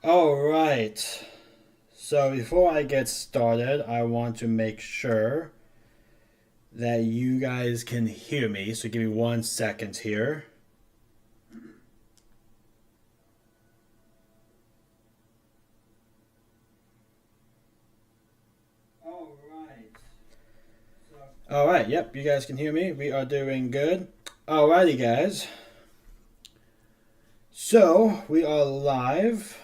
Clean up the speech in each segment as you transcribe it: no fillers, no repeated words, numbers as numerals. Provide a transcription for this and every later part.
Alright, so before I get started, I want to make sure that you guys can hear me. So give me 1 second here. Alright, yep, you guys can hear me. We are doing good. Alrighty, guys. So, we are live.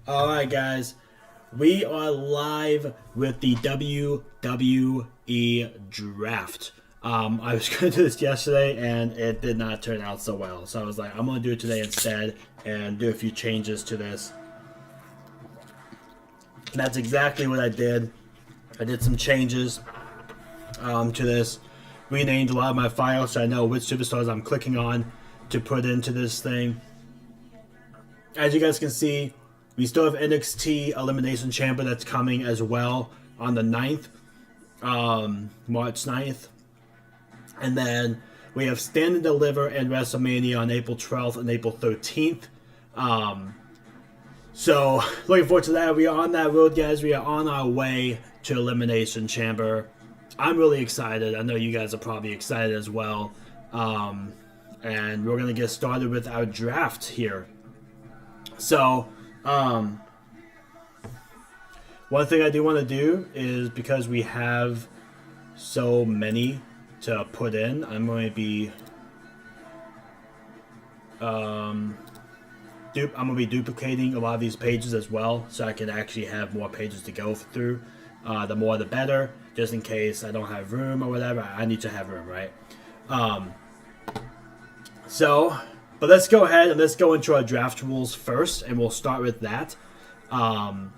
Alright, guys. We are live with the WWE draft. I was going to do this yesterday, and it did not turn out so well. So I was like, I'm going to do it today instead and do a few changes to this. And that's exactly what I did. I did some changes to this. Renamed a lot of my files so I know which superstars I'm clicking on to put into this thing. As you guys can see, we still have NXT Elimination Chamber that's coming as well on the 9th, March 9th. And then we have Stand and Deliver and WrestleMania on April 12th and April 13th. So, looking forward to that. We are on that road, guys. We are on our way to Elimination Chamber. I'm really excited. I know you guys are probably excited as well. And we're going to get started with our draft here. So, one thing I do want to do is, because we have so many to put in, I'm going to be duplicating a lot of these pages as well, so I can actually have more pages to go through. The more the better, just in case I don't have room or whatever. I need to have room, right? But let's go ahead and let's go into our draft rules first, and we'll start with that. And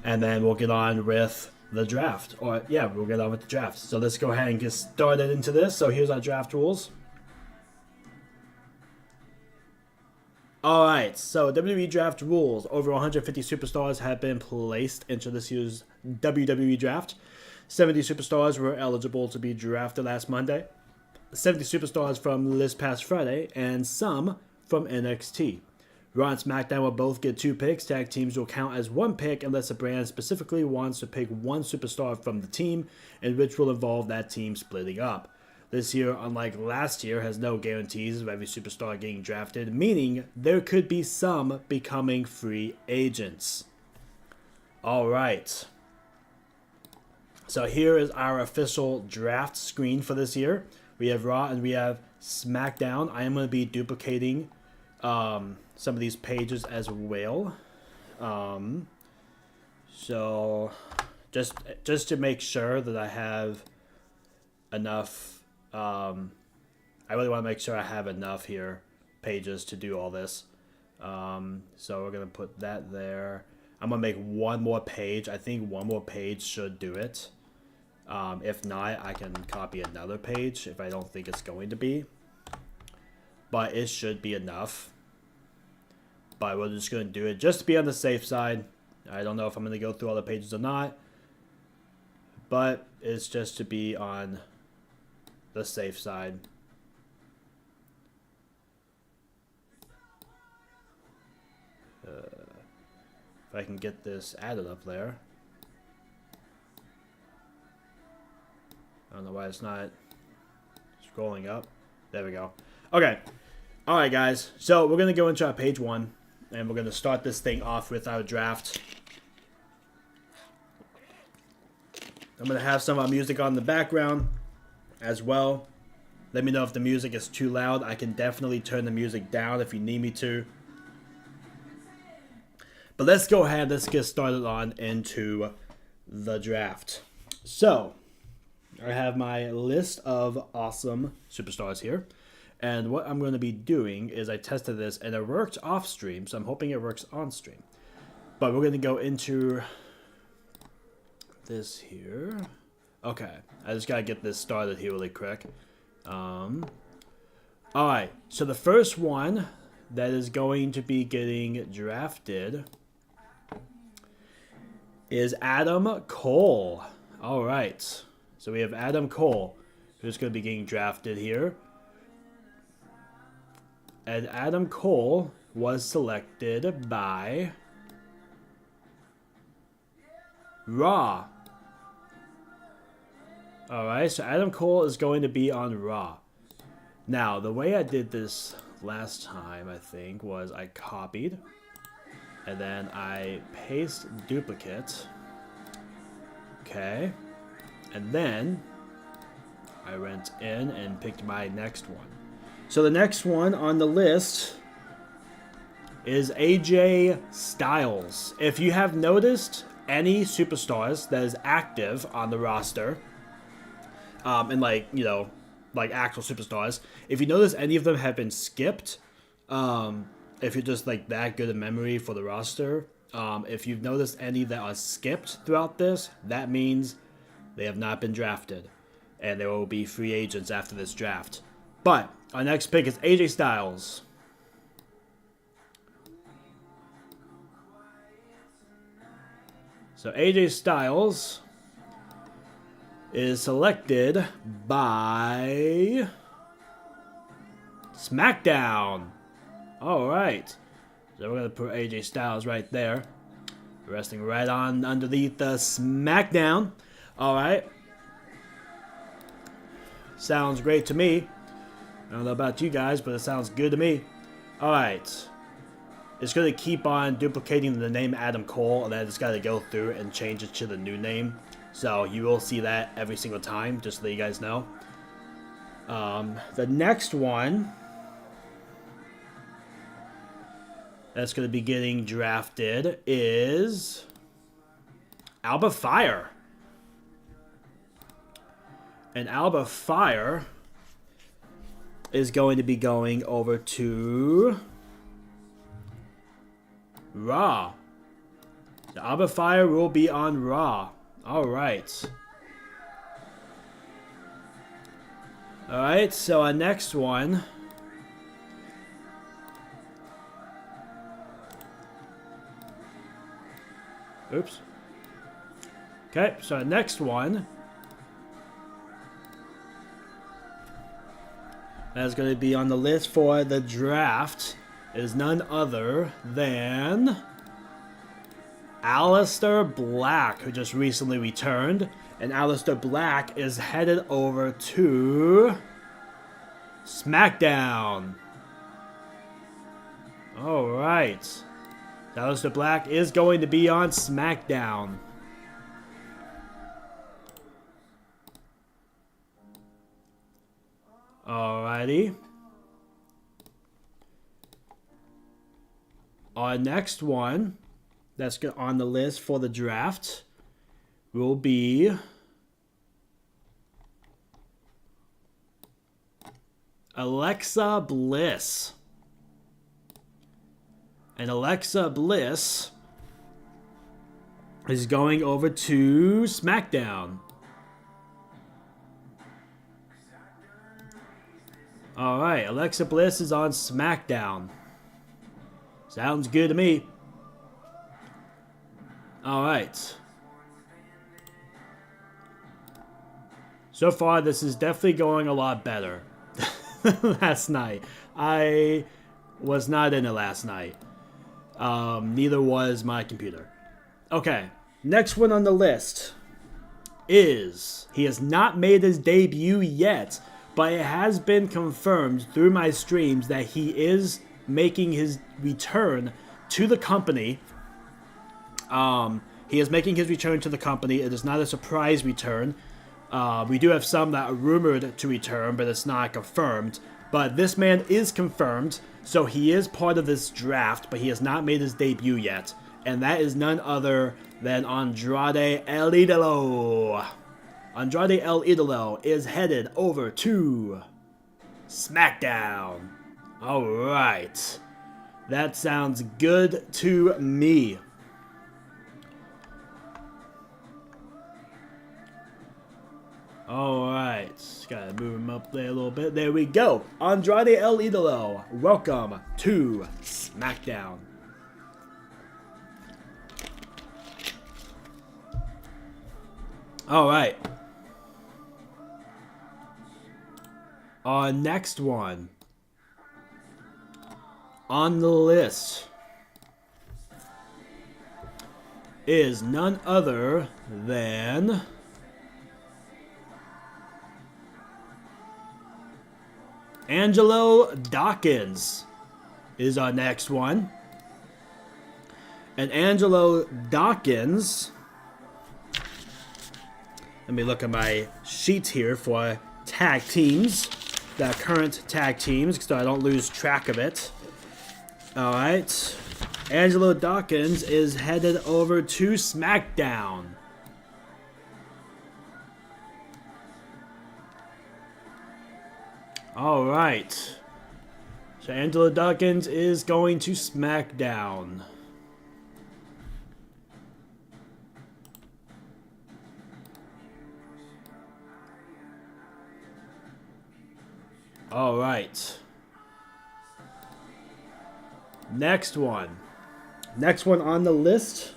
then we'll get on with the draft. We'll get on with the draft. So let's go ahead and get started into this. So here's our draft rules. Alright, so WWE draft rules. Over 150 superstars have been placed into this year's WWE draft. 70 superstars were eligible to be drafted last Monday. 70 superstars from this past Friday, and some from NXT. Raw and SmackDown will both get 2 picks. Tag teams will count as 1 pick unless a brand specifically wants to pick 1 superstar from the team, and which will involve that team splitting up. This year, unlike last year, has no guarantees of every superstar getting drafted, meaning there could be some becoming free agents. Alright. So here is our official draft screen for this year. We have Raw and we have SmackDown. I am going to be duplicating some of these pages as well. So just to make sure that I have enough, I really want to make sure I have enough here pages to do all this. So we're going to put that there. I'm going to make one more page. I think one more page should do it. If not, I can copy another page if I don't think it's going to be. But it should be enough. But we're just going to do it just to be on the safe side. I don't know if I'm going to go through all the pages or not. But it's just to be on the safe side. If I can get this added up there. I don't know why it's not scrolling up. There we go. Okay. Alright, guys. So we're going to go into our page 1. And we're going to start this thing off with our draft. I'm going to have some of our music on the background as well. Let me know if the music is too loud. I can definitely turn the music down if you need me to. But let's go ahead. Let's get started on into the draft. So I have my list of awesome superstars here. And what I'm going to be doing is I tested this and it worked off stream. So I'm hoping it works on stream. But we're going to go into this here. Okay. I just got to get this started here really quick. Alright. So the first one that is going to be getting drafted is Adam Cole. Alright. So we have Adam Cole, who's going to be getting drafted here. And Adam Cole was selected by Raw. Alright, so Adam Cole is going to be on Raw. Now, the way I did this last time, I think, was I copied. And then I paste duplicate. Okay. And then I went in and picked my next one. So the next one on the list is AJ Styles. If you have noticed any superstars that is active on the roster, and like, you know, like actual superstars, if you notice any of them have been skipped, if you're just like that good of memory for the roster, if you've noticed any that are skipped throughout this, that means they have not been drafted, and they will be free agents after this draft. But our next pick is AJ Styles. So AJ Styles is selected by SmackDown. Alright. So we're going to put AJ Styles right there. Resting right on underneath the SmackDown. Alright. Sounds great to me. I don't know about you guys, but it sounds good to me. Alright. It's going to keep on duplicating the name Adam Cole, and then it's got to go through and change it to the new name. So you will see that every single time, just to let you guys know. The next one that's going to be getting drafted is Alba Fire. And Alba Fire is going to be going over to Raw. The Alba Fire will be on Raw. Alright. Alright, so our next one oops. Okay, so our next one that's going to be on the list for the draft is none other than Aleister Black, who just recently returned. And Aleister Black is headed over to SmackDown. Alright. Aleister Black is going to be on SmackDown. Alrighty. Our next one that's on the list for the draft will be Alexa Bliss. And Alexa Bliss is going over to SmackDown. Alright, Alexa Bliss is on SmackDown. Sounds good to me. Alright. So far, this is definitely going a lot better last night. I was not in it last night. Neither was my computer. Okay, next one on the list is, he has not made his debut yet, but it has been confirmed through my streams that he is making his return to the company. He is making his return to the company. It is not a surprise return. We do have some that are rumored to return, but it's not confirmed. But this man is confirmed, so he is part of this draft, but he has not made his debut yet. And that is none other than Andrade El Idolo. Andrade El Idolo is headed over to SmackDown. Alright. That sounds good to me. Alright. Gotta move him up there a little bit. There we go. Andrade El Idolo. Welcome to SmackDown. Alright. Our next one on the list is none other than Angelo Dawkins is our next one. And Angelo Dawkins, let me look at my sheet here for tag teams, the current tag teams, so I don't lose track of it. Alright, Angelo Dawkins is headed over to SmackDown. Alright, so Angelo Dawkins is going to SmackDown. All right. Next one. Next one on the list.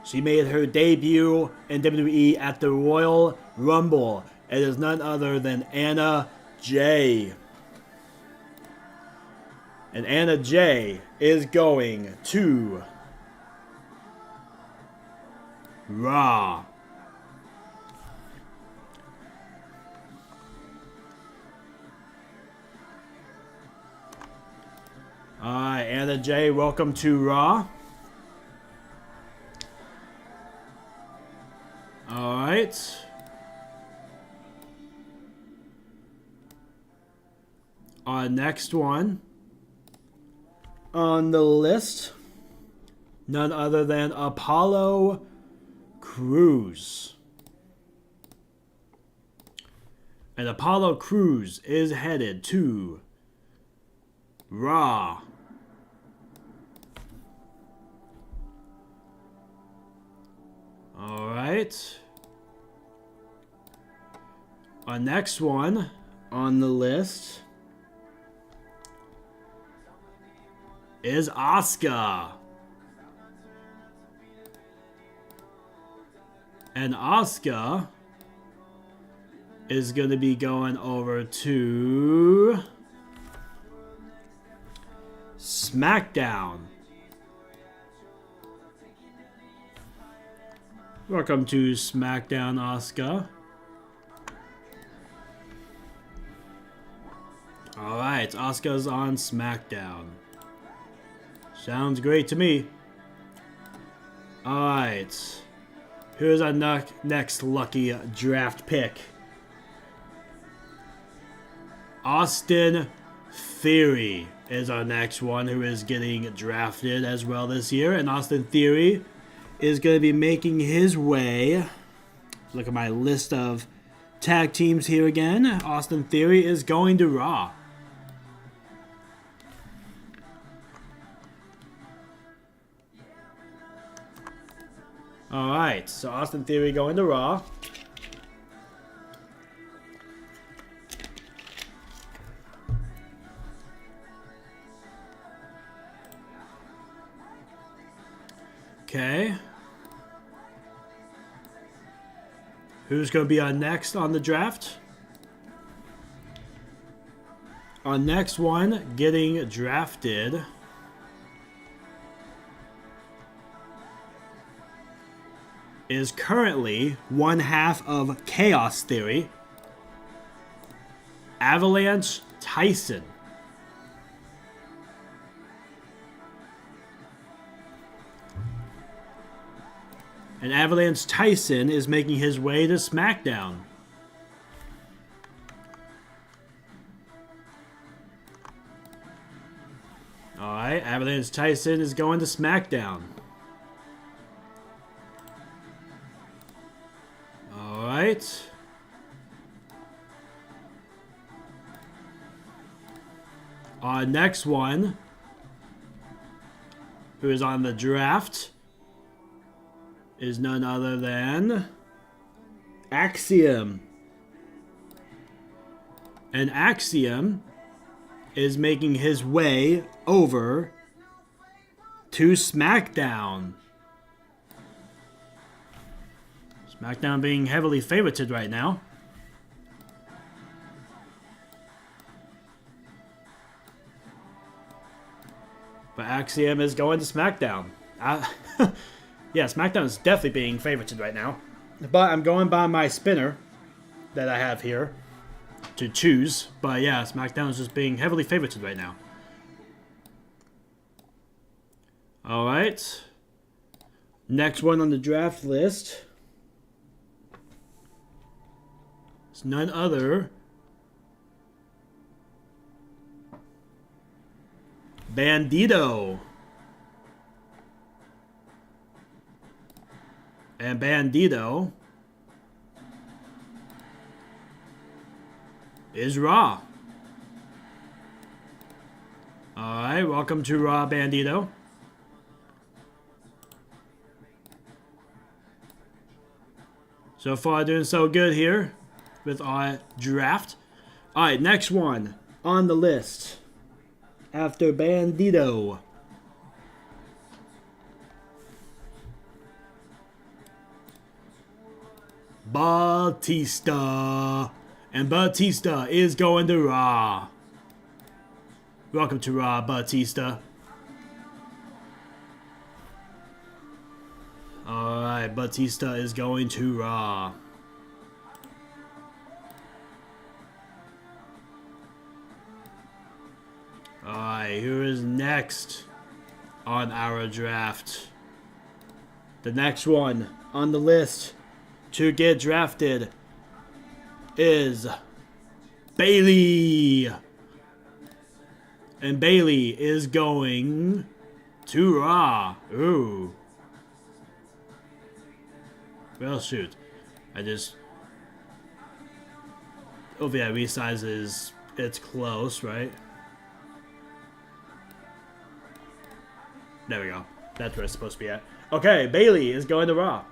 She made her debut in WWE at the Royal Rumble. It is none other than Anna Jay. And Anna Jay is going to Raw. Alright, Anna Jay, welcome to Raw. Alright. Our next one on the list, none other than Apollo Crews. And Apollo Crews is headed to Raw. Alright. Our next one on the list is Asuka. And Asuka is going to be going over to SmackDown. Welcome to SmackDown, Asuka. Alright, Asuka's on SmackDown. Sounds great to me. Alright. Here's our next lucky draft pick. Austin Theory is our next one who is getting drafted as well this year. And Austin Theory is going to be making his way. Look at my list of tag teams here again. Austin Theory is going to Raw. Alright, so Austin Theory going to Raw. Okay. Who's going to be our next on the draft? Our next one getting drafted is currently one half of Chaos Theory, Avalanche Tyson. And Avalanche Tyson is making his way to SmackDown. Alright, Avalanche Tyson is going to SmackDown. Alright. Our next one, who is on the draft, is none other than Axiom. And Axiom is making his way over to SmackDown. SmackDown being heavily favorited right now. But Axiom is going to SmackDown. Yeah, SmackDown is definitely being favorited right now. But I'm going by my spinner that I have here to choose. But yeah, SmackDown is just being heavily favorited right now. Alright. Next one on the draft list is none other Bandito. And Bandito is Raw. Alright, welcome to Raw, Bandito. So far doing so good here with our draft. Alright, next one on the list after Bandito. Batista. And Batista is going to Raw. Welcome to Raw, Batista. Alright, Batista is going to Raw. Alright, who is next on our draft? The next one on the list to get drafted is Bailey. And Bailey is going to Raw. Ooh. Well, shoot. Oh yeah, resizes. It's close, right? There we go. That's where it's supposed to be at. Okay, Bailey is going to Raw.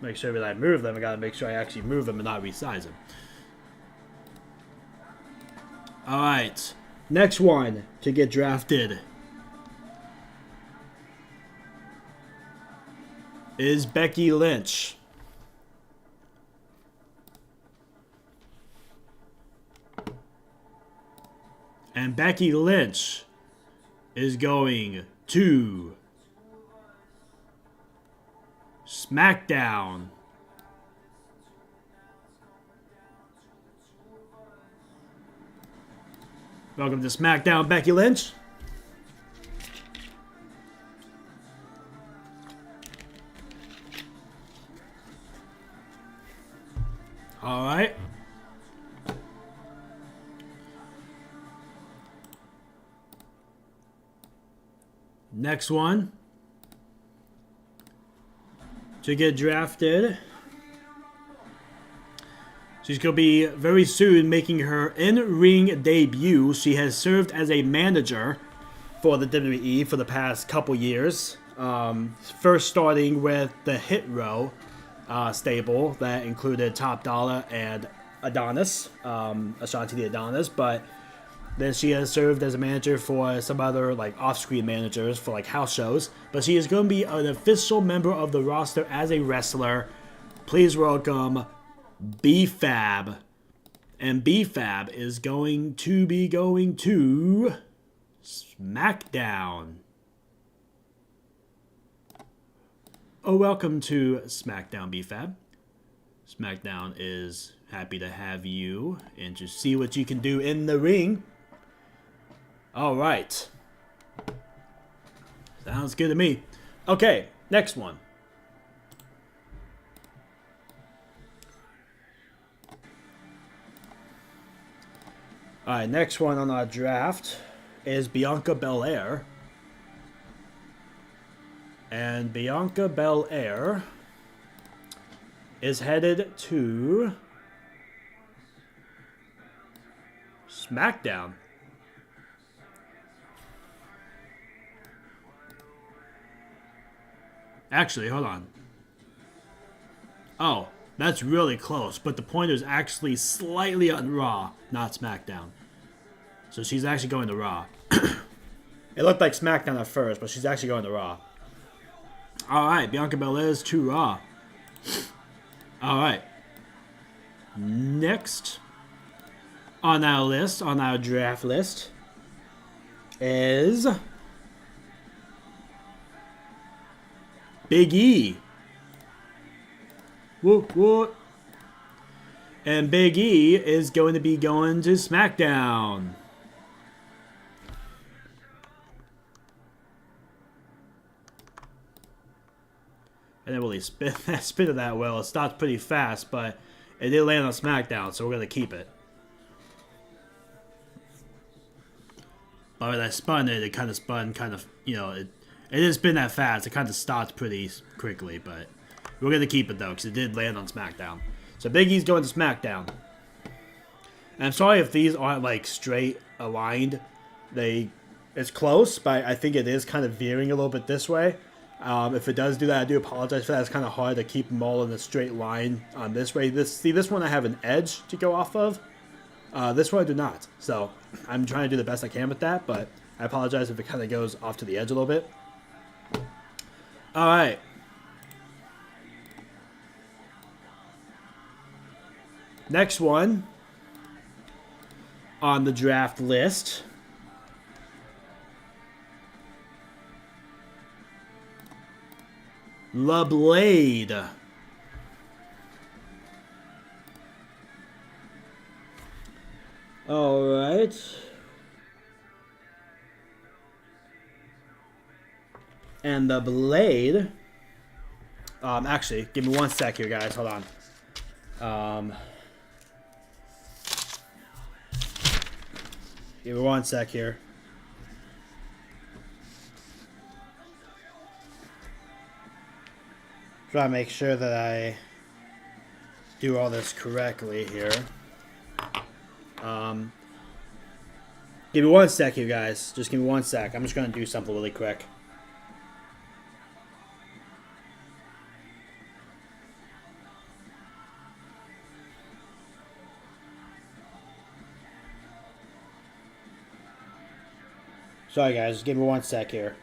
Make sure that I move them. I gotta make sure I actually move them and not resize them. Alright. Next one to get drafted is Becky Lynch. And Becky Lynch is going to SmackDown. Welcome to SmackDown, Becky Lynch. All right. Next one to get drafted. She's going to be very soon making her in-ring debut. She has served as a manager for the WWE for the past couple years. First starting with the Hit Row stable that included Top Dollar and Adonis, Ashanti the Adonis, but then she has served as a manager for some other like off-screen managers for like house shows. But she is going to be an official member of the roster as a wrestler. Please welcome B-Fab. And B-Fab is going to be going to SmackDown. Oh, welcome to SmackDown, B-Fab. SmackDown is happy to have you and to see what you can do in the ring. All right. Sounds good to me. Okay, next one. All right, next one on our draft is Bianca Belair. And Bianca Belair is headed to SmackDown. Actually, hold on. Oh, that's really close. But the pointer is actually slightly on Raw, not SmackDown. So she's actually going to Raw. It looked like SmackDown at first, but she's actually going to Raw. Alright, Bianca Belair is to Raw. Alright. Next on our list, on our draft list, is Big E. Whoop, whoop. And Big E is going to be going to SmackDown. I didn't really spin it that well. It stopped pretty fast, but it did land on SmackDown, so we're going to keep it. But when I spun it, it kind of spun it didn't spin that fast. It kind of stopped pretty quickly, but we're going to keep it, though, because it did land on SmackDown. So Big E's going to SmackDown. And I'm sorry if these aren't, like, straight aligned. It's close, but I think it is kind of veering a little bit this way. If it does do that, I do apologize for that. It's kind of hard to keep them all in a straight line on this way. This one I have an edge to go off of. This one I do not. So I'm trying to do the best I can with that, but I apologize if it kind of goes off to the edge a little bit. All right. Next one on the draft list. La Blade. All right. And the Blade. Actually, give me one sec here, guys. Hold on. Give me one sec here. Try to make sure that I do all this correctly here. Give me one sec here, guys. Just give me one sec. I'm just going to do something really quick. Sorry, guys. Just give me one sec here.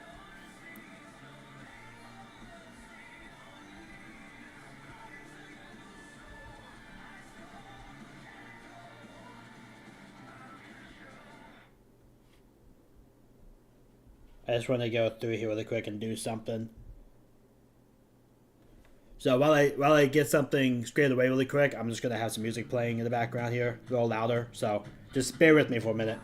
I just want to go through here really quick and do something. So while I get something squared away really quick, I'm just going to have some music playing in the background here, a little louder. So just bear with me for a minute.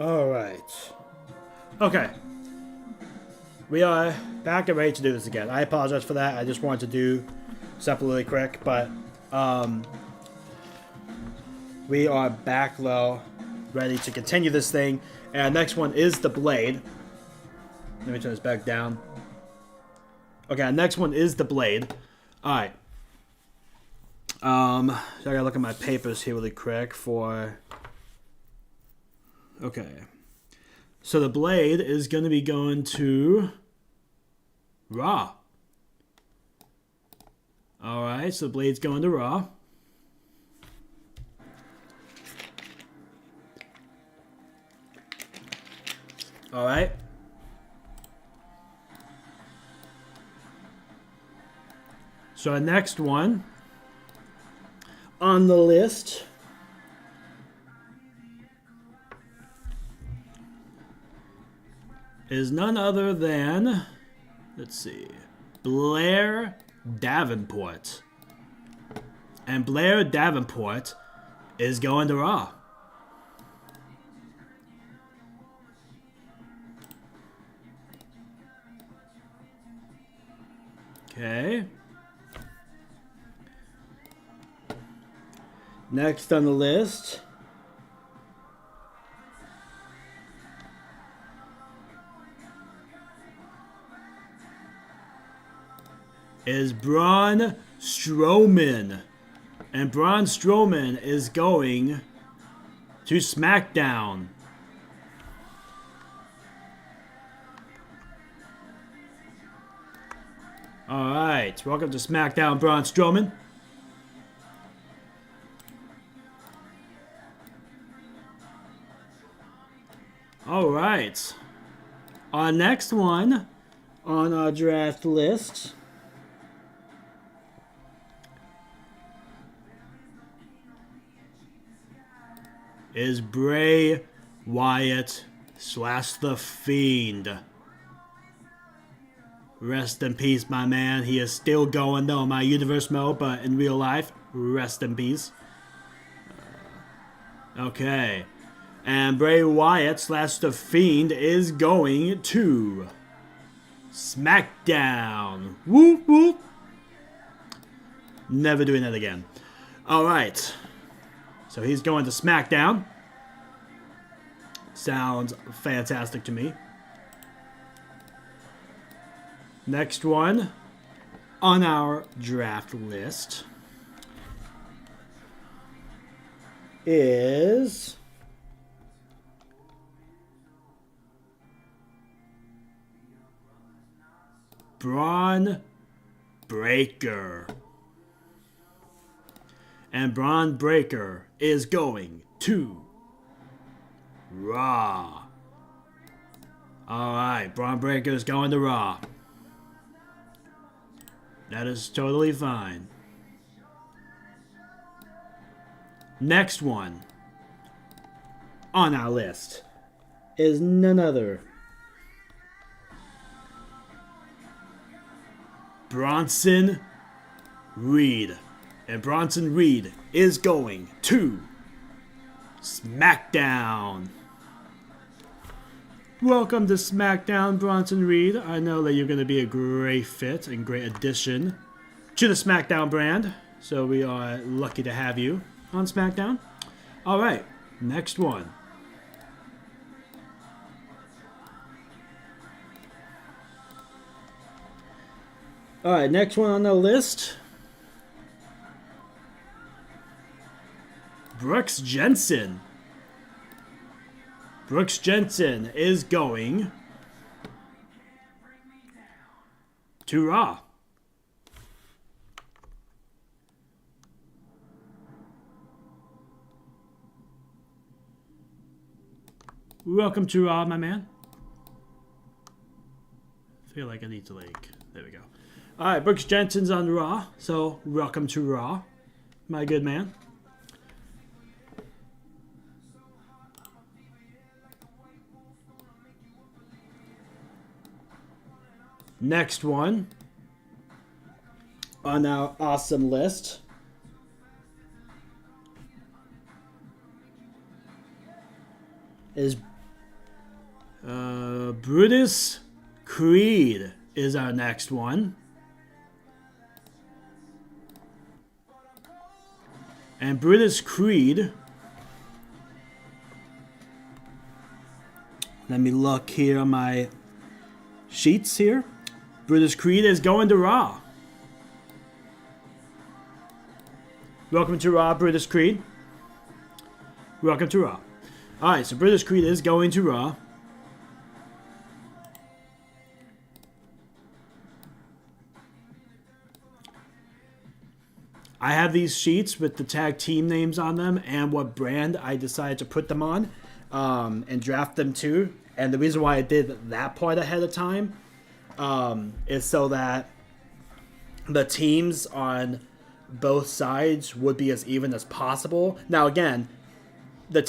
All right. Okay. We are back and ready to do this again. I apologize for that. I just wanted to do something really quick, but we are back low, ready to continue this thing. And next one is the blade. Let me turn this back down. Okay, next one is the blade. All right. So I gotta look at my papers here really quick for. Okay. So the blade is gonna be going to Raw. All right. So the blade's going to Raw. All right. So our next one on the list is none other than, let's see, Blair Davenport. And Blair Davenport is going to Raw. Okay. Next on the list is Braun Strowman. And Braun Strowman is going to SmackDown. Alright, welcome to SmackDown, Braun Strowman. Alright. Our next one on our draft list is Bray Wyatt / The Fiend. Rest in peace, my man. He is still going though in my universe mode, but in real life, rest in peace. Okay. And Bray Wyatt / The Fiend is going to SmackDown. Whoop whoop. Never doing that again. Alright. So he's going to SmackDown. Sounds fantastic to me. Next one on our draft list is Braun Breaker. And Braun Breaker is going to Raw. Alright, Braun Breaker is going to Raw. That is totally fine. Next one on our list is none other Bronson Reed. And Bronson Reed is going to SmackDown. Welcome to SmackDown, Bronson Reed. I know that you're going to be a great fit and great addition to the SmackDown brand. So we are lucky to have you on SmackDown. All right, next one. All right, next one on the list. Brooks Jensen. Brooks Jensen is going to Raw. Welcome to Raw, my man. I feel like I need to there we go. Alright, Brooks Jensen's on Raw, so welcome to Raw, my good man. Next one on our awesome list is Brutus Creed is our next one. And Brutus Creed, let me look here on my sheets here. Brutus Creed is going to Raw. Welcome to Raw, Brutus Creed. Welcome to Raw. Alright, so Brutus Creed is going to Raw. I have these sheets with the tag team names on them and what brand I decided to put them on and draft them to. And the reason why I did that part ahead of time is so that the teams on both sides would be as even as possible. Now, again, there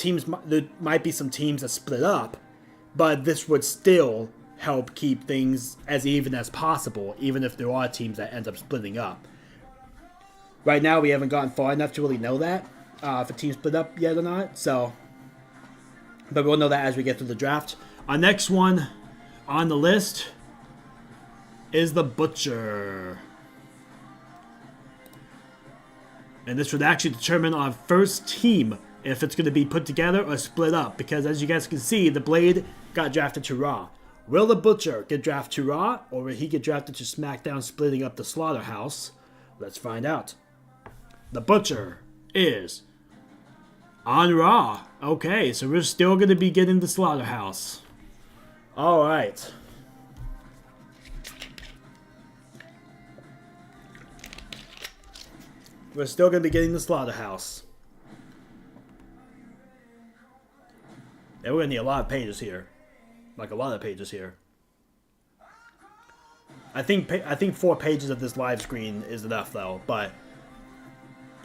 might be some teams that split up, but this would still help keep things as even as possible, even if there are teams that end up splitting up. Right now, we haven't gotten far enough to really know that, if a team split up yet or not. So, but we'll know that as we get through the draft. Our next one on the list is the Butcher. And this would actually determine our first team, if it's going to be put together or split up. Because as you guys can see, the Blade got drafted to Raw. Will the Butcher get drafted to Raw, or will he get drafted to SmackDown, splitting up the Slaughterhouse? Let's find out. The Butcher is on Raw. Okay, so we're still going to be getting the Slaughterhouse. Alright. We're still going to be getting the Slaughterhouse. And we're going to need a lot of pages here. Like a lot of pages here. I think 4 pages of this live screen is enough though, but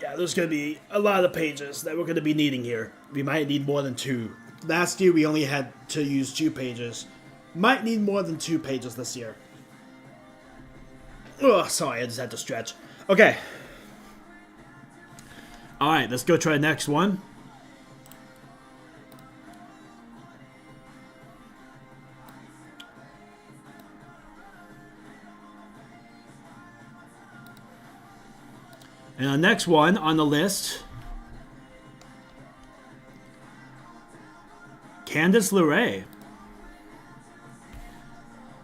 yeah, there's going to be a lot of pages that we're going to be needing here. We might need more than 2. Last year we only had to use 2 pages. Might need more than 2 pages this year. Oh, sorry, I just had to stretch. Okay. Alright, let's go try the next one. And the next one on the list, Candice LeRae.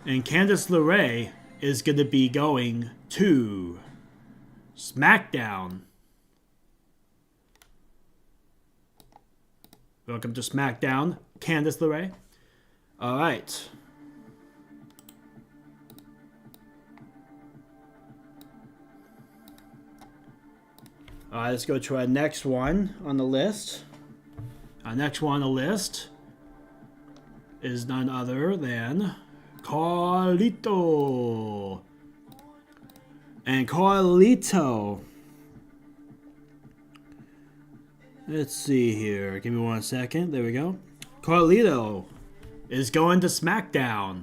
And Candice LeRae is going to be going to SmackDown. Welcome to SmackDown, Candice LeRae. All right. All right, let's go to our next one on the list. Our next one on the list is none other than Carlito. And Carlito, let's see here. Give me 1 second. There we go. Carlito is going to SmackDown.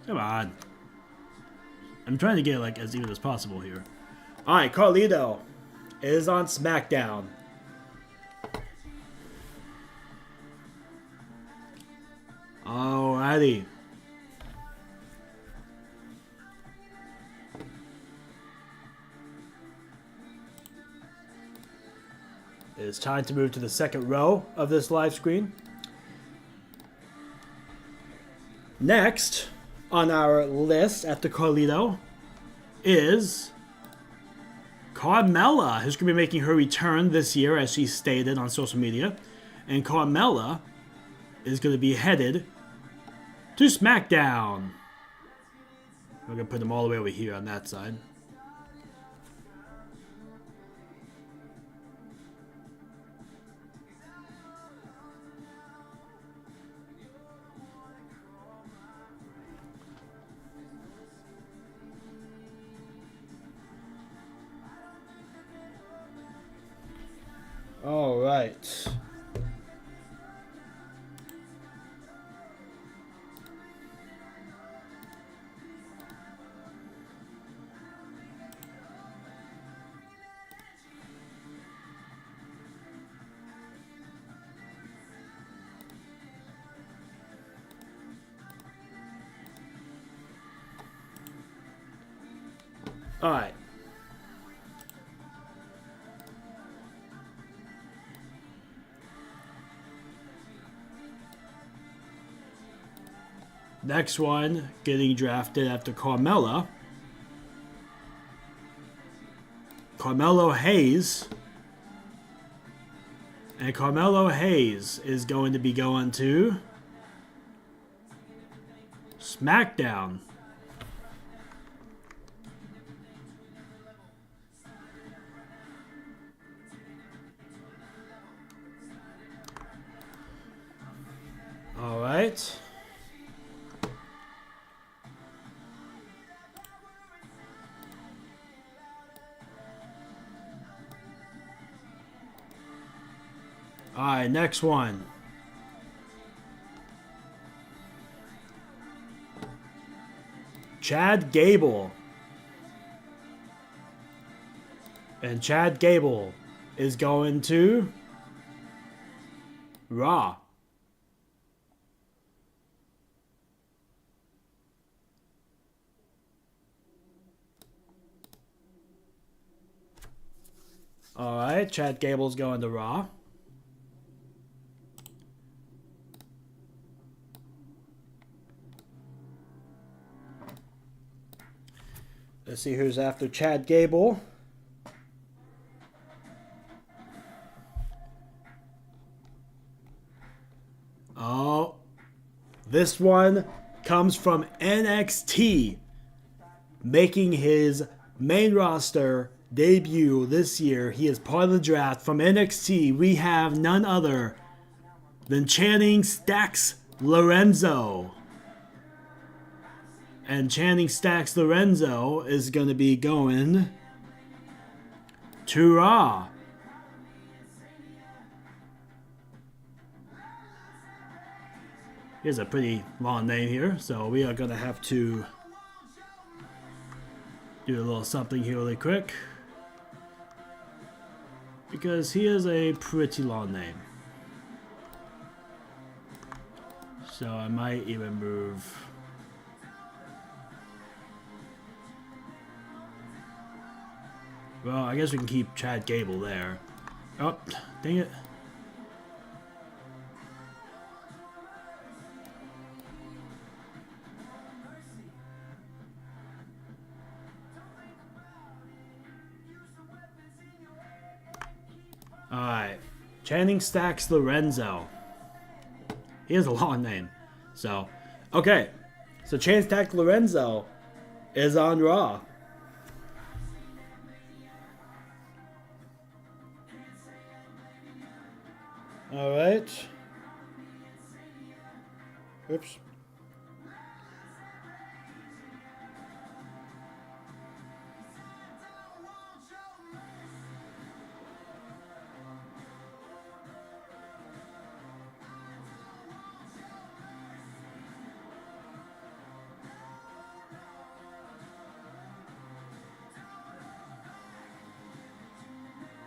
Come on. I'm trying to get like as even as possible here. Alright, Carlito is on SmackDown. Alrighty. It's time to move to the second row of this live screen. Next on our list after Carlito is Carmella, who's going to be making her return this year, as she stated on social media. And Carmella is going to be headed to SmackDown. We're going to put them all the way over here on that side. All right. All right. Next one, getting drafted after Carmelo. Carmelo Hayes. And Carmelo Hayes is going to be going to SmackDown. All right. All right, next one. Chad Gable. And Chad Gable is going to Raw. All right, Chad Gable's going to Raw. Let's see who's after Chad Gable. Oh, this one comes from NXT, making his main roster debut this year. He is part of the draft from NXT. We have none other than Channing Stacks Lorenzo. And Channing Stacks Lorenzo is going to be going to Raw. He has a pretty long name here, so we are going to have to do a little something here really quick, because he has a pretty long name. So I might even move... Well, I guess we can keep Chad Gable there. Oh, dang it. Alright. Channing Stacks Lorenzo. He has a long name. So, okay. So Channing Stacks Lorenzo is on Raw. All right. Oops.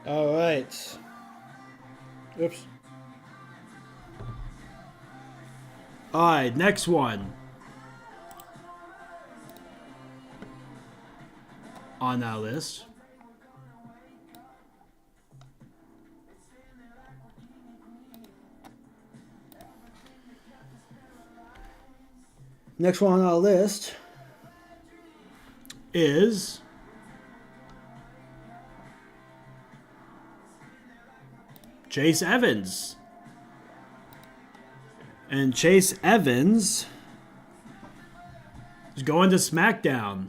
All right. Oops. Alright, next one on our list. Next one on our list is Chase Evans. And Chase Evans is going to SmackDown.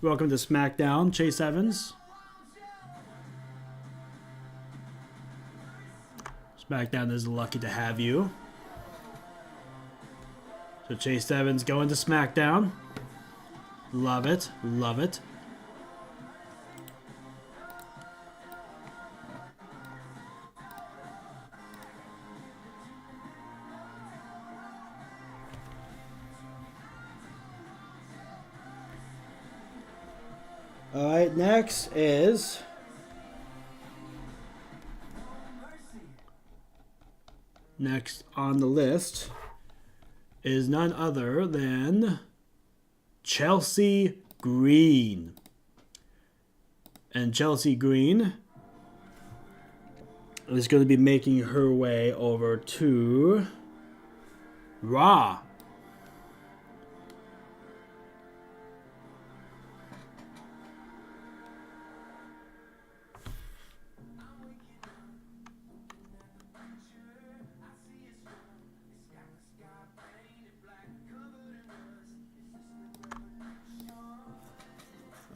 Welcome to SmackDown, Chase Evans. SmackDown is lucky to have you. So Chase Evans going to SmackDown. Love it. Love it. Alright, next is next on the list is none other than Chelsea Green. And Chelsea Green is going to be making her way over to Raw.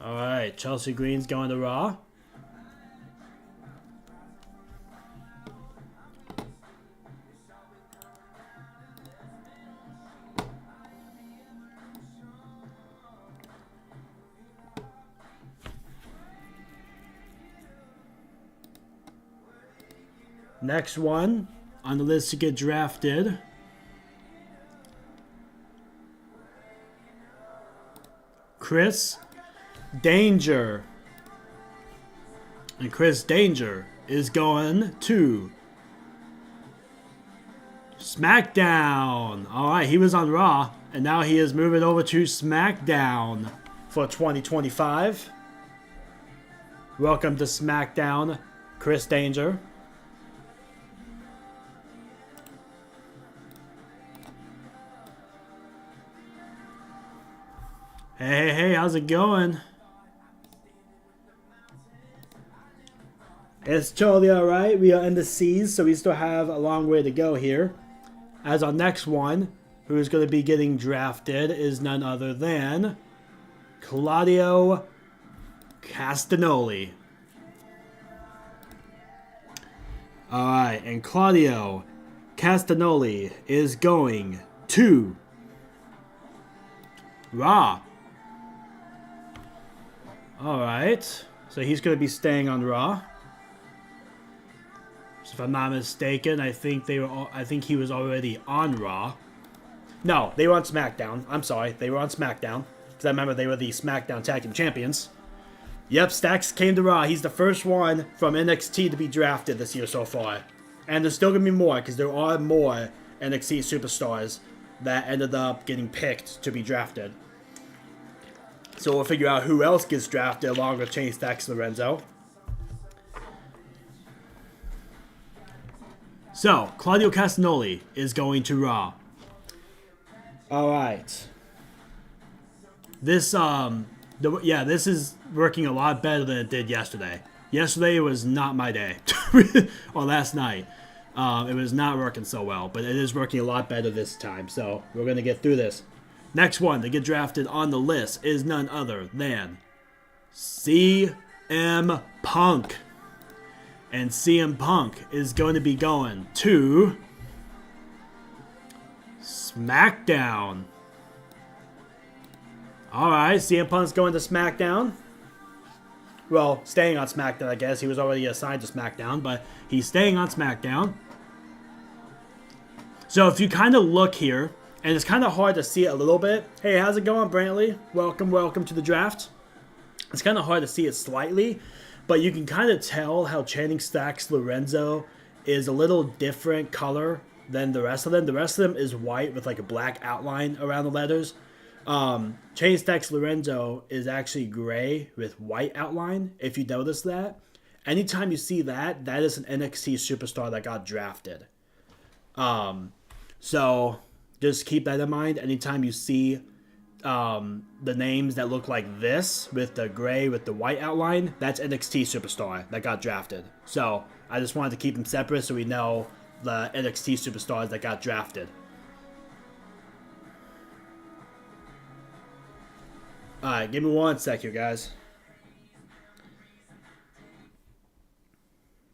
All right, Chelsea Green's going to Raw. Next one on the list to get drafted. Chris Danger. And Chris Danger is going to SmackDown. Alright, he was on Raw, and now he is moving over to SmackDown for 2025. Welcome to SmackDown, Chris Danger. Hey, how's it going? It's totally alright. We are in the C's, so we still have a long way to go here. As our next one, who's going to be getting drafted, is none other than Claudio Castagnoli. Alright, and Claudio Castagnoli is going to Raw. Alright, so he's going to be staying on Raw. So if I'm not mistaken, I think he was already on Raw. No, they were on SmackDown. I'm sorry, they were on SmackDown. Because I remember they were the SmackDown Tag Team Champions. Yep, Stacks came to Raw. He's the first one from NXT to be drafted this year so far. And there's still going to be more, because there are more NXT superstars that ended up getting picked to be drafted. So we'll figure out who else gets drafted along with Chain Stacks Lorenzo. So, Claudio Castagnoli is going to Raw. Alright. This is working a lot better than it did yesterday. Yesterday was not my day. Or last night. It was not working so well, but it is working a lot better this time. So, we're going to get through this. Next one to get drafted on the list is none other than CM Punk. And CM Punk is going to be going to SmackDown. Alright, CM Punk's going to SmackDown. Well, staying on SmackDown, I guess. He was already assigned to SmackDown, but he's staying on SmackDown. So if you kind of look here, and it's kind of hard to see it a little bit. Hey, how's it going, Brantley? Welcome to the draft. It's kind of hard to see it slightly, but you can kind of tell how Channing Stacks Lorenzo is a little different color than the rest of them. The rest of them is white with like a black outline around the letters. Channing Stacks Lorenzo is actually gray with white outline, if you notice that. Anytime you see that, that is an NXT superstar that got drafted. So just keep that in mind. Anytime you see the names that look like this with the gray with the white outline, that's NXT superstar that got drafted. So I just wanted to keep them separate so we know the NXT superstars that got drafted. Alright, give me 1 sec here, guys.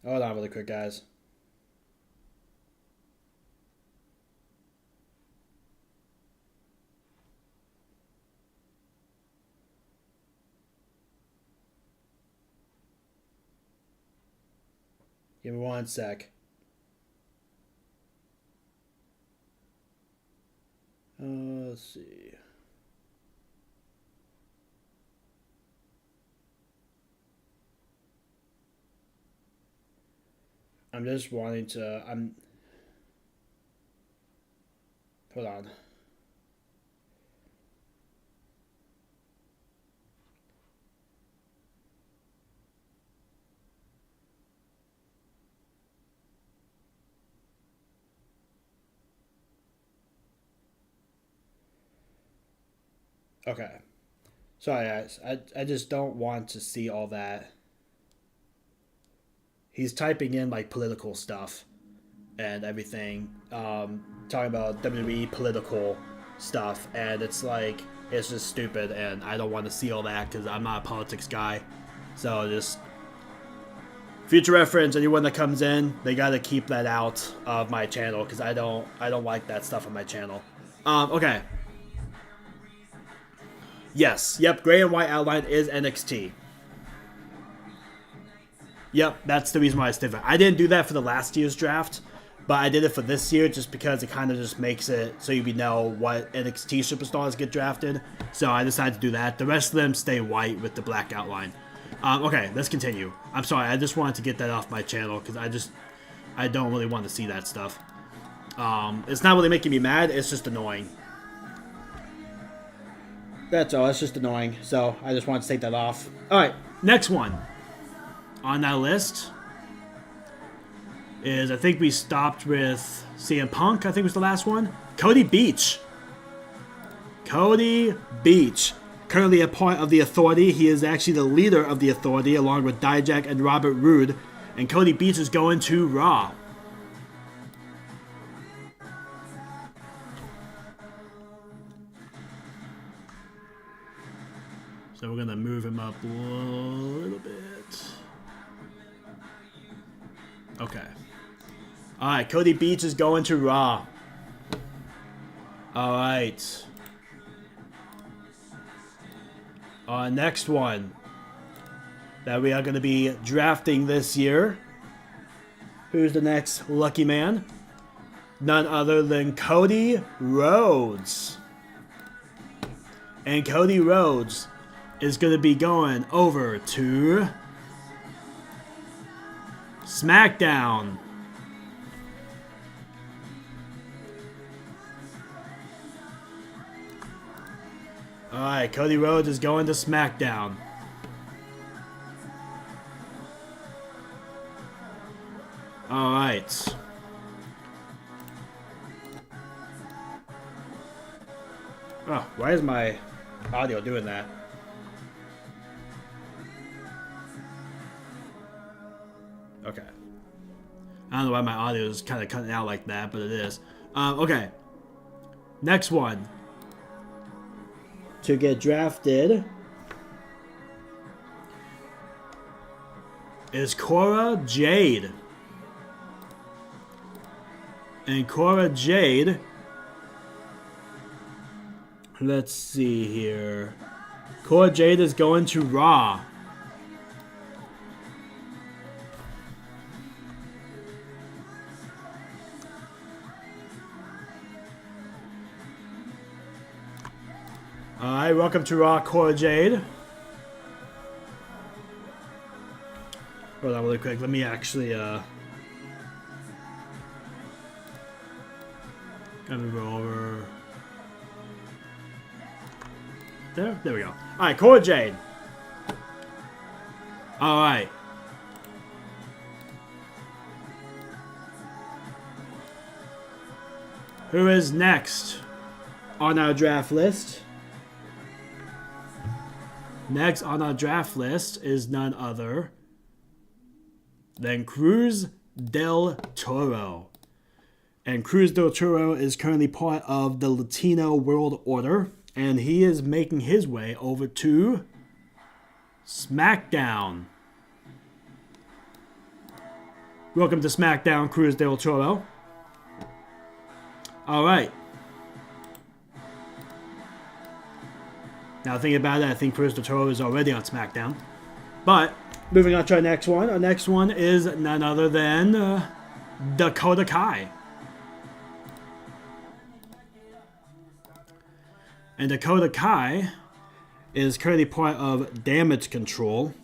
Hold on really quick, guys. Give me 1 sec. Let's see. I'm just wanting to... Hold on. Okay. Sorry, guys. I just don't want to see all that. He's typing in like political stuff and everything, talking about WWE political stuff, and it's like it's just stupid, and I don't want to see all that because I'm not a politics guy. So just future reference, anyone that comes in, they gotta keep that out of my channel because I don't like that stuff on my channel. Okay. Yes. Yep. Gray and white outline is NXT. Yep. That's the reason why it's different. I didn't do that for the last year's draft, but I did it for this year just because it kind of just makes it so you know what NXT superstars get drafted. So I decided to do that. The rest of them stay white with the black outline. Okay, let's continue. I'm sorry, I just wanted to get that off my channel because I don't really want to see that stuff. It's not really making me mad, it's just annoying. That's all, it's just annoying. So I just wanted to take that off. Alright, next one on that list is, I think we stopped with CM Punk, I think was the last one. Cody Beach. Cody Beach. Currently a part of the Authority. He is actually the leader of the Authority along with Dijak and Robert Roode. And Cody Beach is going to Raw. So we're going to move him up a little bit. Okay. Alright, Cody Beach is going to Raw. Alright. Our next one that we are going to be drafting this year. Who's the next lucky man? None other than Cody Rhodes. And Cody Rhodes is going to be going over to SmackDown. Alright, Cody Rhodes is going to SmackDown. Alright. Oh, why is my audio doing that? Okay. I don't know why my audio is kind of cutting out like that, but it is. Okay. Next one. To get drafted is Cora Jade. And Cora Jade, let's see here. Cora Jade is going to Raw. Alright, welcome to Raw, Cora Jade. Hold on really quick, let me actually gotta move over. There we go. Alright, Cora Jade. Alright. Who is next on our draft list? Next on our draft list is none other than Cruz del Toro. And Cruz del Toro is currently part of the Latino World Order, and he is making his way over to SmackDown. Welcome to SmackDown, Cruz del Toro. Alright. Now thinking about it, I think Cruz del Toro is already on SmackDown. But, moving on to our next one. Our next one is none other than Dakota Kai. And Dakota Kai is currently part of Damage Control.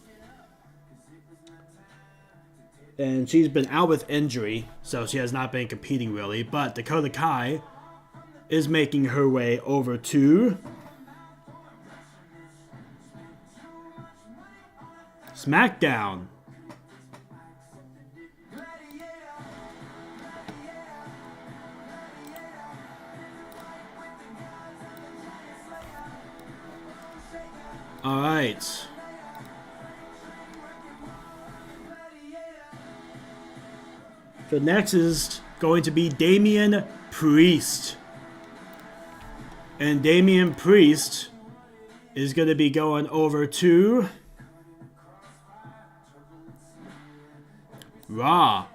And she's been out with injury, so she has not been competing really. But Dakota Kai is making her way over to SmackDown. All right. The next is going to be Damian Priest. And Damian Priest is going to be going over to Raw.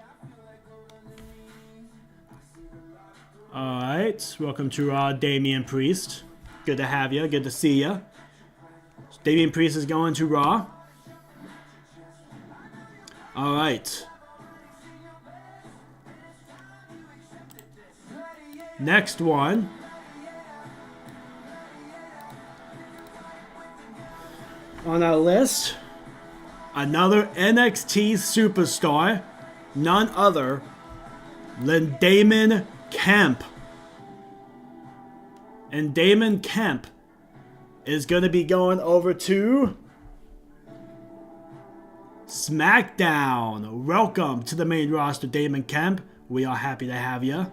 Alright, welcome to Raw, Damian Priest. Good to have you, good to see you. Damian Priest is going to Raw. Alright. Next one. On our list, another NXT superstar, none other than Damon Kemp. And Damon Kemp is going to be going over to SmackDown. Welcome to the main roster, Damon Kemp. We are happy to have you.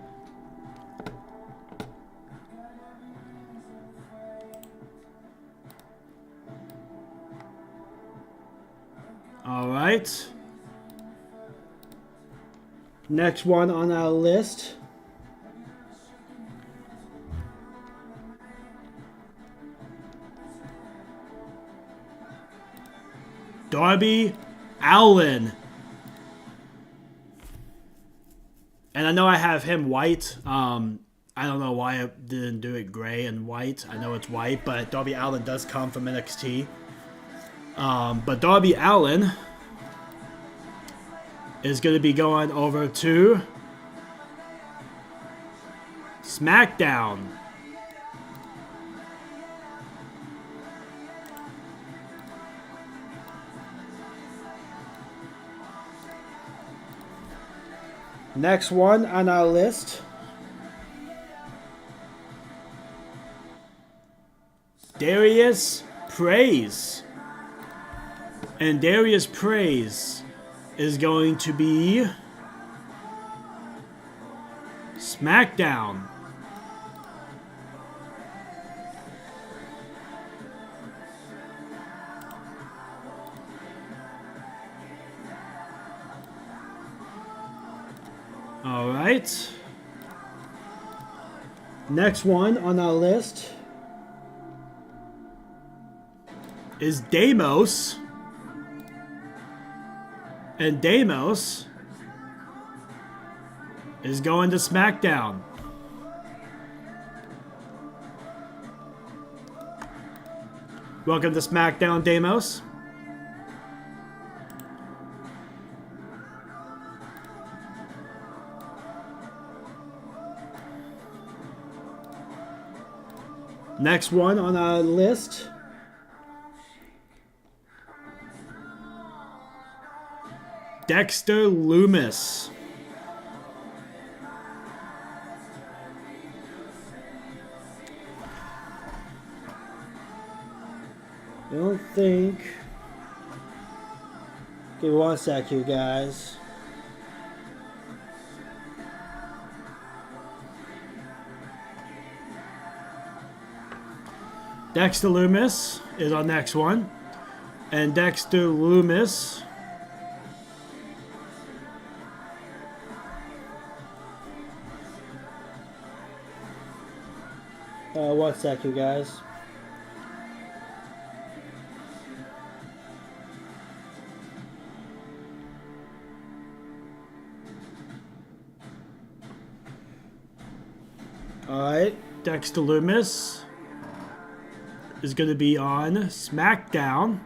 Alright. Next one on our list. Darby Allin. And I know I have him white. I don't know why I didn't do it gray and white. I know it's white, but Darby Allin does come from NXT. But Darby Allin is going to be going over to SmackDown. Next one on our list. Darius Praise. And Darius Praise is going to be SmackDown. All right. Next one on our list is Deimos. And Deimos is going to SmackDown. Welcome to SmackDown, Deimos. Next one on our list Dexter Lumis. I don't think. Give me one sec here, guys. Dexter Lumis is our next one. And Dexter Lumis one sec, you guys. Alright, Dexter Lumis is going to be on SmackDown.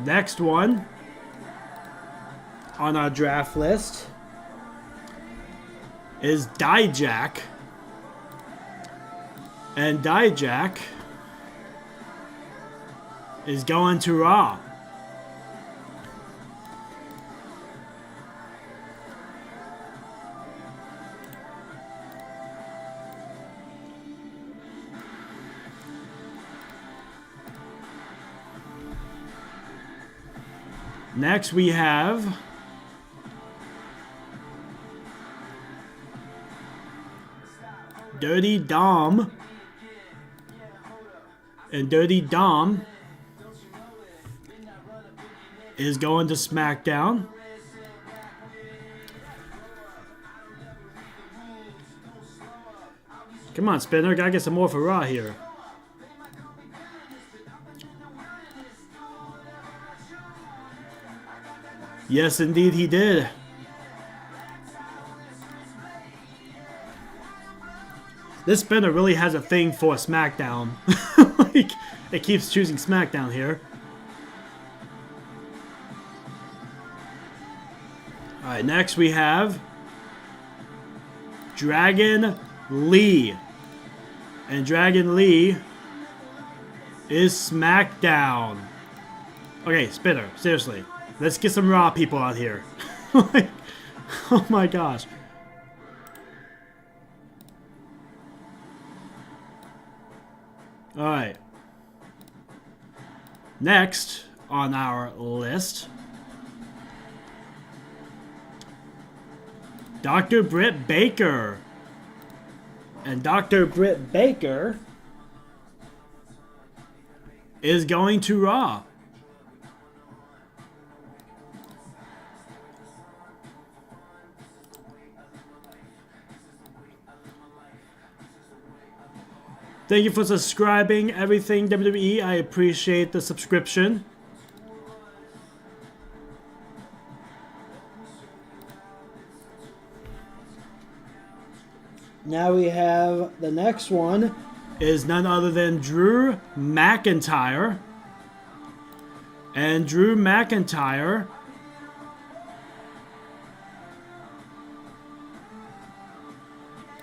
Next one on our draft list is Dijak. And Dijak is going to Raw. Next we have Dirty Dom. And Dirty Dom is going to SmackDown. Come on, Spinner. Gotta get some more for Raw here. Yes, indeed he did. This Spinner really has a thing for SmackDown. Like, it keeps choosing SmackDown here. Alright, next we have Dragon Lee. And Dragon Lee is SmackDown. Okay, Spinner, seriously. Let's get some Raw people out here. Like, oh my gosh. Alright. Next on our list, Dr. Britt Baker. And Dr. Britt Baker is going to Raw. Thank you for subscribing, everything WWE. I appreciate the subscription. Now we have the next one is none other than Drew McIntyre. And Drew McIntyre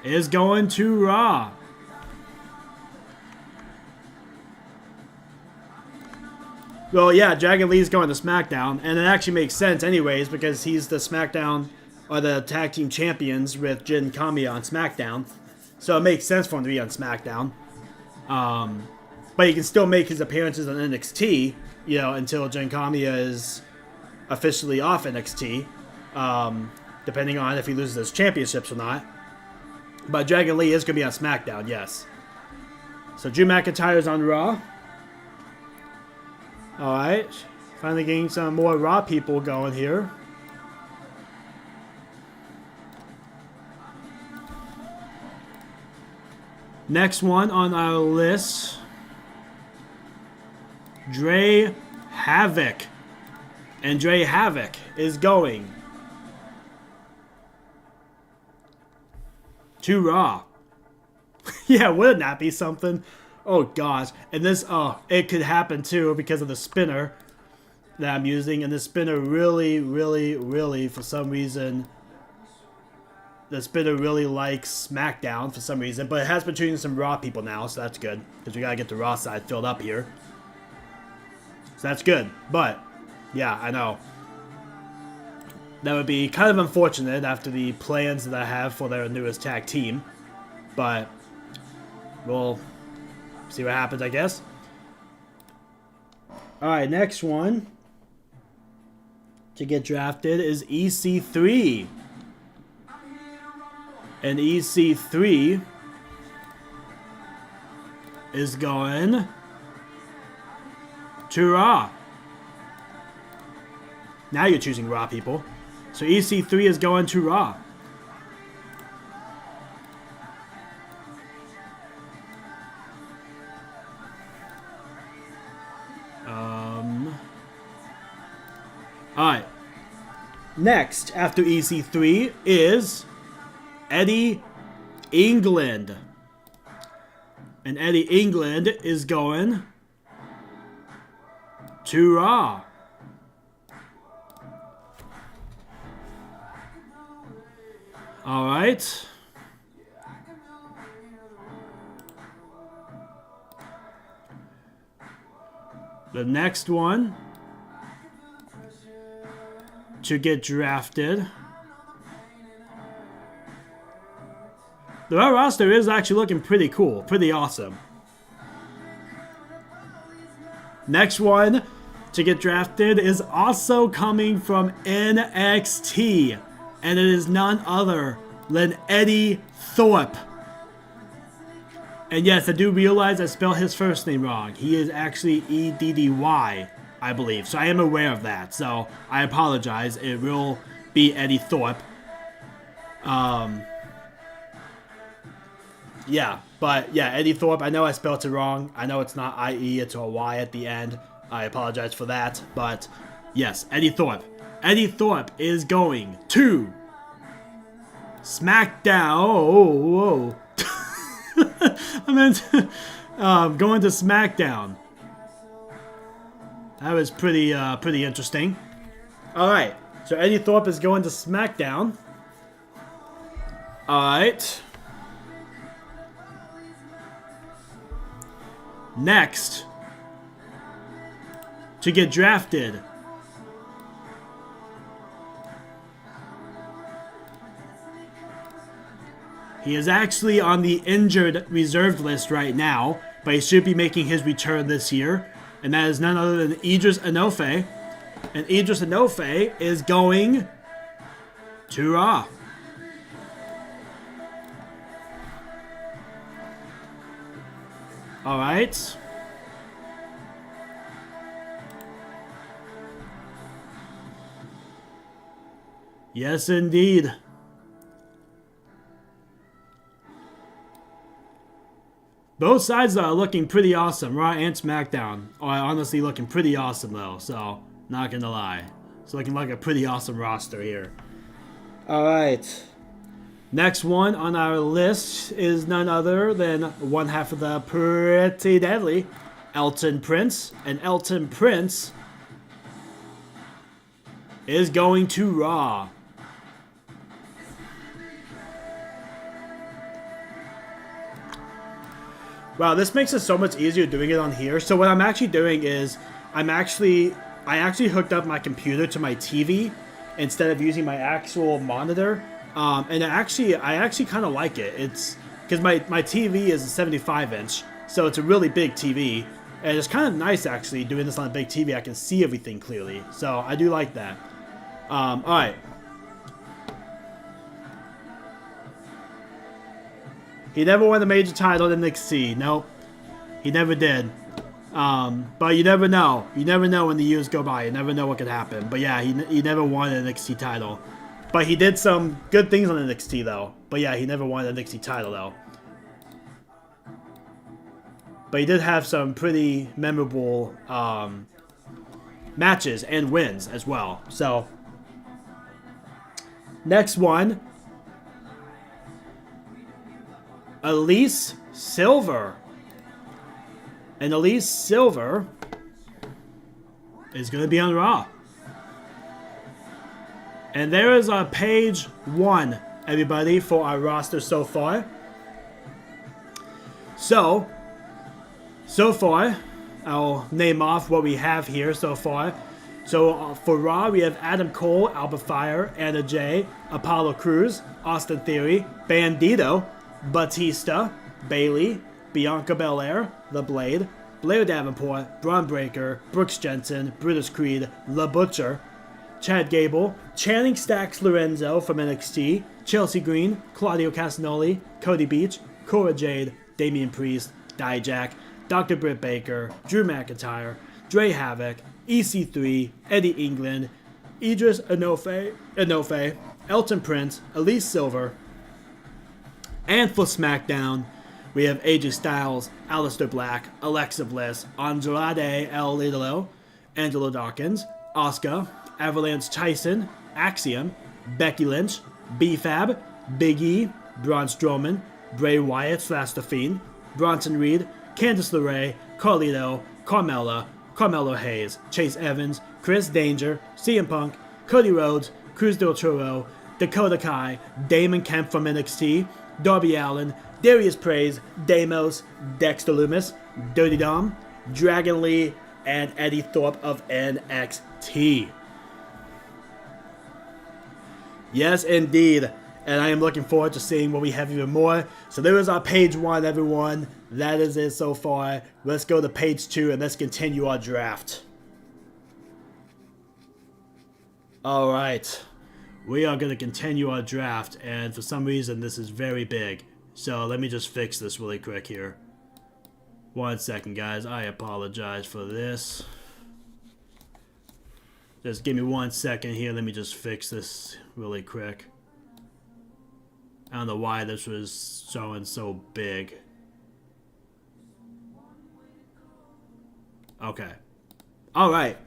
is going to Raw. Well, yeah, Dragon Lee's going to SmackDown, and it actually makes sense anyways because he's the SmackDown or the tag team champions with Jin Kamiya on SmackDown, so it makes sense for him to be on SmackDown. But he can still make his appearances on NXT, you know, until Jin Kamiya is officially off NXT, depending on if he loses his championships or not. But Dragon Lee is going to be on SmackDown, yes. So Drew McIntyre's on Raw. Alright, finally getting some more Raw people going here. Next one on our list, Dre Havoc. And Dre Havoc is going to Raw. Yeah, wouldn't that be something? Oh gosh, and this, it could happen too because of the spinner that I'm using, and the spinner really, for some reason, the spinner really likes SmackDown for some reason, but it has been choosing some Raw people now, so that's good, because we gotta get the Raw side filled up here. So that's good, but, yeah, I know. That would be kind of unfortunate after the plans that I have for their newest tag team, but we'll see what happens, I guess. Alright, next one to get drafted is EC3. And EC3 is going to Raw. Now you're choosing Raw people. So EC3 is going to Raw. Alright. Next, after EC3, is Eddie England. And Eddie England is going to Raw. Alright. The next one to get drafted. The Raw roster is actually looking pretty cool, pretty awesome. Next one to get drafted is also coming from NXT. And it is none other than Eddie Thorpe. And yes, I do realize I spelled his first name wrong. He is actually E-D-D-Y, I believe. So I am aware of that. So I apologize. It will be Eddie Thorpe. Yeah, but yeah, Eddie Thorpe. I know I spelled it wrong. I know it's not I-E, it's a Y at the end. I apologize for that. But yes, Eddie Thorpe. Eddie Thorpe is going to SmackDown. Oh, whoa. I meant going to SmackDown. That was pretty interesting. All right, so Eddie Thorpe is going to SmackDown. All right. Next, to get drafted, he is actually on the injured reserved list right now, but he should be making his return this year. And that is none other than Idris Enofe. And Idris Enofe is going to Raw. Alright. Yes, indeed. Both sides are looking pretty awesome. Raw and SmackDown are honestly looking pretty awesome, though. So, not gonna lie. It's looking like a pretty awesome roster here. Alright. Next one on our list is none other than one half of the Pretty Deadly, Elton Prince. And Elton Prince is going to Raw. Wow, this makes it so much easier doing it on here. So what I'm actually doing is I actually hooked up my computer to my TV instead of using my actual monitor. And I actually kind of like it. It's because my TV is a 75-inch, so it's a really big TV, and it's kind of nice actually doing this on a big TV. I can see everything clearly, so I do like that. All right. He never won a major title in NXT. Nope, he never did. But you never know. You never know when the years go by. You never know what could happen. But yeah, he never won an NXT title. But he did some good things on NXT, though. But yeah, he never won an NXT title, though. But he did have some pretty memorable matches and wins as well. So, next one. Elise Silver. And Elise Silver is going to be on Raw. And there is our page 1, everybody, for our roster so far. So far, I'll name off what we have here so far. So for Raw, we have Adam Cole, Alba Fire, Anna Jay, Apollo Crews, Austin Theory, Bandito, Batista, Bayley, Bianca Belair, The Blade, Blair Davenport, Braun Breaker, Brooks Jensen, Brutus Creed, The Butcher, Chad Gable, Channing Stacks Lorenzo from NXT, Chelsea Green, Claudio Castagnoli, Cody Beach, Cora Jade, Damian Priest, Dijak, Dr. Britt Baker, Drew McIntyre, Dre Havoc, EC3, Eddie England, Idris Enofe, Elton Prince, Elise Silver. And for SmackDown, we have AJ Styles, Aleister Black, Alexa Bliss, Andrade El Idolo, Angelo Dawkins, Asuka, Avalanche Tyson, Axiom, Becky Lynch, B-Fab, Big E, Braun Strowman, Bray Wyatt / The Fiend, Bronson Reed, Candice LeRae, Carlito, Carmella, Carmelo Hayes, Chase Evans, Chris Danger, CM Punk, Cody Rhodes, Cruz del Toro, Dakota Kai, Damon Kemp from NXT, Darby Allin, Darius Praise, Deimos, Dexter Lumis, Dirty Dom, Dragon Lee, and Eddie Thorpe of NXT. Yes, indeed. And I am looking forward to seeing what we have even more. So there is our page 1, everyone. That is it so far. Let's go to page 2 and let's continue our draft. All right. We are going to continue our draft, and for some reason this is very big. So let me just fix this really quick here. 1 second, guys. I apologize for this. Just give me 1 second here. Let me just fix this really quick. I don't know why this was showing so big. Okay. Alright.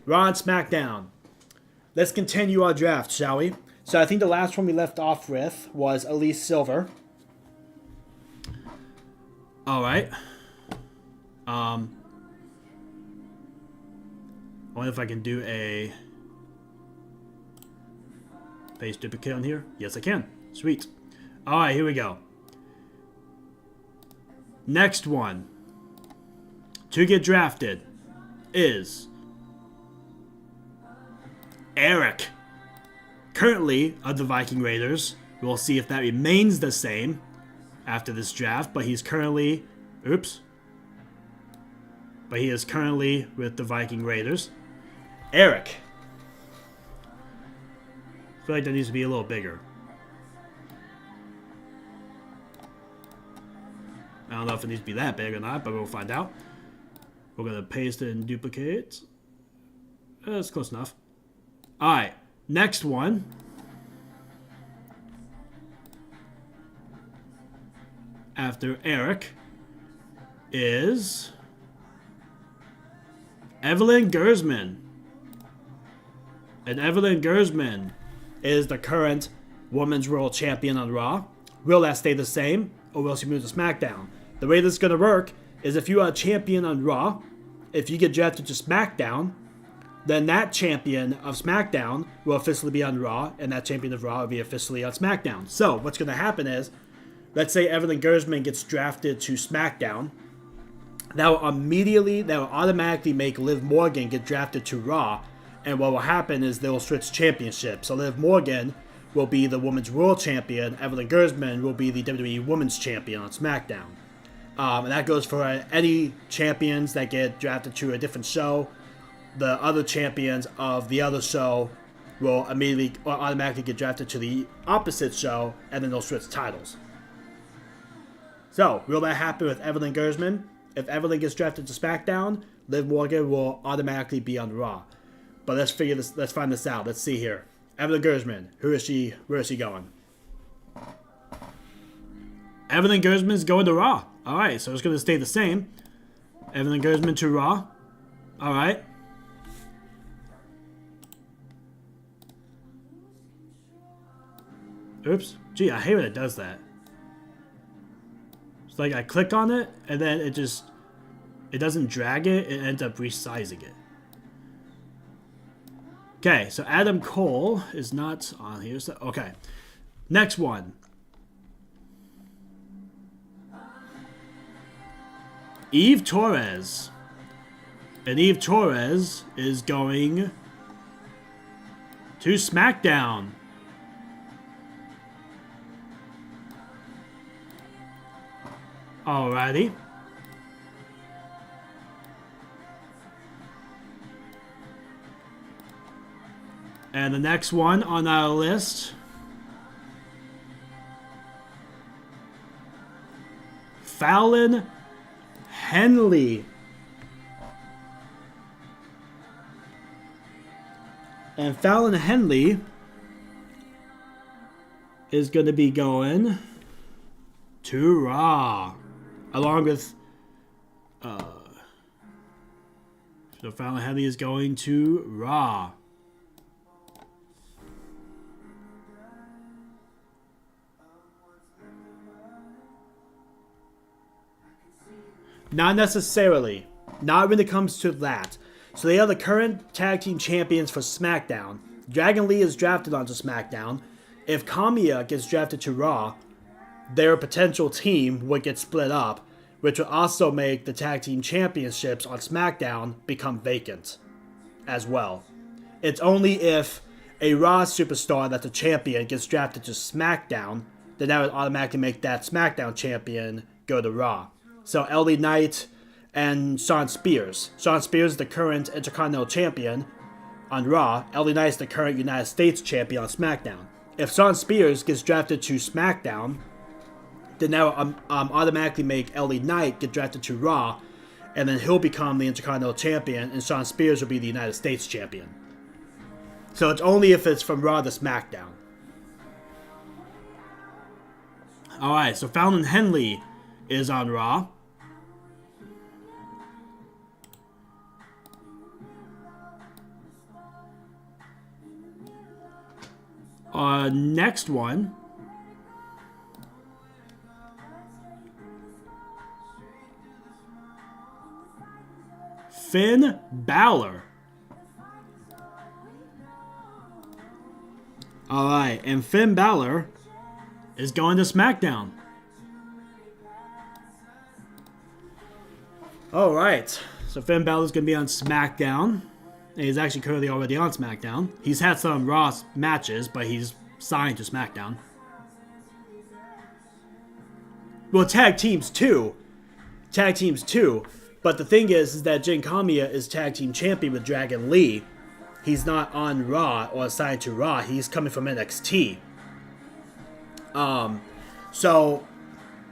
Raw and SmackDown. Let's continue our draft, shall we? So I think the last one we left off with was Elise Silver. Alright. I wonder if I can do a paste duplicate on here. Yes, I can. Sweet. Alright, here we go. Next one to get drafted is Eric. Currently of the Viking Raiders. We'll see if that remains the same after this draft, but he's currently... Oops. But he is currently with the Viking Raiders. Eric. I feel like that needs to be a little bigger. I don't know if it needs to be that big or not, but we'll find out. We're going to paste it and duplicate. That's close enough. Alright, next one. After Eric is Evelyn Gersman. And Evelyn Gersman is the current Women's World Champion on Raw. Will that stay the same, or will she move to SmackDown? The way this is going to work is if you are a champion on Raw, if you get drafted to SmackDown, then that champion of SmackDown will officially be on Raw, and that champion of Raw will be officially on SmackDown. So what's going to happen is, let's say Evelyn Gersman gets drafted to SmackDown. That will automatically make Liv Morgan get drafted to Raw, and what will happen is they will switch championships. So Liv Morgan will be the Women's World Champion, Evelyn Gersman will be the WWE Women's Champion on SmackDown. And that goes for any champions that get drafted to a different show. The other champions of the other show will immediately or automatically get drafted to the opposite show, and then they'll switch titles. So, will that happen with Evelyn Gersman? If Evelyn gets drafted to SmackDown, Liv Morgan will automatically be on Raw. But let's find this out. Let's see here. Evelyn Gersman, who is she? Where is she going? Evelyn Gersman is going to Raw. Alright, so it's going to stay the same. Evelyn Gersman to Raw. Alright. Oops. Gee, I hate when it does that. It's like I click on it, and then it doesn't drag it, it ends up resizing it. Okay, so Adam Cole is not on here. So, okay. Next one. Eve Torres. And Eve Torres is going to SmackDown. Alrighty. And the next one on our list, Fallon Henley. And Fallon Henley is going to be going to Raw. Along with... so Fallon Henley is going to Raw. Not necessarily. Not when it comes to that. So they are the current tag team champions for SmackDown. Dragon Lee is drafted onto SmackDown. If Kamiya gets drafted to Raw, their potential team would get split up, which would also make the tag team championships on SmackDown become vacant as well. It's only if a Raw superstar that's a champion gets drafted to SmackDown, then that would automatically make that SmackDown champion go to Raw. So LA Knight and Shawn Spears. Shawn Spears is the current Intercontinental Champion. on Raw. LA Knight's the current United States champion on SmackDown. If Shawn Spears gets drafted to SmackDown, then that will automatically make LA Knight get drafted to Raw, and then he'll become the Intercontinental Champion, and Shawn Spears will be the United States Champion. So it's only if it's from Raw to SmackDown. Alright, so Fallon Henley is on Raw. Next one. Finn Balor. Alright, and Finn Balor is going to SmackDown. Alright, so Finn Balor's going to be on SmackDown. And he's actually currently already on SmackDown. He's had some Raw matches, but he's signed to SmackDown. Well, tag teams too. Tag teams too. But the thing is that Jin Kamiya is tag team champion with Dragon Lee. He's not on Raw or assigned to Raw. He's coming from NXT. So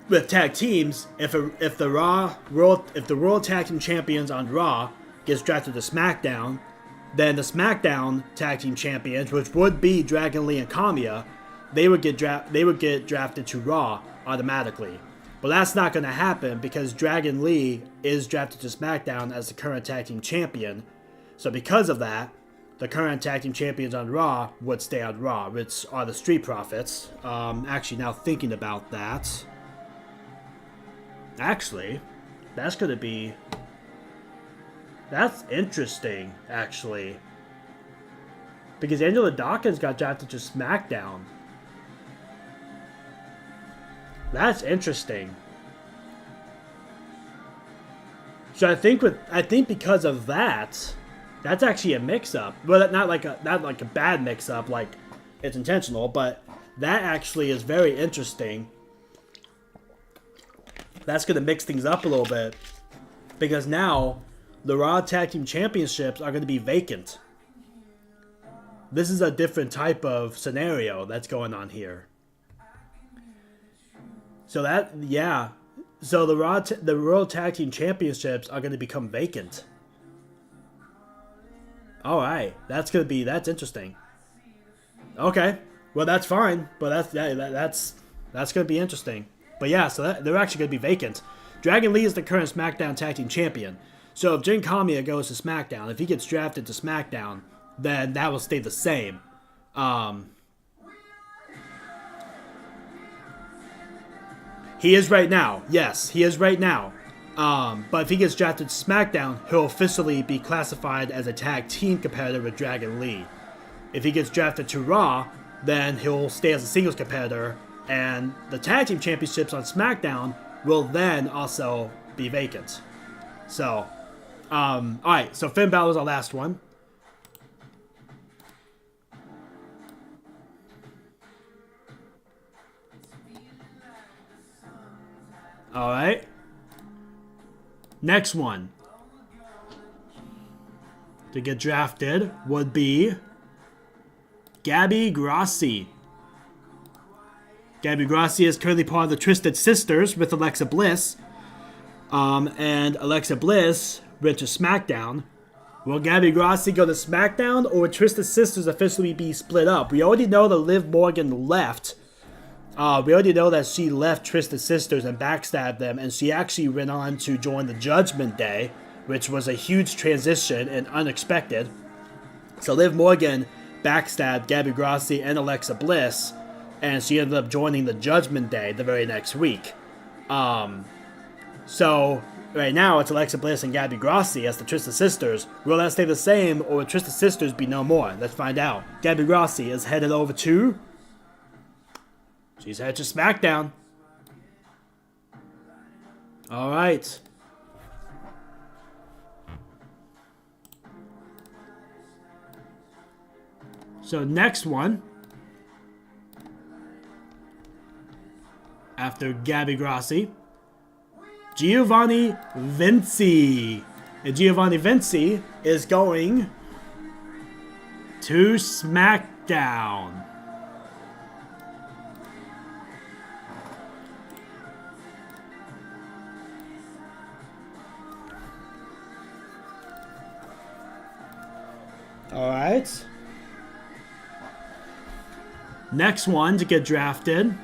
with tag teams, if the World Tag Team Champions on Raw gets drafted to SmackDown, then the SmackDown Tag Team Champions, which would be Dragon Lee and Kamiya, they would get drafted to Raw automatically. But that's not going to happen because Dragon Lee is drafted to SmackDown as the current Tag Team Champion. So because of that, the current Tag Team Champions on Raw would stay on Raw, which are the Street Profits. Actually, now thinking about that. Actually, that's going to be... That's interesting, actually. Because Angela Dawkins got drafted to SmackDown. That's interesting. So I think because of that, that's actually a mix-up. Well, not like a bad mix-up, like it's intentional, but that actually is very interesting. That's going to mix things up a little bit. Because now, the Raw Tag Team Championships are going to be vacant. This is a different type of scenario that's going on here. So that, yeah. So the World Tag Team Championships are going to become vacant. Alright, that's interesting. Okay, well that's fine, but that's going to be interesting. But yeah, so they're actually going to be vacant. Dragon Lee is the current SmackDown Tag Team Champion. So if Jin Kamiya goes to SmackDown, if he gets drafted to SmackDown, then that will stay the same. He is right now. Yes, he is right now. But if he gets drafted to SmackDown, he'll officially be classified as a tag team competitor with Dragon Lee. If he gets drafted to Raw, then he'll stay as a singles competitor, and the tag team championships on SmackDown will then also be vacant. So, alright, so Finn Balor's our last one. Alright. Next one to get drafted would be Gabby Grassi. Gabby Grassi is currently part of the Twisted Sisters with Alexa Bliss. And Alexa Bliss went to SmackDown. Will Gabby Grassi go to SmackDown, or will Twisted Sisters officially be split up? We already know that Liv Morgan left. We already know that she left Twisted Sisters and backstabbed them, and she actually went on to join the Judgment Day, which was a huge transition and unexpected. So Liv Morgan backstabbed Gabby Grassi and Alexa Bliss, and she ended up joining the Judgment Day the very next week. So right now it's Alexa Bliss and Gabby Grassi as the Twisted Sisters. Will that stay the same, or will Twisted Sisters be no more? Let's find out. Gabby Grassi is headed over to... She's headed to SmackDown. Alright. So next one. After Gabby Grassi. Giovanni Vinci. And Giovanni Vinci is going to SmackDown. All right. Next one to get drafted,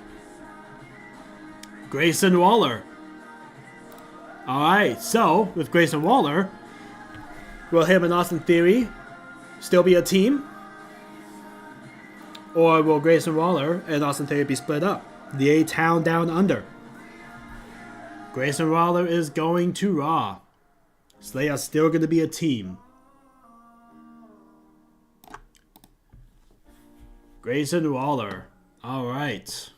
Grayson Waller. All right, so with Grayson Waller, will him and Austin Theory still be a team? Or will Grayson Waller and Austin Theory be split up? The A-Town Down Under. Grayson Waller is going to Raw. So they are still going to be a team. Grayson Waller. All right.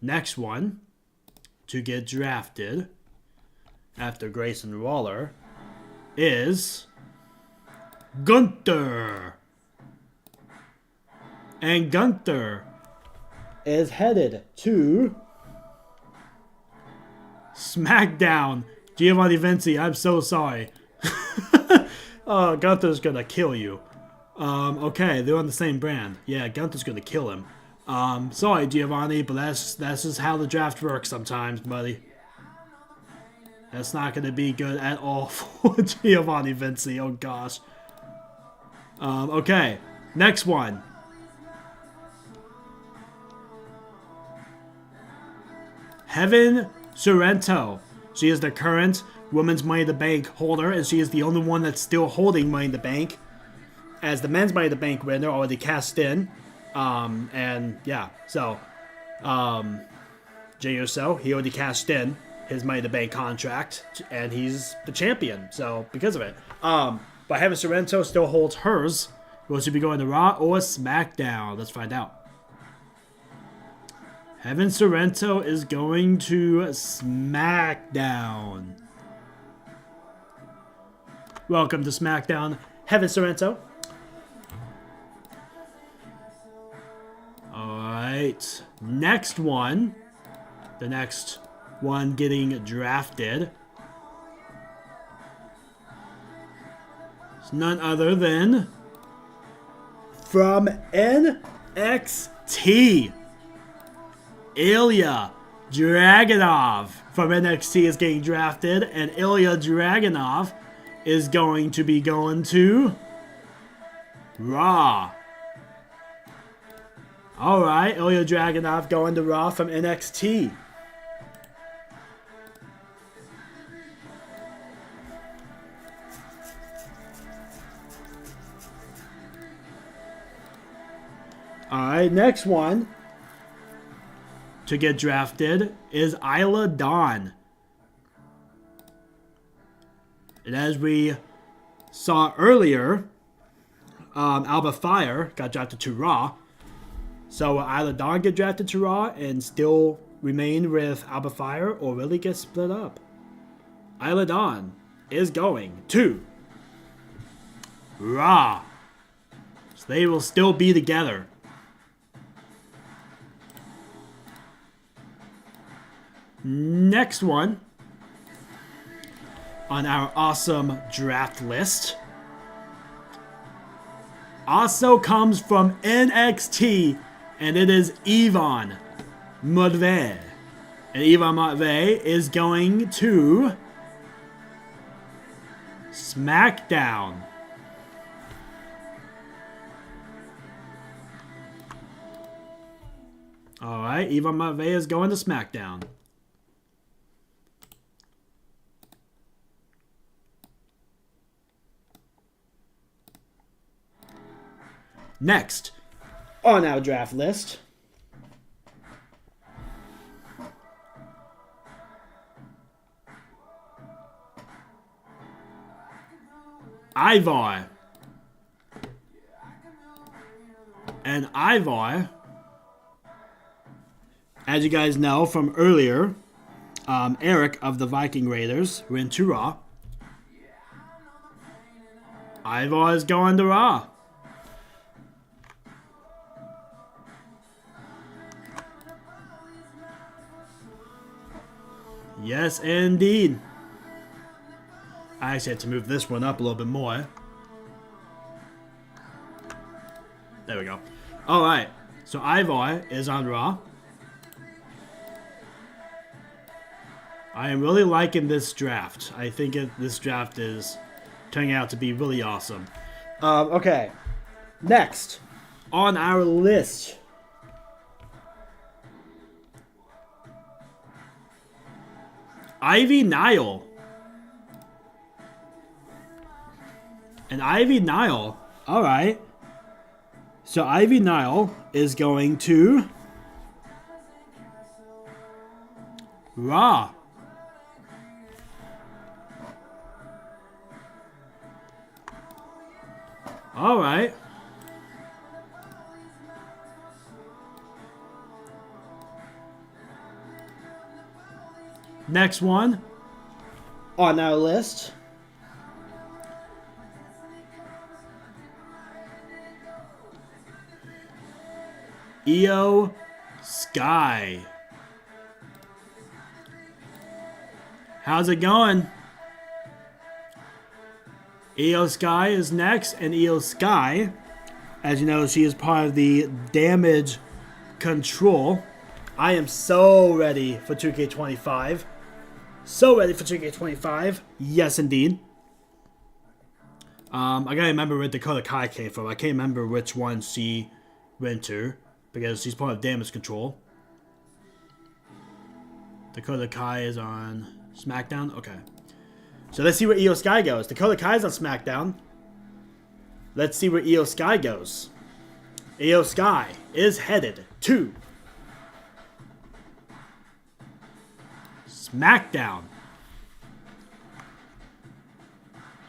Next one to get drafted after Grayson Waller is Gunther. And Gunther is headed to SmackDown. Giovanni Vinci, I'm so sorry. Gunther's gonna kill you. Okay, they're on the same brand. Yeah, Gunther's gonna kill him. Sorry, Giovanni, but that's just how the draft works sometimes, buddy. That's not going to be good at all for Giovanni Vinci. Oh, gosh. Okay, next one. Heaven Sorrento. She is the current Women's Money in the Bank holder, and she is the only one that's still holding Money in the Bank, as the Men's Money in the Bank winner already cast in. And yeah, so, Jey Uso, he already cashed in his Money in the Bank contract, and he's the champion, so, because of it. But Heaven Sorrento still holds hers. Will she be going to Raw or SmackDown? Let's find out. Heaven Sorrento is going to SmackDown. Welcome to SmackDown, Heaven Sorrento. Alright, next one. The next one getting drafted. It's none other than from NXT. Ilya Dragunov from NXT is getting drafted, and Ilya Dragunov is going to be going to Raw. Alright, Ilya Dragunov going to Raw from NXT. Alright, next one to get drafted is Isla Dawn. And as we saw earlier, Alba Fire got drafted to Raw. So will Isla Dawn get drafted to Raw and still remain with Alba Fire, or will they get split up? Isla Dawn is going to Raw. So they will still be together. Next one on our awesome draft list also comes from NXT, and it is Yvonne Matvey. And Yvonne Matvey is going to SmackDown. Alright, Yvonne Matvey is going to SmackDown. Next on our draft list, Ivar. And Ivar, as you guys know from earlier, Eric of the Viking Raiders went to Raw. Ivar is going to Raw. Yes, indeed. I actually had to move this one up a little bit more. There we go. Alright. So Ivar is on Raw. I am really liking this draft. I think this draft is turning out to be really awesome. Okay. Next on our list. Ivy Nile. And Ivy Nile. Alright. So Ivy Nile is going to Raw. Alright. Next one on our list. EO Sky. How's it going? EO Sky is next, and EO Sky, as you know, she is part of the damage control. I am so ready for 2K25. So ready for 2K25. Yes, indeed. I gotta remember where Dakota Kai came from. I can't remember which one she went to, because she's part of damage control. Dakota Kai is on SmackDown? Okay. So let's see where EO Sky goes. Dakota Kai's on SmackDown. Let's see where EO Sky goes. EO Sky is headed to SmackDown.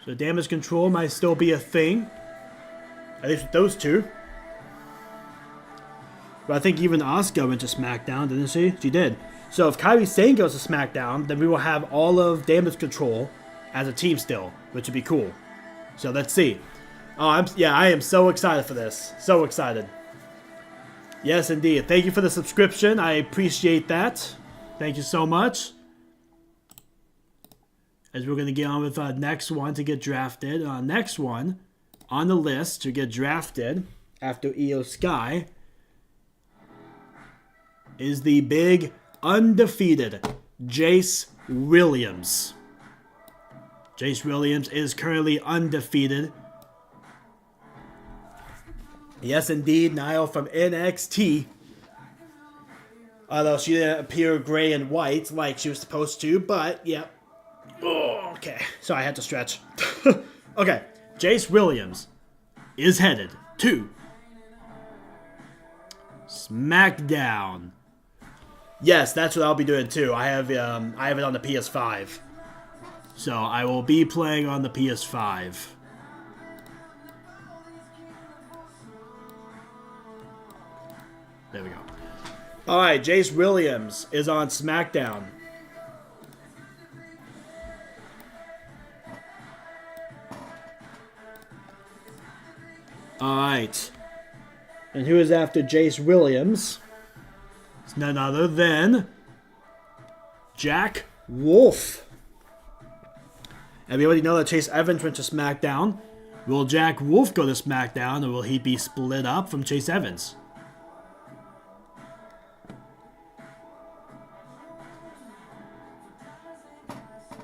So damage control might still be a thing. At least with those two. But I think even Asuka went to SmackDown, didn't she? She did. So if Kairi Sane goes to SmackDown, then we will have all of damage control as a team still, which would be cool. So let's see. I am so excited for this. So excited. Yes, indeed. Thank you for the subscription. I appreciate that. Thank you so much. As we're going to get on with our next one to get drafted. Next one on the list to get drafted after EO Sky is the big undefeated Jace Williams. Jace Williams is currently undefeated. Yes, indeed, Niall from NXT. Although she didn't appear gray and white like she was supposed to, but yeah. Oh, okay. So I had to stretch. Okay, Jace Williams is headed to SmackDown. Yes, that's what I'll be doing too. I have it on the PS5. So I will be playing on the PS5. There we go. Alright, Jace Williams is on SmackDown. Alright. And who is after Jace Williams? It's none other than Jack Wolf. And we already know that Chase Evans went to SmackDown. Will Jack Wolf go to SmackDown, or will he be split up from Chase Evans?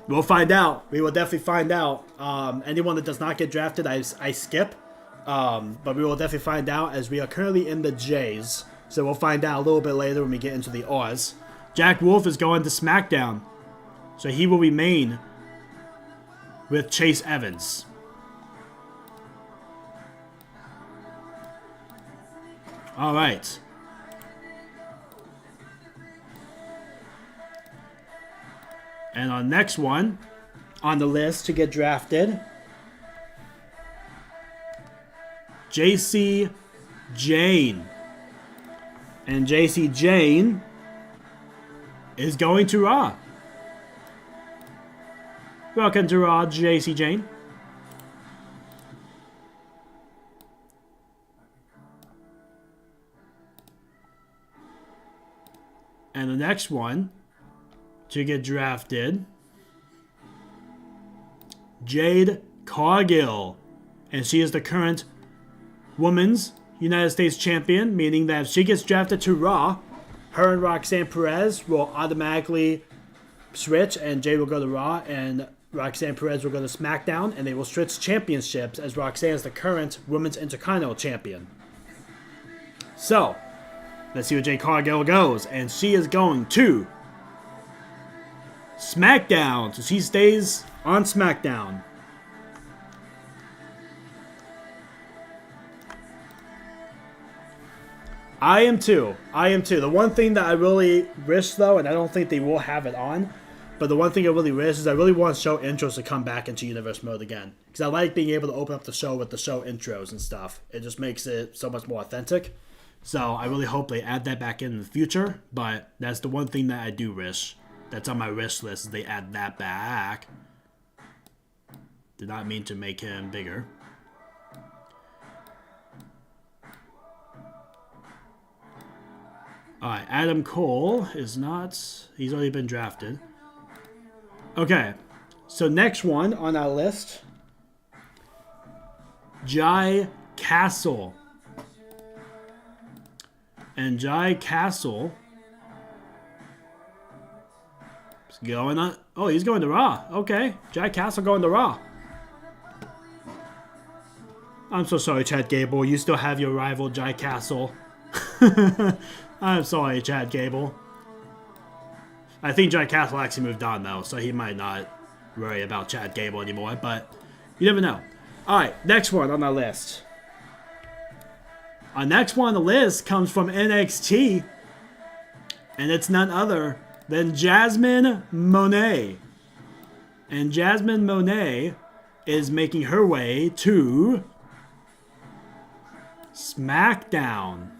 We'll find out. We will definitely find out. Anyone that does not get drafted, I skip. But we will definitely find out, as we are currently in the J's. So we'll find out a little bit later when we get into the R's. Jack Wolf is going to SmackDown. So he will remain with Chase Evans. Alright. And our next one on the list to get drafted, JC Jane. And JC Jane is going to Raw. Welcome to Raw, JC Jane. And the next one to get drafted, Jade Cargill. And she is the current Women's United States Champion, meaning that if she gets drafted to Raw, her and Roxanne Perez will automatically switch, and Jade will go to Raw, and Roxanne Perez will go to SmackDown, and they will switch championships as Roxanne is the current Women's Intercontinental Champion. So, let's see where Jade Cargill goes, and she is going to SmackDown, so she stays on SmackDown. I am too. The one thing that I really wish, though, and I don't think they will have it on, but the one thing I really wish is I really want show intros to come back into universe mode again. Because I like being able to open up the show with the show intros and stuff. It just makes it so much more authentic. So I really hope they add that back in the future. But that's the one thing that I do wish. That's on my wish list, is they add that back. Did not mean to make him bigger. Alright, Adam Cole is not... He's already been drafted. Okay, so next one on our list. Jai Castle. And Jai Castle... is going on... Oh, he's going to Raw. Okay, Jai Castle going to Raw. I'm so sorry, Chad Gable. You still have your rival, Jai Castle. I'm sorry, Chad Gable. I think Jai Castle actually moved on, though, so he might not worry about Chad Gable anymore, but you never know. Alright, next one on our list. Our next one on the list comes from NXT, and it's none other than Jasmine Monet. And Jasmine Monet is making her way to SmackDown.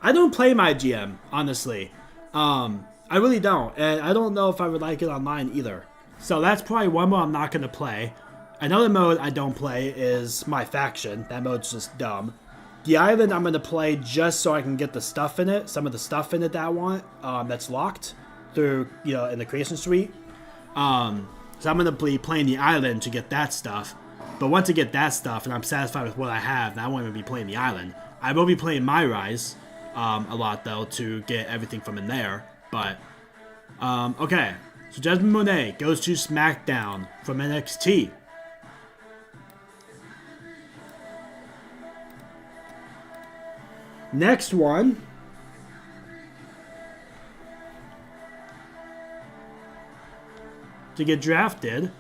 I don't play my GM, honestly. I really don't. And I don't know if I would like it online either. So that's probably one mode I'm not going to play. Another mode I don't play is my faction. That mode's just dumb. The island I'm going to play just so I can get the stuff in it. Some of the stuff in it that I want. That's locked through, in the creation suite. So I'm going to be playing the island to get that stuff. But once I get that stuff and I'm satisfied with what I have, then I won't even be playing the island. I will be playing My Rise. A lot, though, to get everything from in there. But, okay. So Jasmine Monet goes to SmackDown from NXT. Next one. To get drafted.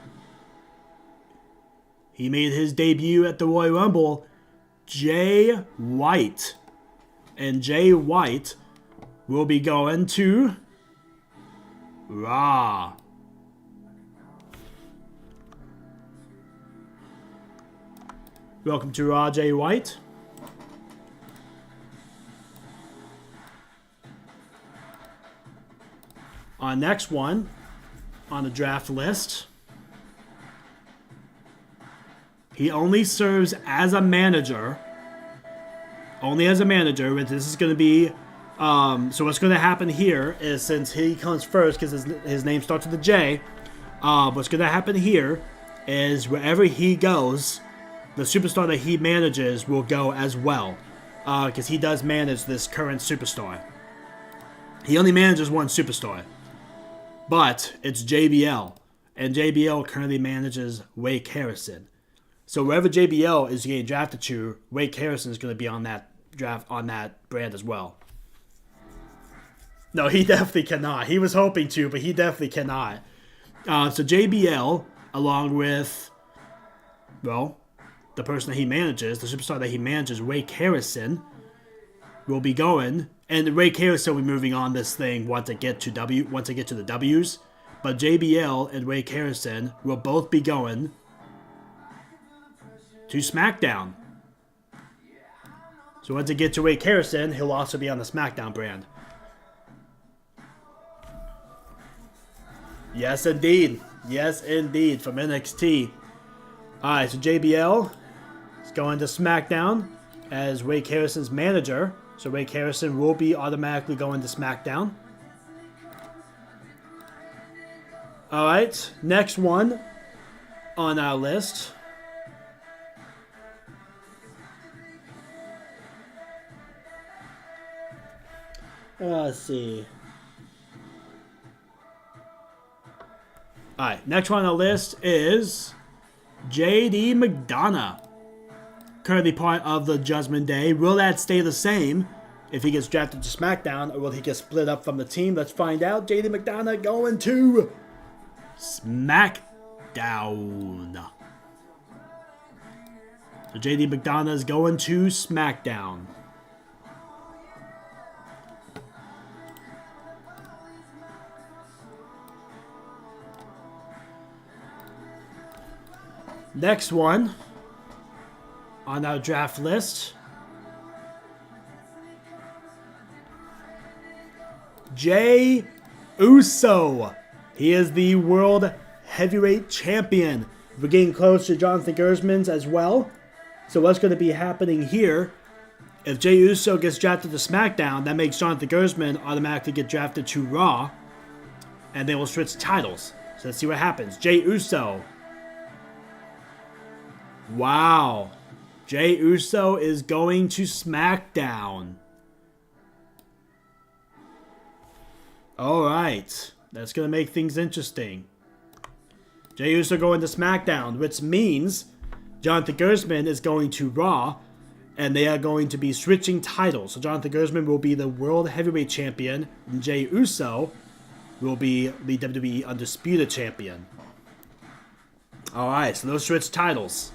He made his debut at the Royal Rumble. Jay White. And Jay White will be going to Raw. Welcome to Raw, Jay White. Our next one on the draft list. He only serves as a manager. Only as a manager, but this is going to be... so what's going to happen here is, since he comes first, because his name starts with a J, what's going to happen here is wherever he goes, the superstar that he manages will go as well. Because he does manage this current superstar. He only manages one superstar. But it's JBL. And JBL currently manages Wake Harrison. So wherever JBL is getting drafted to, Wake Harrison is going to be on that draft, on that brand as well. No, he definitely cannot. He was hoping to, but he definitely cannot. So JBL, along with, well, the person that he manages, the superstar that he manages, Wake Harrison, will be going. And Wake Harrison will be moving on this thing once I get to the W's. But JBL and Wake Harrison will both be going to SmackDown. So once I get to Wake Harrison, he'll also be on the SmackDown brand. Yes, indeed. Yes, indeed. From NXT. Alright, so JBL is going to SmackDown as Wake Harrison's manager. So Wade Harrison will be automatically going to SmackDown. Alright, next one on our list. Let's see. Alright, next one on the list is JD McDonough. Currently part of the Judgment Day. Will that stay the same if he gets drafted to SmackDown, or will he get split up from the team? Let's find out. JD McDonough going to SmackDown. So JD McDonough is going to SmackDown. Next one on our draft list, Jey Uso. He is the World Heavyweight Champion. We're getting close to Jonathan Gersman's as well. So what's going to be happening here, if Jey Uso gets drafted to SmackDown, that makes Jonathan Gersman automatically get drafted to Raw, and they will switch titles. So let's see what happens. Jey Uso. Wow. Jey Uso is going to SmackDown. Alright. That's going to make things interesting. Jey Uso going to SmackDown, which means Jonathan Gersman is going to Raw, and they are going to be switching titles. So Jonathan Gersman will be the World Heavyweight Champion, and Jey Uso will be the WWE Undisputed Champion. Alright, so those switch titles.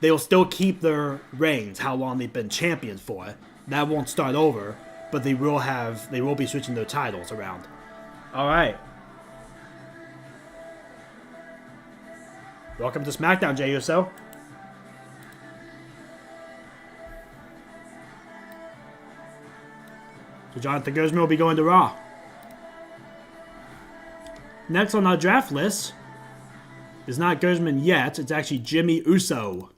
They will still keep their reigns, how long they've been champions for. That won't start over, but they will be switching their titles around. Alright. Welcome to SmackDown, Jey Uso. So Jonathan Gersman will be going to Raw. Next on our draft list is not Gersman yet. It's actually Jimmy Uso.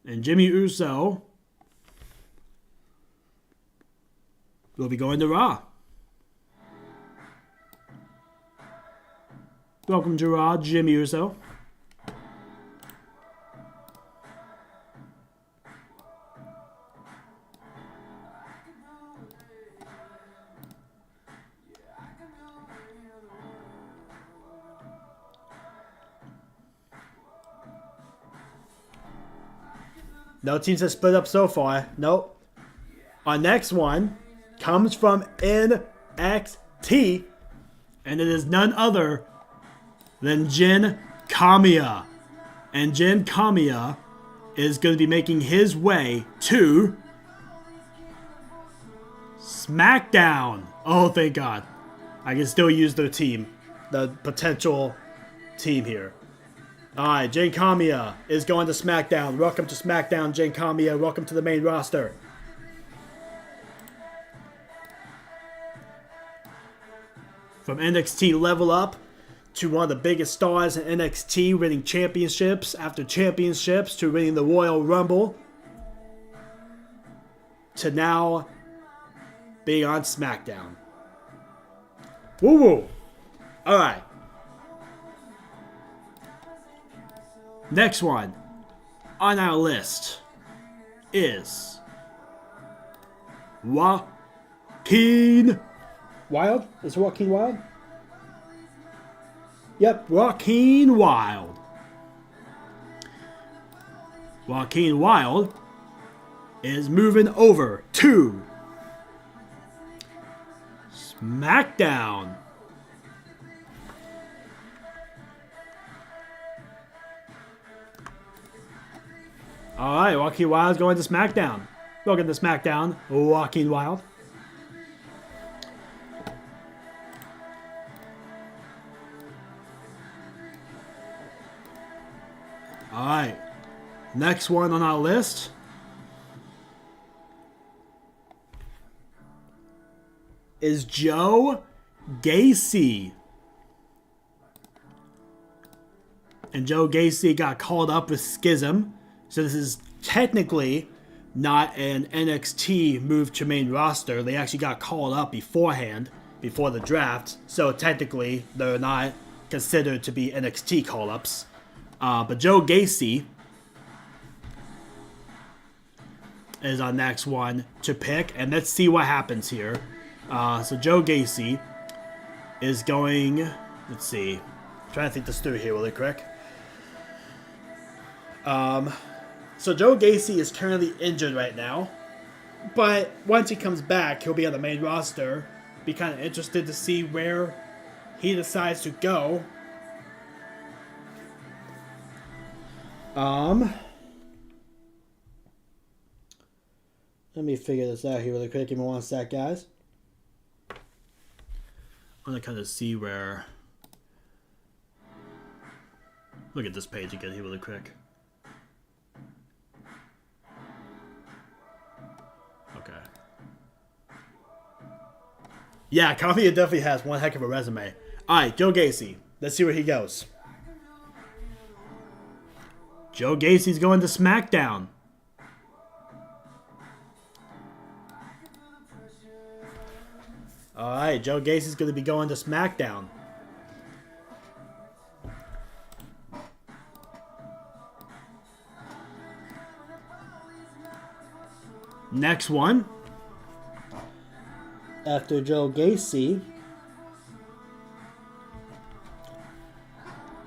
And Jimmy Uso will be going to Raw. Welcome to Raw, Jimmy Uso. No teams have split up so far. Nope. Our next one comes from NXT, and it is none other than Jin Kamiya. And Jin Kamiya is going to be making his way to SmackDown. Oh, thank God. I can still use their team, the potential team here. Alright, Jin Kamiya is going to SmackDown. Welcome to SmackDown, Jin Kamiya. Welcome to the main roster. From NXT Level Up to one of the biggest stars in NXT, winning championships after championships, to winning the Royal Rumble, to now being on SmackDown. Woo woo! Alright. Next one on our list is Joaquin Wild. Is it Joaquin Wild? Yep, Joaquin Wild. Joaquin Wild is moving over to SmackDown. Alright, Joaquin Wild's going to SmackDown. Welcome to SmackDown, Joaquin Wild. Alright, next one on our list is Joe Gacy. And Joe Gacy got called up with Schism. So this is technically not an NXT move to main roster. They actually got called up beforehand, before the draft. So technically, they're not considered to be NXT call-ups. But Joe Gacy is our next one to pick. And let's see what happens here. So Joe Gacy is going... Let's see. I'm trying to think this through here really quick. So Joe Gacy is currently injured right now, but once he comes back, he'll be on the main roster. Be kind of interested to see where he decides to go. Let me figure this out here really quick. Give me one sec, guys. I'm gonna kind of see where. Look at this page again here really quick. Okay. Yeah, Coffee definitely has one heck of a resume. Alright, Joe Gacy. Let's see where he goes. Joe Gacy's going to SmackDown. Alright, Joe Gacy's going to be going to SmackDown. Next one, after Joe Gacy,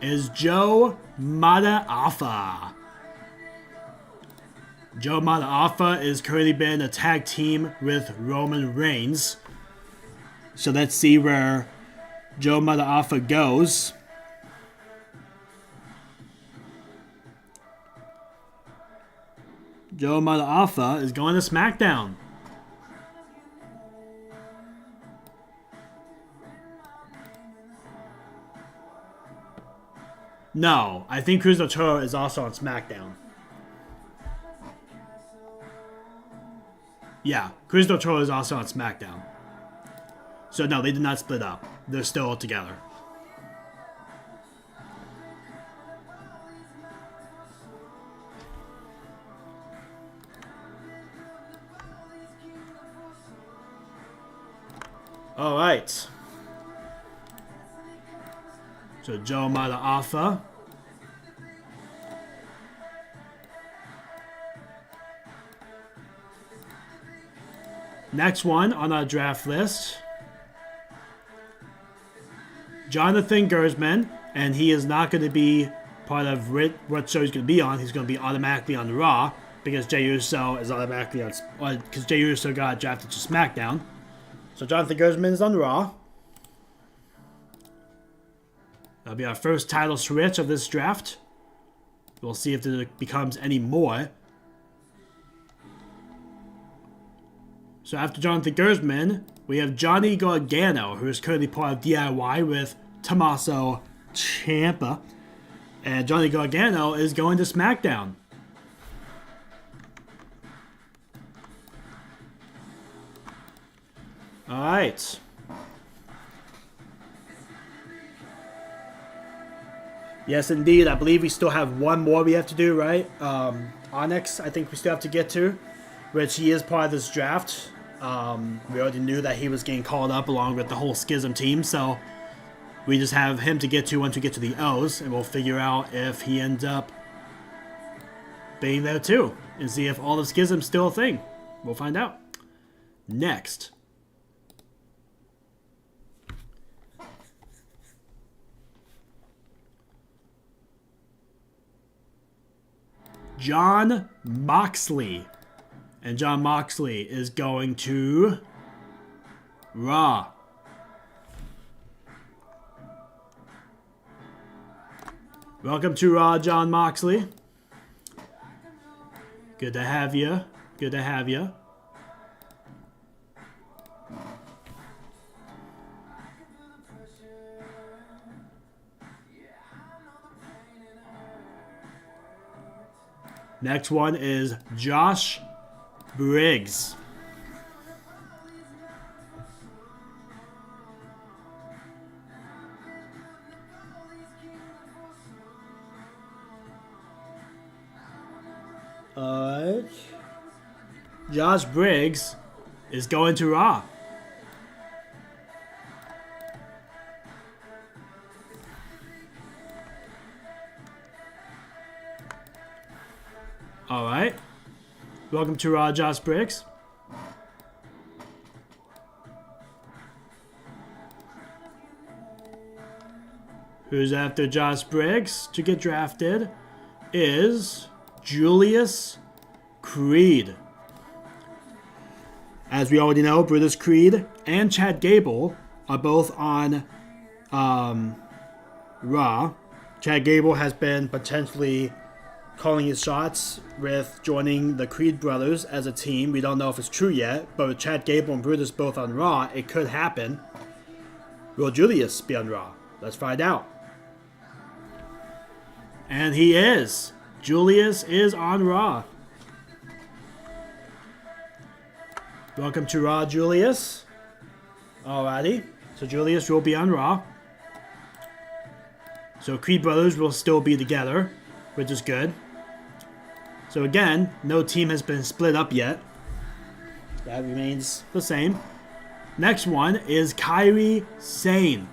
is Joe Mataafa. Joe Mataafa is currently been a tag team with Roman Reigns. So let's see where Joe Mataafa goes. Joe Mataafa is going to SmackDown. No, I think Cruz del Toro is also on SmackDown. Yeah, Cruz del Toro is also on SmackDown. So no, they did not split up. They're still together. All right. So Joe Mataafa. Next one on our draft list, Jonathan Gersman, and he is not going to be part of what show he's going to be on. He's going to be automatically on Raw because Jey Uso is automatically on, because Jey Uso got drafted to SmackDown. So Jonathan Gersman is on Raw. That'll be our first title switch of this draft. We'll see if there becomes any more. So after Jonathan Gersman, we have Johnny Gargano, who is currently part of DIY with Tommaso Ciampa. And Johnny Gargano is going to SmackDown. Alright. Yes, indeed. I believe we still have one more we have to do, right? Onyx, I think we still have to get to, which he is part of this draft. We already knew that he was getting called up along with the whole Schism team, so we just have him to get to once we get to the O's, and we'll figure out if he ends up being there too, and see if all of Schism's still a thing. We'll find out. Next. Jon Moxley. And Jon Moxley is going to Raw. Welcome to Raw, Jon Moxley. Good to have you. Good to have you. Next one is Josh Briggs. Alright. Josh Briggs is going to Raw. Alright. Welcome to Raw, Josh Briggs. Who's after Josh Briggs to get drafted is Julius Creed. As we already know, Brutus Creed and Chad Gable are both on Raw. Chad Gable has been potentially calling his shots with joining the Creed brothers as a team. We don't know if it's true yet, but with Chad Gable and Brutus both on Raw, it could happen. Will Julius be on Raw? Let's find out. And he is. Julius is on Raw. Welcome to Raw, Julius. Alrighty. So Julius will be on Raw. So Creed brothers will still be together, which is good. So again, no team has been split up yet. That remains the same. Next one is Kairi Sane.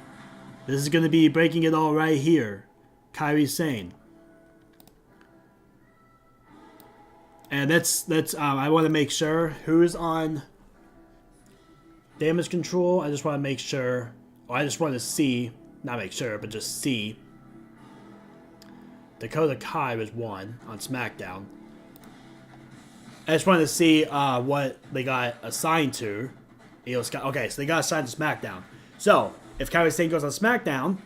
This is going to be breaking it all right here. Kairi Sane. And I want to make sure who's on damage control. I just want to make sure, or I just want to see, not make sure, but just see. Dakota Kai was one on SmackDown. I just wanted to see what they got assigned to. Okay, so they got assigned to SmackDown. So, if Kairi Sane goes on SmackDown,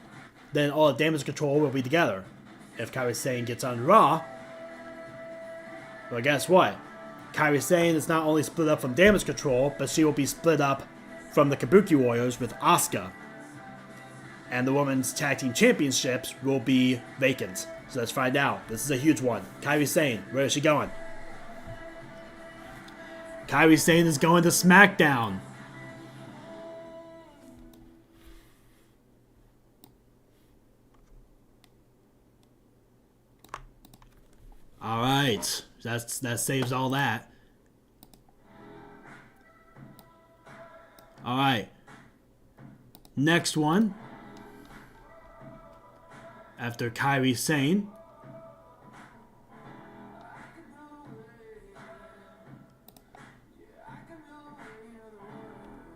then all the damage control will be together. If Kairi Sane gets on Raw, well, guess what? Kairi Sane is not only split up from damage control, but she will be split up from the Kabuki Warriors with Asuka. And the Women's Tag Team Championships will be vacant. So let's find out. This is a huge one. Kairi Sane, where is she going? Kairi Sane is going to SmackDown. Alright. That saves all that. Alright. Next one. After Kairi Sane.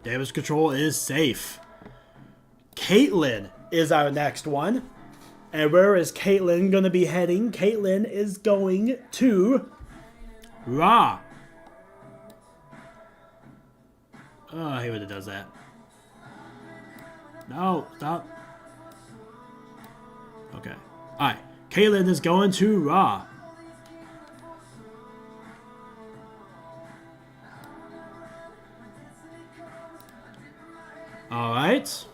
Damage control is safe. Caitlyn is our next one. And where is Caitlyn going to be heading? Caitlyn is going to Raw. Oh, I hate when it does that. No, stop. Okay. Alright. Caitlyn is going to Raw. Alright.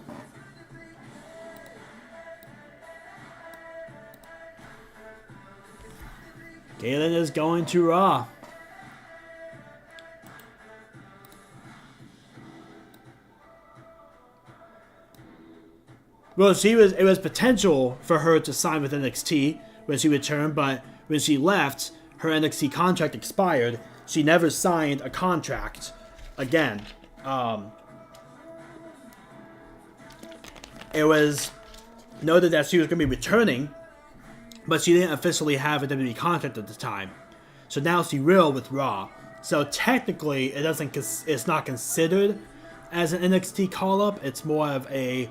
Caitlyn is going to Raw. Well, it was potential for her to sign with NXT when she returned, but when she left, her NXT contract expired. She never signed a contract again. It was noted that she was going to be returning, but she didn't officially have a WWE contract at the time. So now she will with Raw. So technically, it's not considered as an NXT call-up. It's more of a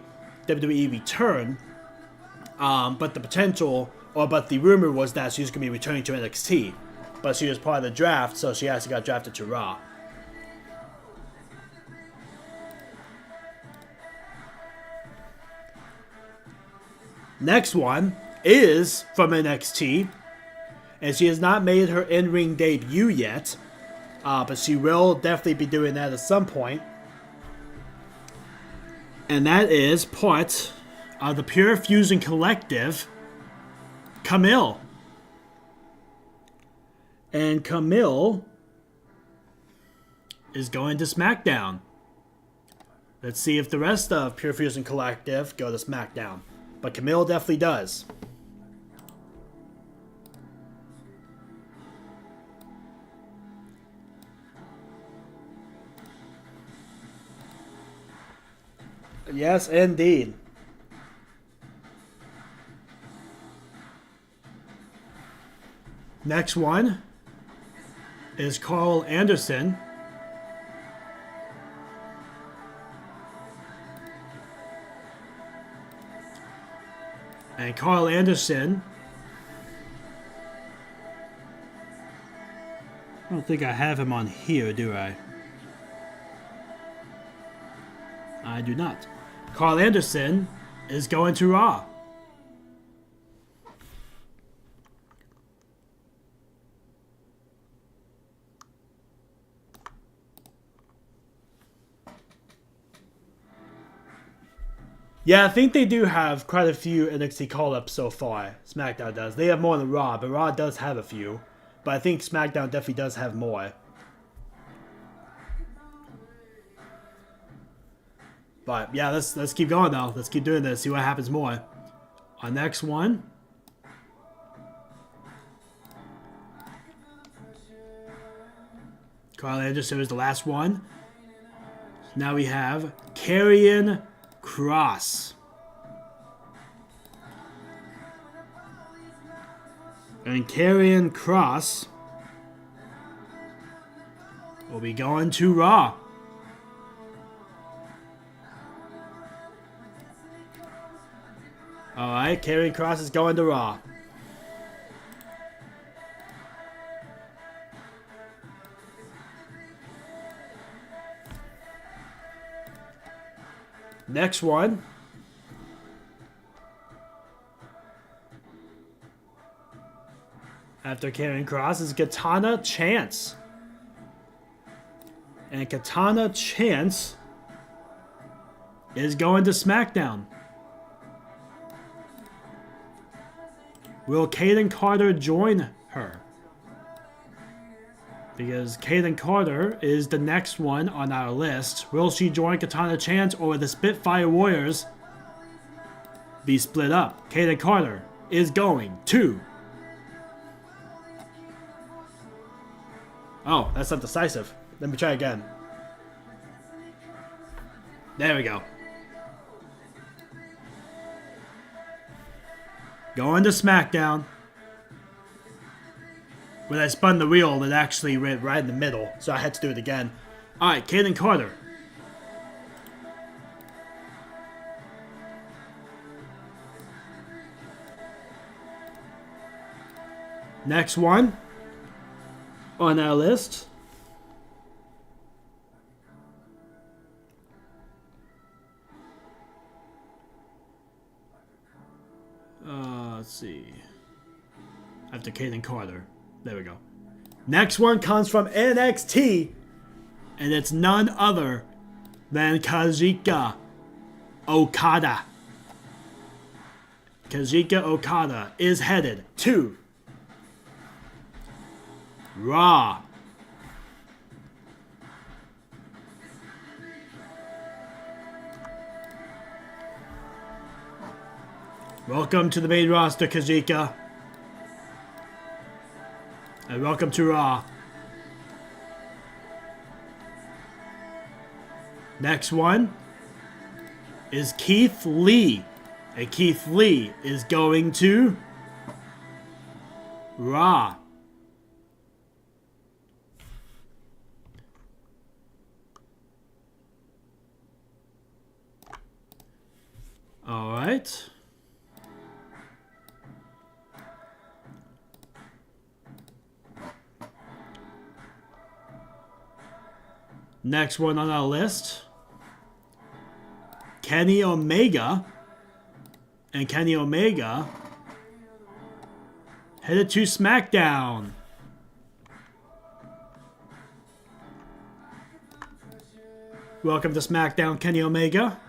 WWE return. But the rumor was that she was going to be returning to NXT. But she was part of the draft, so she actually got drafted to Raw. Next one is from NXT, and she has not made her in-ring debut yet, but she will definitely be doing that at some point. And that is part of the Pure Fusion Collective, Camille. And Camille is going to SmackDown. Let's see if the rest of Pure Fusion Collective go to SmackDown. But Camille definitely does. Yes, indeed. Next one is Carl Anderson. And Carl Anderson, I don't think I have him on here, do I? I do not. Carl Anderson is going to Raw. Yeah, I think they do have quite a few NXT call-ups so far. SmackDown does. They have more than Raw, but Raw does have a few. But I think SmackDown definitely does have more. But yeah, let's keep going though. Let's keep doing this. See what happens more. Our next one. Carl Anderson is the last one. Now we have Karrion Kross. And Karrion Kross will be going to Raw. Alright, Karrion Kross is going to Raw. Next one. After Karrion Kross is Katana Chance. And Katana Chance is going to SmackDown. Will Kaden Carter join her? Because Kaden Carter is the next one on our list. Will she join Katana Chance, or will the Spitfire Warriors be split up? Kaden Carter is going to... Oh, that's not decisive. Let me try again. There we go. Going to SmackDown. When I spun the wheel, it actually went right in the middle, so I had to do it again. Alright, Kaden Carter. Next one on our list. Let's see. After Kaden Carter. There we go. Next one comes from NXT, and it's none other than Kazuchika Okada. Kazuchika Okada is headed to Raw. Welcome to the main roster, Kazuchika. And welcome to Raw. Next one is Keith Lee. And Keith Lee is going to Raw. All right. Next one on our list, Kenny Omega. And Kenny Omega headed to SmackDown. Welcome to SmackDown, Kenny Omega.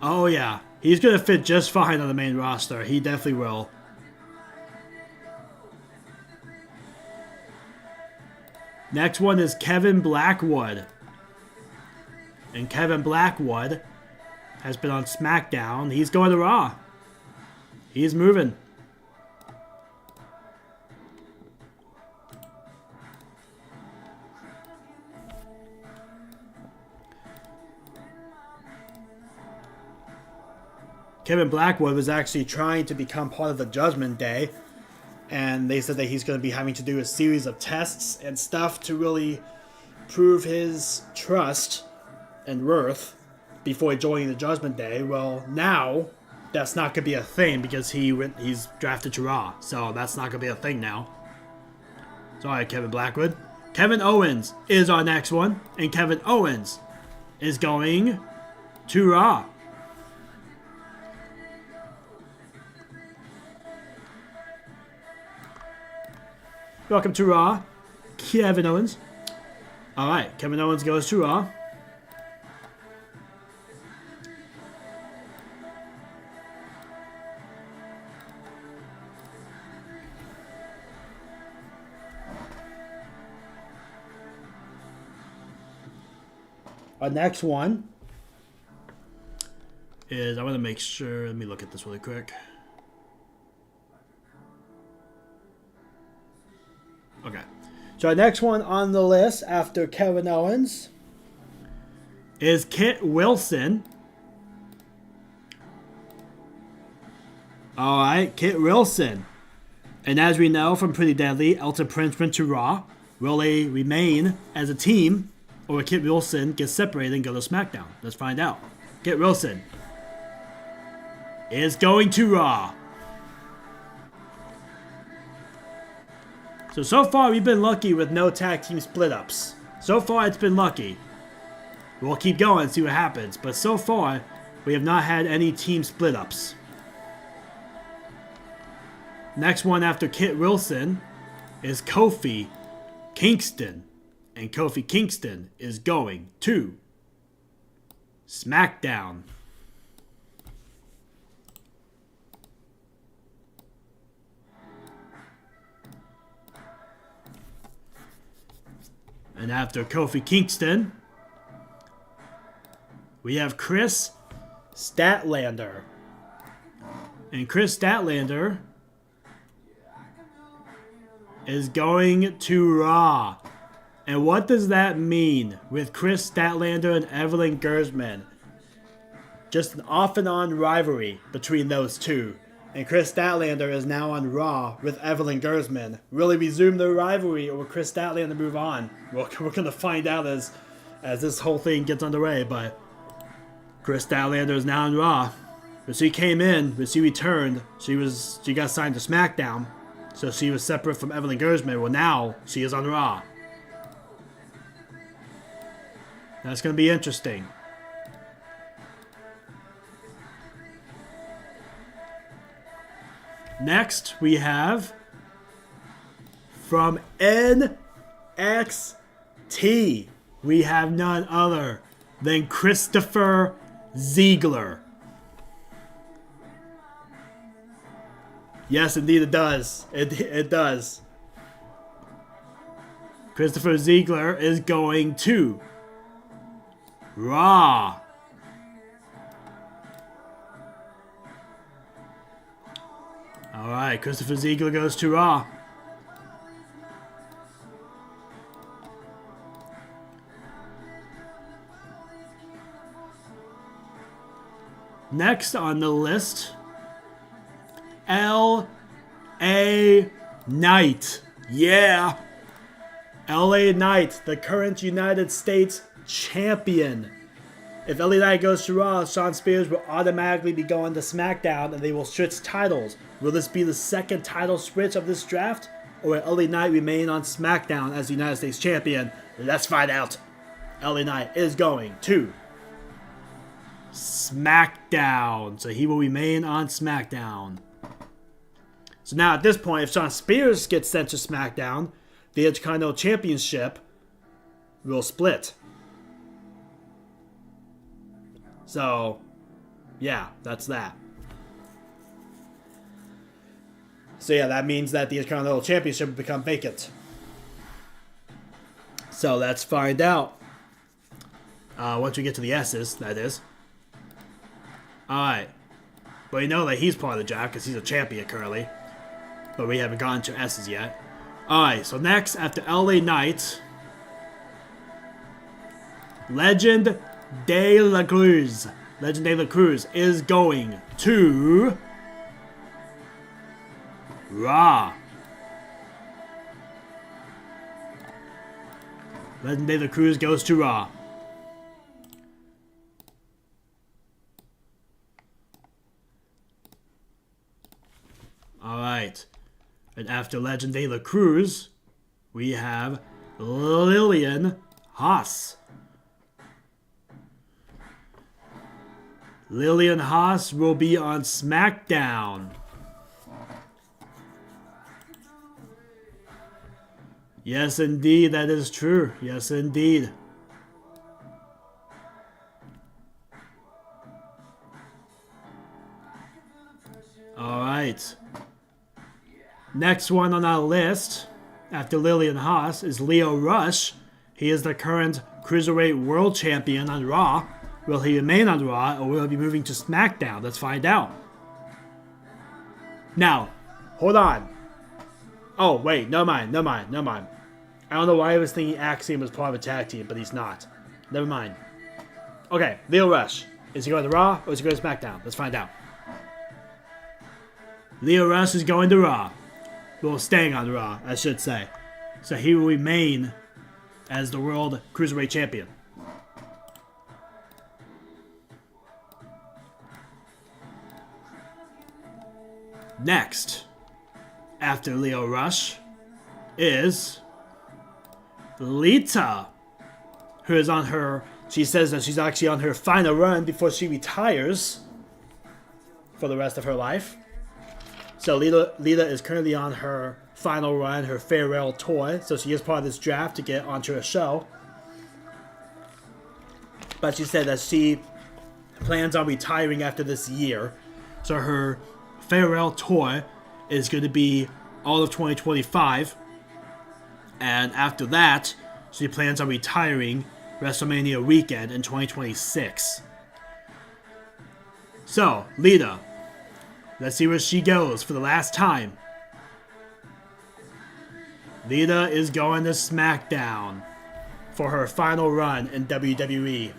Oh yeah, he's going to fit just fine on the main roster. He definitely will. Next one is Kevin Blackwood. And Kevin Blackwood has been on SmackDown. He's going to Raw. He's moving. Kevin Blackwood was actually trying to become part of the Judgment Day. And they said that he's going to be having to do a series of tests and stuff to really prove his trust and worth before joining the Judgment Day. Well, now that's not going to be a thing because he's drafted to Raw. So that's not going to be a thing now. Sorry, Kevin Blackwood. Kevin Owens is our next one. And Kevin Owens is going to Raw. Welcome to Raw, Kevin Owens. Alright, Kevin Owens goes to Raw. Our next one is, I want to make sure, let me look at this really quick. Okay, so our next one on the list after Kevin Owens is Kit Wilson. Alright, Kit Wilson. And as we know from Pretty Deadly, Elton Prince went to Raw. Will they remain as a team, or Kit Wilson get separated and go to SmackDown? Let's find out. Kit Wilson is going to Raw. So far we've been lucky with no tag team split-ups. So far it's been lucky. We'll keep going and see what happens. But so far, we have not had any team split-ups. Next one after Kit Wilson is Kofi Kingston. And Kofi Kingston is going to SmackDown. And after Kofi Kingston, we have Chris Statlander. And Chris Statlander is going to Raw. And what does that mean with Chris Statlander and Evelyn Gersman? Just an off and on rivalry between those two. And Chris Statlander is now on Raw with Evelyn Gersman. Will they resume their rivalry, or will Chris Statlander move on? Well, we're going to find out as this whole thing gets underway. But Chris Statlander is now on Raw. But she came in, but she returned. She got signed to SmackDown, so she was separate from Evelyn Gersman. Well, now she is on Raw. That's going to be interesting. Next, we have from NXT, we have none other than Christopher Ziegler. Yes, indeed it does. It does. Christopher Ziegler is going to Raw. Alright, Christopher Ziegler goes to Raw. Next on the list, L.A. Knight. Yeah. L.A. Knight, the current United States champion. If LA Knight goes to Raw, Shawn Spears will automatically be going to SmackDown and they will switch titles. Will this be the second title switch of this draft? Or will LA Knight remain on SmackDown as the United States champion? Let's find out. LA Knight is going to SmackDown. So he will remain on SmackDown. So now at this point, if Shawn Spears gets sent to SmackDown, the Intercontinental Championship will split. So, yeah, that's that. So yeah, that means that the Intercontinental Championship will become vacant. So let's find out. Once we get to the S's, that is. Alright. But we know that he's part of the draft because he's a champion currently. But we haven't gotten to S's yet. Alright, so next, after LA Knight, Legend de la Cruz. Legend de la Cruz is going to Raw. Legend de la Cruz goes to Raw. Alright. And after Legend de la Cruz, we have Lillian Haas. Lillian Haas will be on SmackDown. Yes, indeed, that is true. Yes, indeed. Alright. Next one on our list, after Lillian Haas, is Lio Rush. He is the current Cruiserweight World Champion on Raw. Will he remain on Raw, or will he be moving to SmackDown? Let's find out. Now, hold on. Oh, wait, never mind. I don't know why I was thinking Axiom was part of a tag team, but he's not. Never mind. Okay, Lio Rush. Is he going to Raw, or is he going to SmackDown? Let's find out. Lio Rush is going to Raw. Well, staying on Raw, I should say. So he will remain as the World Cruiserweight Champion. Next, after Lio Rush, is Lita, who is on her, she says that she's actually on her final run before she retires for the rest of her life. So Lita is currently on her final run, her farewell tour, so she is part of this draft to get onto a show. But she said that she plans on retiring after this year, so her farewell tour is going to be all of 2025, and after that she plans on retiring WrestleMania weekend in 2026. So Lita, let's see where she goes for the last time. Lita is going to SmackDown for her final run in WWE.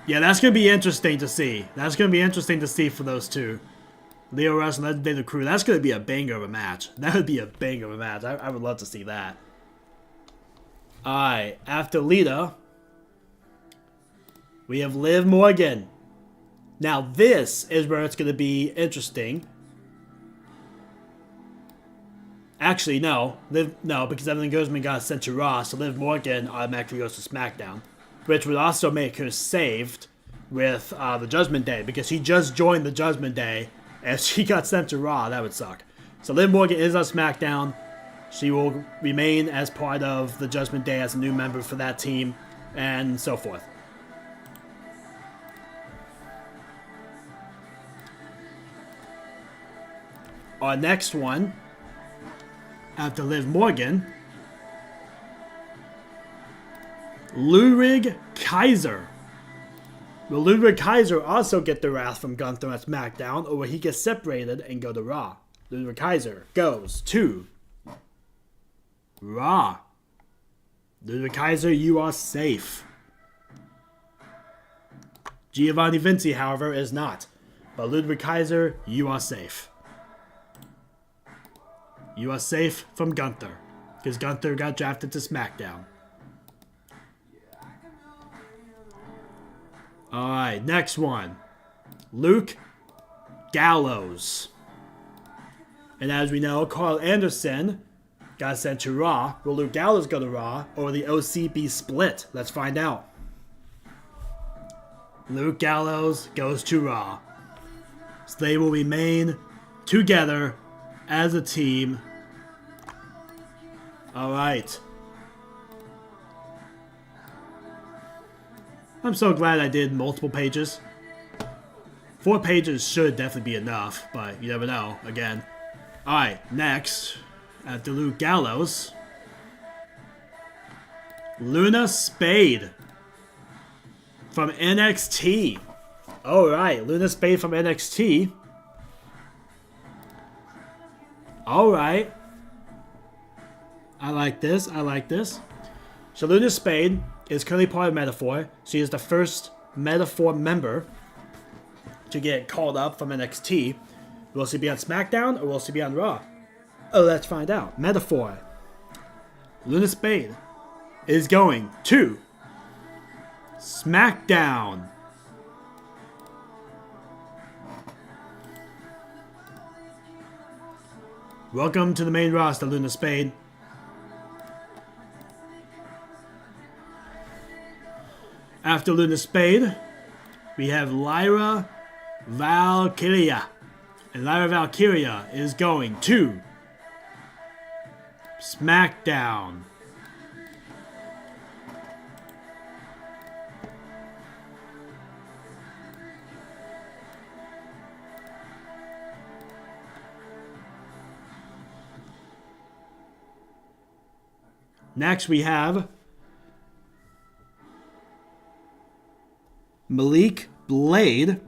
Yeah, that's going to be interesting to see. That's going to be interesting to see for those two. Lio Rush and Legend de la Cruz. That's going to be a banger of a match. That would be a banger of a match. I would love to see that. Alright, after Lita, we have Liv Morgan. Now this is where it's going to be interesting. Actually, no. Because Evelyn Guzman got sent to Raw, so Liv Morgan automatically goes to SmackDown. Which would also make her saved with the Judgment Day, because she just joined the Judgment Day. If she got sent to Raw, that would suck. So Liv Morgan is on SmackDown. She will remain as part of the Judgment Day as a new member for that team, and so forth. Our next one, after Liv Morgan, Ludwig Kaiser. Will Ludwig Kaiser also get the wrath from Gunther at SmackDown, or will he get separated and go to Raw? Ludwig Kaiser goes to Raw. Ludwig Kaiser, you are safe. Giovanni Vinci, however, is not. But Ludwig Kaiser, you are safe. You are safe from Gunther, because Gunther got drafted to SmackDown. Alright, next one. Luke Gallows. And as we know, Carl Anderson got sent to Raw. Will Luke Gallows go to Raw, or will the OC be split? Let's find out. Luke Gallows goes to Raw. So they will remain together as a team. Alright. I'm so glad I did multiple pages. 4 pages should definitely be enough, but you never know, again. Alright, next, after Luke Gallows, Luna Spade from NXT. Alright, Luna Spade from NXT. Alright. I like this. I like this. So Luna Spade is currently part of Metaphor. She is the first Metaphor member to get called up from NXT. Will she be on SmackDown or will she be on Raw? Oh, let's find out. Metaphor. Luna Spade is going to SmackDown. Welcome to the main roster, Luna Spade. After Luna Spade, we have Lyra Valkyria. And Lyra Valkyria is going to SmackDown. Next we have Malik Blade.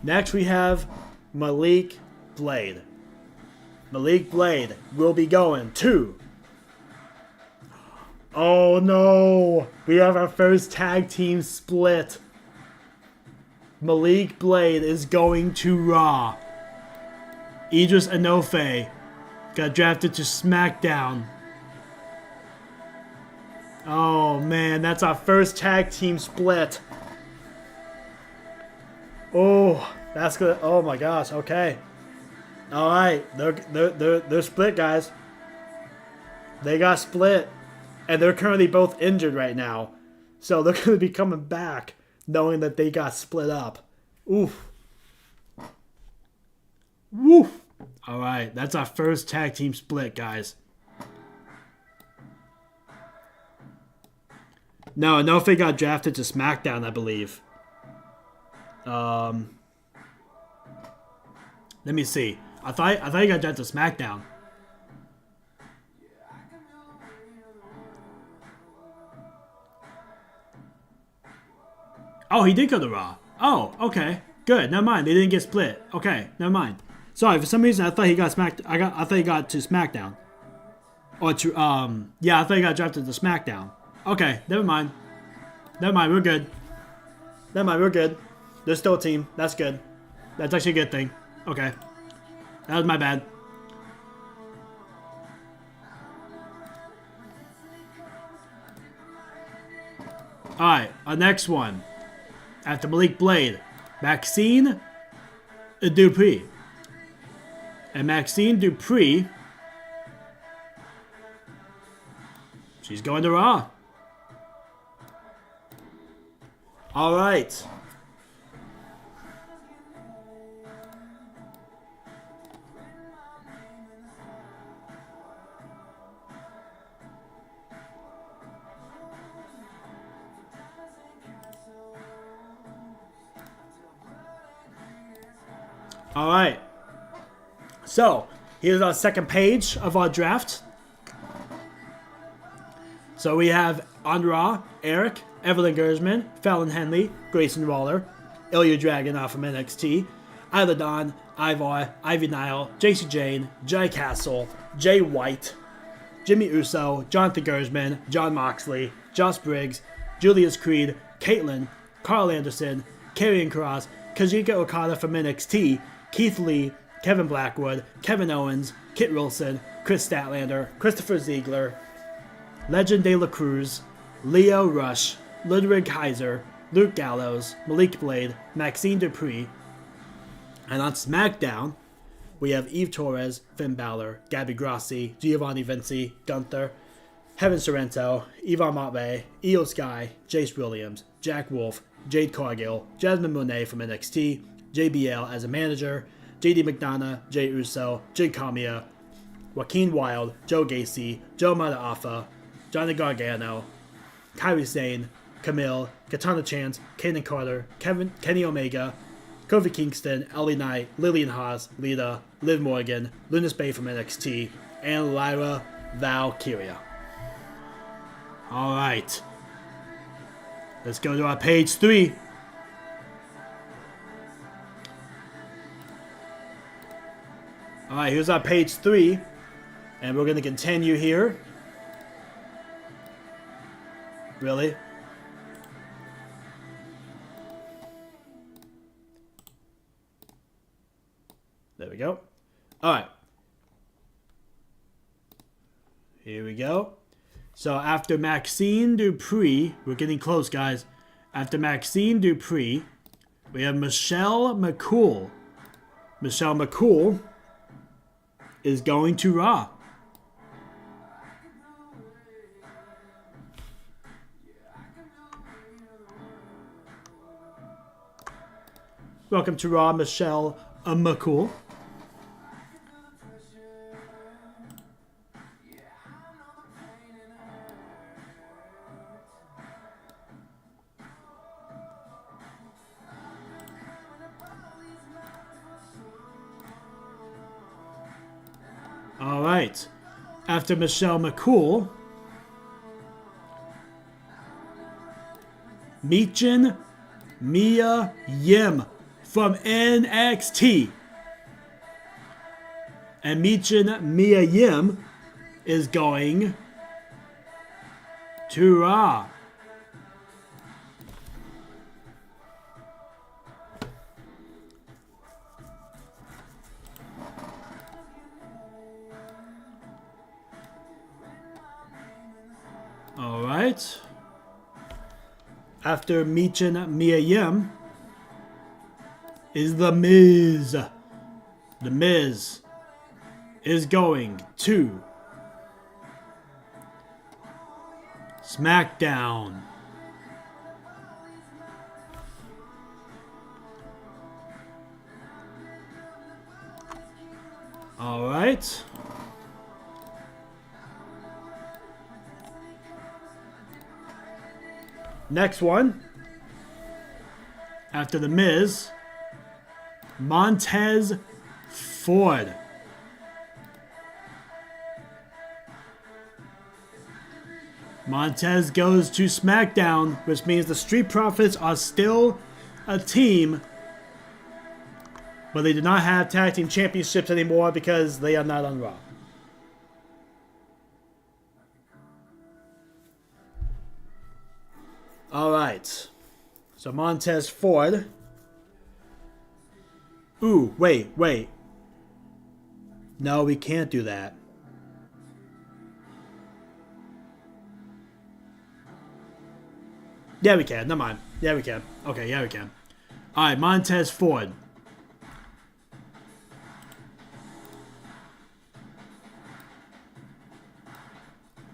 Next we have Malik Blade. Malik Blade will be going to... Oh no! We have our first tag team split. Malik Blade is going to Raw. Idris Enofe got drafted to SmackDown. Oh man, that's our first tag team split. Oh, that's good. Oh my gosh. Okay. All right, they're split, guys. They got split, and they're currently both injured right now, so they're gonna be coming back knowing that they got split up. Oof. Woof. All right, that's our first tag team split, guys. No, Enofe got drafted to SmackDown, I believe. Let me see. I thought he got drafted to SmackDown. Oh, he did go to Raw. Oh, okay. Good. Never mind. They didn't get split. Okay, never mind. Sorry, for some reason I thought he got I thought he got to SmackDown. Or to yeah, I thought he got drafted to SmackDown. Okay, never mind. Never mind, we're good. Never mind, we're good. They're still a team. That's good. That's actually a good thing. Okay. That was my bad. Alright, our next one. After Malik Blade, Maxine Dupree. And Maxine Dupree, she's going to Raw. Alright. Alright. So, here's our second page of our draft. So we have on Raw, Eric, Evelyn Gersman, Fallon Henley, Grayson Waller, Ilya Dragunov from NXT, Isla Dawn, Ivar, Ivy Nile, JC Jane, Jay Castle, Jay White, Jimmy Uso, Jonathan Gersman, John Moxley, Josh Briggs, Julius Creed, Caitlyn, Carl Anderson, Karrion Kross, Kazuchika Okada from NXT, Keith Lee, Kevin Blackwood, Kevin Owens, Kit Wilson, Chris Statlander, Christopher Ziegler, Legend De La Cruz, Leo Rush, Ludwig Kaiser, Luke Gallows, Malik Blade, Maxine Dupree. And on SmackDown, we have Eve Torres, Finn Balor, Gabby Grassi, Giovanni Vinci, Gunther, Heaven Sorrento, Yvonne Montray, Io Sky, Jace Williams, Jack Wolf, Jade Cargill, Jasmine Monet from NXT, JBL as a manager, JD McDonough, Jay Uso, Jade Kamiya, Joaquin Wilde, Joe Gacy, Joe Mataafa, Johnny Gargano, Kairi Sane, Camille, Katana Chance, Kaden Carter, Kenny Omega, Kofi Kingston, LA Knight, Lillian Haas, Lita, Liv Morgan, Lunas Bay from NXT, and Lyra Valkyria. Alright. Let's go to our page 3. Alright, here's our page 3. And we're going to continue here. Really? There we go. Alright. Here we go. So after Maxine Dupree, we're getting close, guys. After Maxine Dupree, we have Michelle McCool. Michelle McCool is going to Raw. Welcome to Raw, Michelle McCool. All right. After Michelle McCool, Michin Mia Yim from NXT. And Michin Mia Yim is going to Raw. All right. After Michin Mia Yim is The Miz. The Miz is going to SmackDown. All right. Next one. After The Miz, Montez Ford. Montez goes to SmackDown, which means the Street Profits are still a team, but they do not have tag team championships anymore because they are not on Raw. Alright. So Montez Ford. Ooh, wait. No, we can't do that. Yeah, we can. Never mind. Yeah, we can. Okay, yeah, we can. Alright, Montez Ford.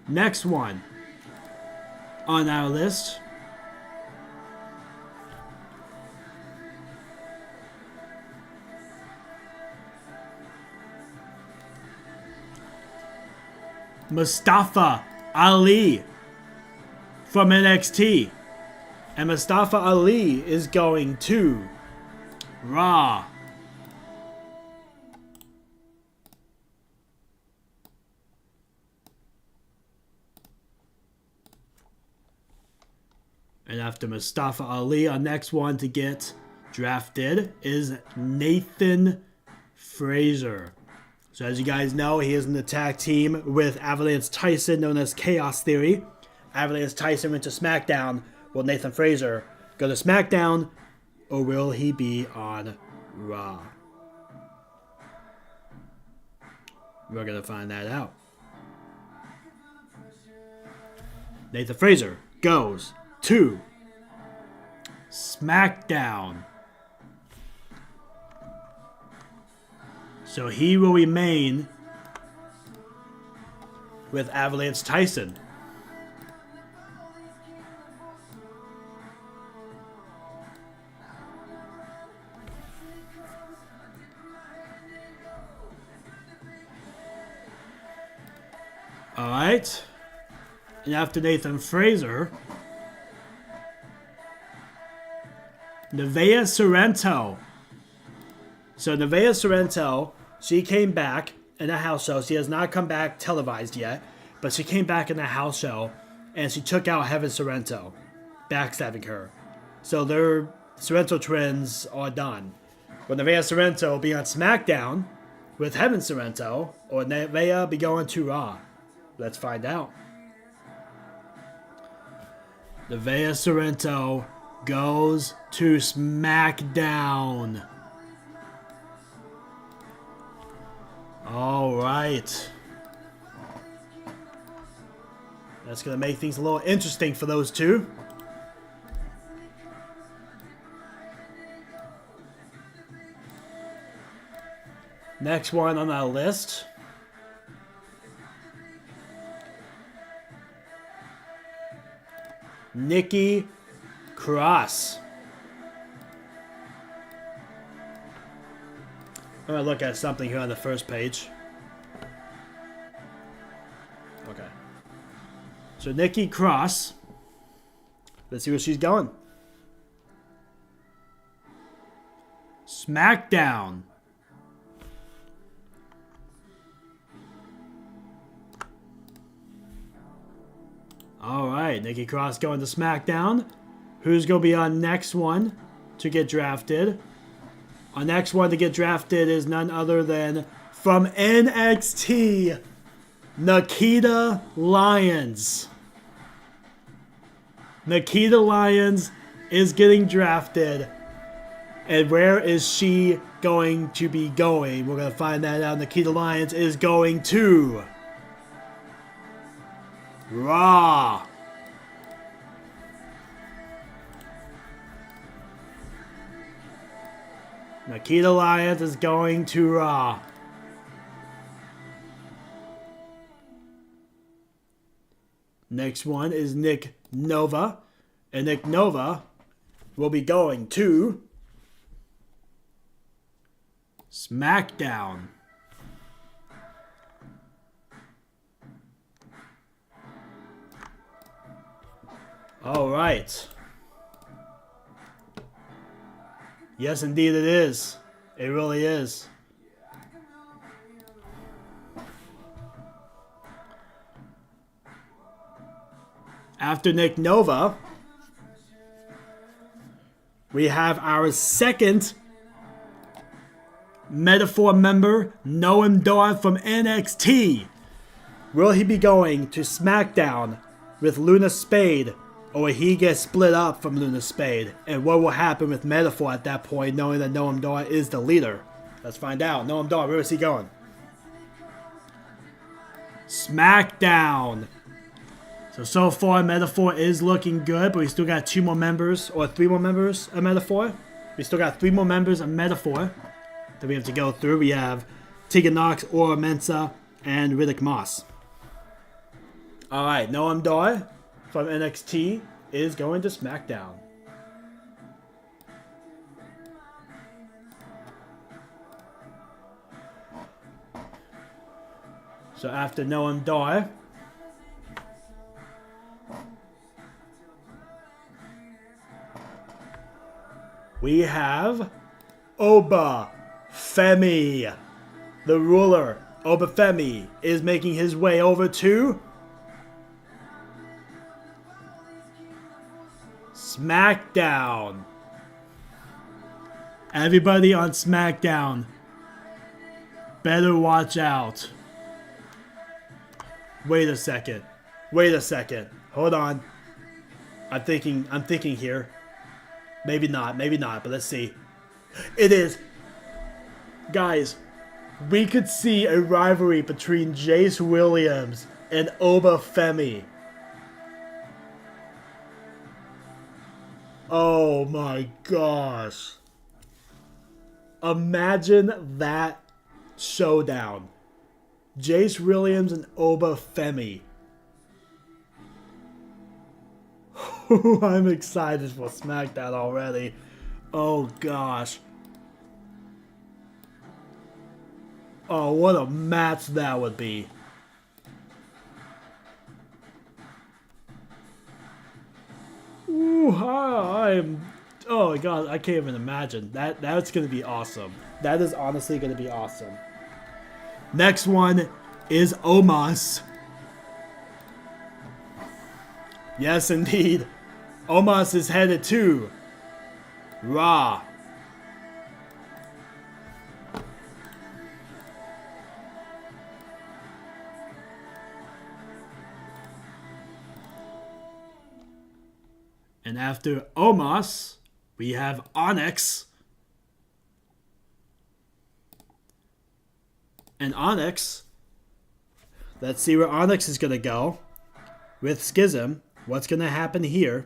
Next one on our list. Mustafa Ali from NXT. And Mustafa Ali is going to Raw. And after Mustafa Ali, our next one to get drafted is Nathan Frazier. So as you guys know, he is in the tag team with Avalanche Tyson, known as Chaos Theory. Avalanche Tyson went to SmackDown. Will Nathan Frazier go to SmackDown, or will he be on Raw? We're going to find that out. Nathan Frazier goes to SmackDown. So he will remain with Avalanche Tyson. Alright. And after Nathan Frazier, Nevaeh Sorrento So Nevaeh Sorrento, she came back in a house show. She has not come back televised yet, but she came back in a house show, and she took out Heaven Sorrento, backstabbing her. So their Sorrento twins are done. Will Nevaeh Sorrento be on SmackDown with Heaven Sorrento, or Nevaeh be going to Raw? Let's find out. Nevaeh Sorrento goes to SmackDown. All right. That's going to make things a little interesting for those two. Next one on our list. Nikki Cross. I'm going to look at something here on the first page. Okay. So Nikki Cross. Let's see where she's going. SmackDown. Alright, Nikki Cross going to SmackDown. Who's going to be on next one to get drafted? Our next one to get drafted is none other than from NXT, Nikita Lyons. Nikita Lyons is getting drafted. And where is she going to be going? We're going to find that out. Nikita Lyons is going to Raw. Nikita Lyons is going to Raw. Next one is Nick Nova. And Nick Nova will be going to SmackDown. All right. Yes, indeed it is. It really is. After Nick Nova, we have our second Metaphor member, Noam Dar from NXT. Will he be going to SmackDown with Luna Spade, or will he get split up from Luna Spade? And what will happen with Metaphor at that point, knowing that Noam Dar is the leader? Let's find out. Noam Dar, where is he going? SmackDown. So far, Metaphor is looking good, but we still got 2 more members, or 3 more members of Metaphor. We still got 3 more members of Metaphor that we have to go through. We have Tegan Knox, Ora Mensa, and Riddick Moss. Alright, Noam Dar from NXT is going to SmackDown. So after Noam Dar, we have Oba Femi. The ruler, Oba Femi, is making his way over to SmackDown. Everybody on SmackDown, better watch out. Wait a second. Hold on. I'm thinking here. Maybe not, but let's see. It is. Guys, we could see a rivalry between Jace Williams and Oba Femi. Oh my gosh. Imagine that showdown. Jace Williams and Oba Femi. I'm excited for SmackDown already. Oh gosh. Oh, what a match that would be. Ooh, I'm Oh my god, I can't even imagine. That's gonna be awesome. That is honestly gonna be awesome. Next one is Omos. Yes, indeed. Omos is headed to Raw. And after Omos, we have Onyx. And Onyx, let's see where Onyx is going to go with Schism. What's going to happen here?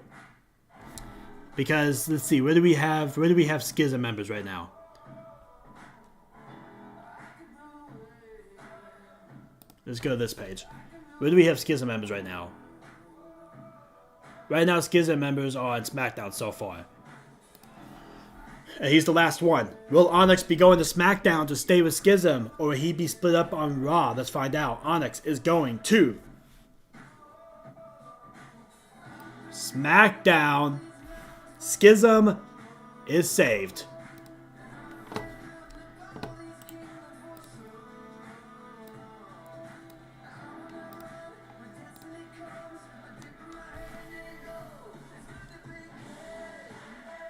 Because let's see, where do we have Schism members right now? Let's go to this page. Where do we have Schism members right now? Right now, Schism members are on SmackDown so far. And he's the last one. Will Onyx be going to SmackDown to stay with Schism, or will he be split up on Raw? Let's find out. Onyx is going to SmackDown. Schism is saved.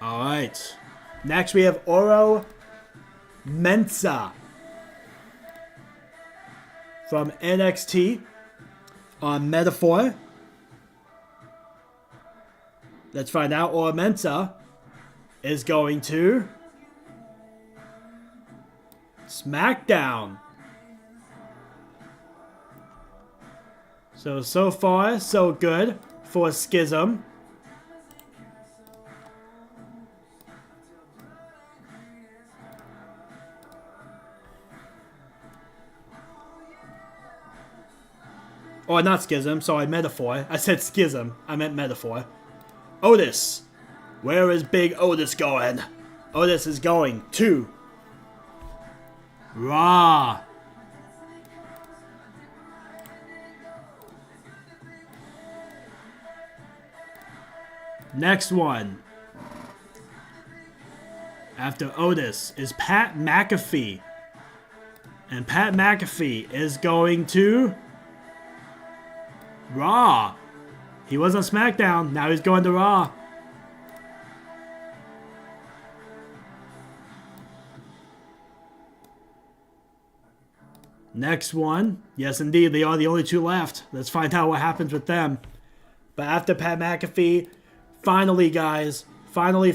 Alright. Next we have Oro Mensa from NXT on Metaphor. Let's find out. Oro Mensa is going to SmackDown. So far, so good for Schism. Oh, not Schism. Sorry, Metaphor. I said Schism. I meant Metaphor. Otis. Where is Big Otis going? Otis is going to Raw. Next one. After Otis is Pat McAfee. And Pat McAfee is going to Raw. He was on SmackDown. Now he's going to Raw. Next one. Yes, indeed. They are the only two left. Let's find out what happens with them. But after Pat McAfee, finally, guys. Finally.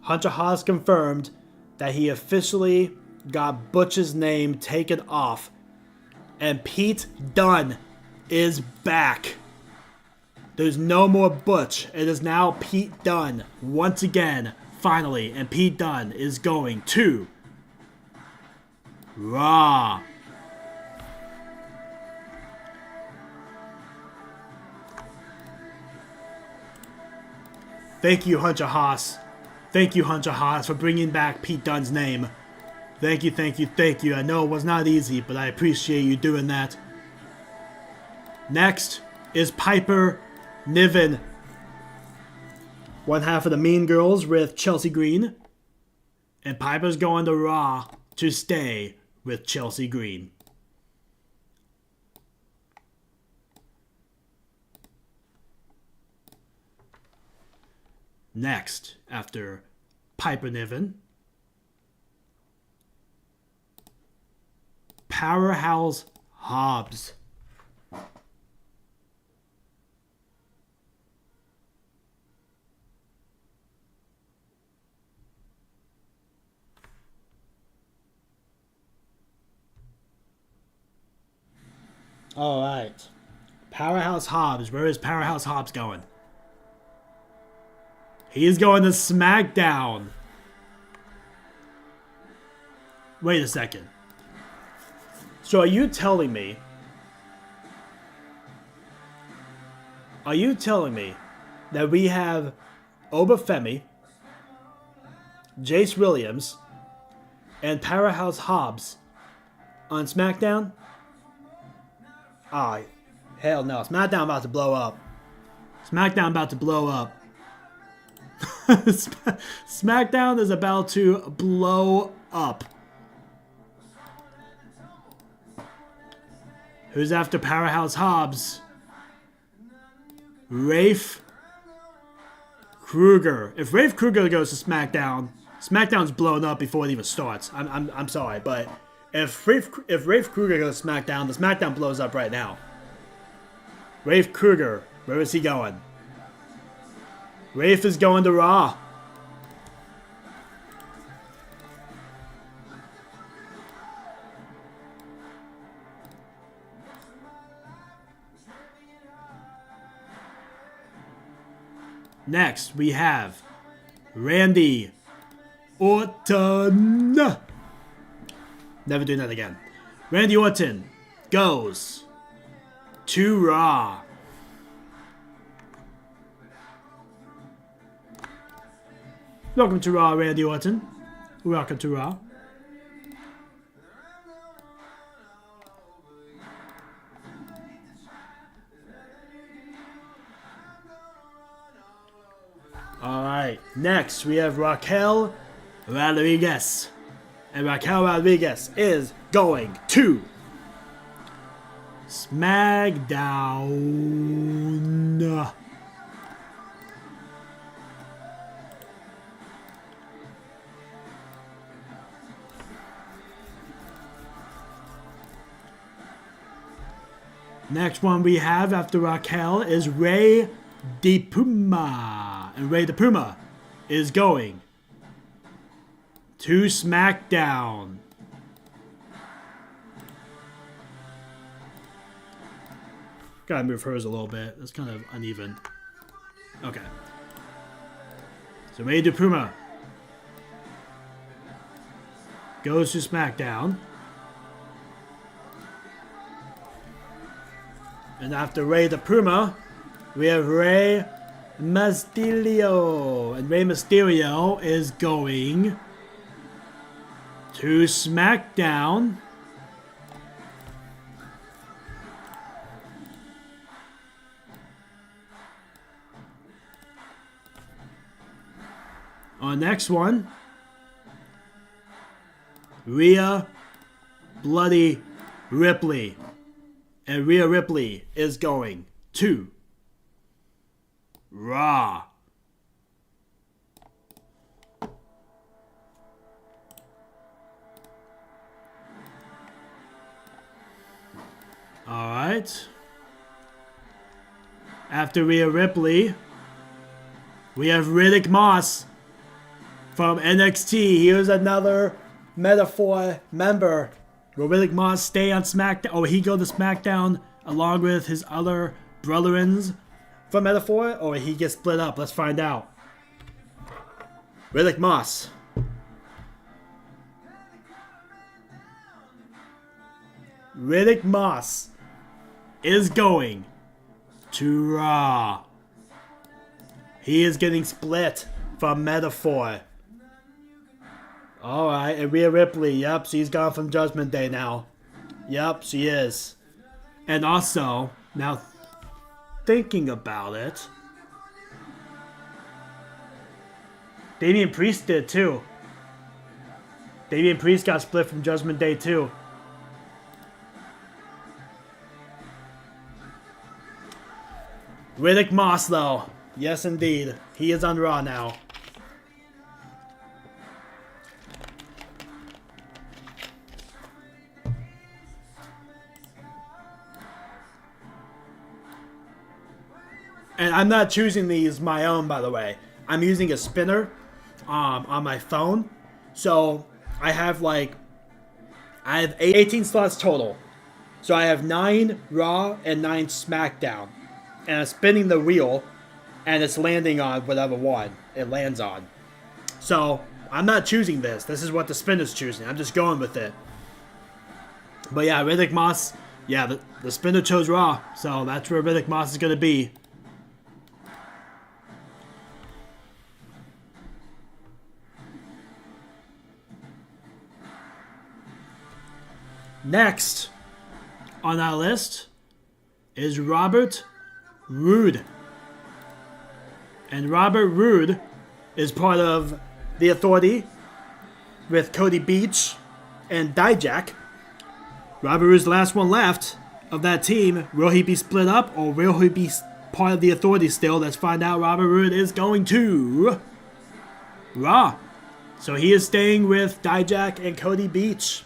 Hunter Haas confirmed that he officially got Butch's name taken off. And Pete Dunne is back. There's no more Butch. It is now Pete Dunne once again, finally. And Pete Dunne is going to Raw. Thank you, Hunter Haas. Thank you, Hunter Haas, for bringing back Pete Dunne's name. Thank you. I know it was not easy, but I appreciate you doing that. Next is Piper Niven. One half of the Mean Girls with Chelsea Green. And Piper's going to Raw to stay with Chelsea Green. Next, after Piper Niven, Powerhouse Hobbs. All right. Powerhouse Hobbs. Where is Powerhouse Hobbs going? He's going to SmackDown. Wait a second. So are you telling me that we have Obafemi, Jace Williams, and Powerhouse Hobbs on SmackDown? Ah, hell no. SmackDown about to blow up. SmackDown about to blow up. SmackDown is about to blow up. Who's after Powerhouse Hobbs? Rafe Kruger. If Rafe Kruger goes to SmackDown, SmackDown's blown up before it even starts. I'm sorry, but if Rafe Kruger goes to SmackDown, the SmackDown blows up right now. Rafe Kruger, where is he going? Rafe is going to Raw. Next, we have Randy Orton. Never do that again. Randy Orton goes to Raw. Welcome to Raw, Randy Orton. Welcome to Raw. Alright, next we have Raquel Rodriguez. And Raquel Rodriguez is going to SmackDown. Next one we have after Raquel is Rey de Puma. And Rey de Puma is going to SmackDown. Gotta move hers a little bit. It's kind of uneven. Okay. So Rey de Puma goes to SmackDown. And after Rey de Puma, we have Rey Mysterio. And Rey Mysterio is going to SmackDown. Our next one, Rhea Bloody Ripley. And Rhea Ripley is going to Raw. Alright. After Rhea Ripley, we have Riddick Moss from NXT. Here's another Metaphor member. Will Riddick Moss stay on SmackDown? Or will he go to SmackDown along with his other brotherins from Metaphor? Or will he get split up? Let's find out. Riddick Moss. Riddick Moss is going to Raw. He is getting split from Metaphor. Alright, and Rhea Ripley, yep, she's gone from Judgment Day now. Yep, she is. And also, now thinking about it, Damian Priest did too. Damian Priest got split from Judgment Day too. Riddick Moss though, yes indeed, he is on Raw now. And I'm not choosing these my own, by the way. I'm using a spinner on my phone. So I have 18 slots total. So I have 9 Raw and 9 SmackDown. And I'm spinning the wheel and it's landing on whatever one it lands on. So I'm not choosing this. This is what the spinner's choosing. I'm just going with it. But yeah, Riddick Moss, yeah, the spinner chose Raw. So that's where Riddick Moss is going to be. Next on our list is Robert Roode. And Robert Roode is part of the Authority with Cody Beach and Dijak. Robert Roode's the last one left of that team. Will he be split up or will he be part of the Authority still? Let's find out. Robert Roode is going to Raw. So he is staying with Dijak and Cody Beach.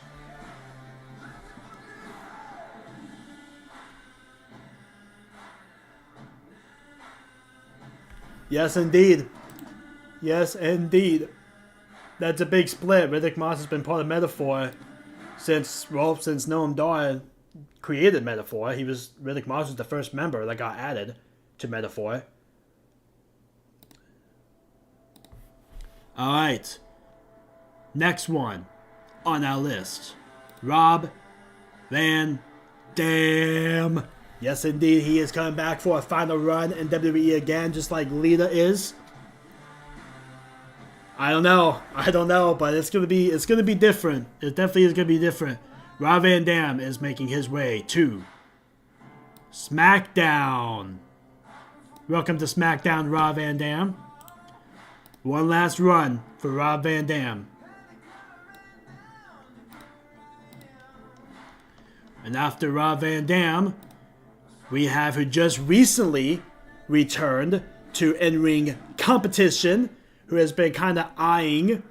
Yes, indeed. Yes, indeed. That's a big split. Riddick Moss has been part of Metaphor since Noam Dar created Metaphor. Riddick Moss was the first member that got added to Metaphor. Alright. Next one on our list. Rob Van Dam. Yes, indeed, he is coming back for a final run in WWE again, just like Lita is. I don't know, but it's gonna be different. It definitely is gonna be different. Rob Van Dam is making his way to SmackDown. Welcome to SmackDown, Rob Van Dam. One last run for Rob Van Dam. And after Rob Van Dam, we have who just recently returned to in-ring competition, who has been kind of eyeing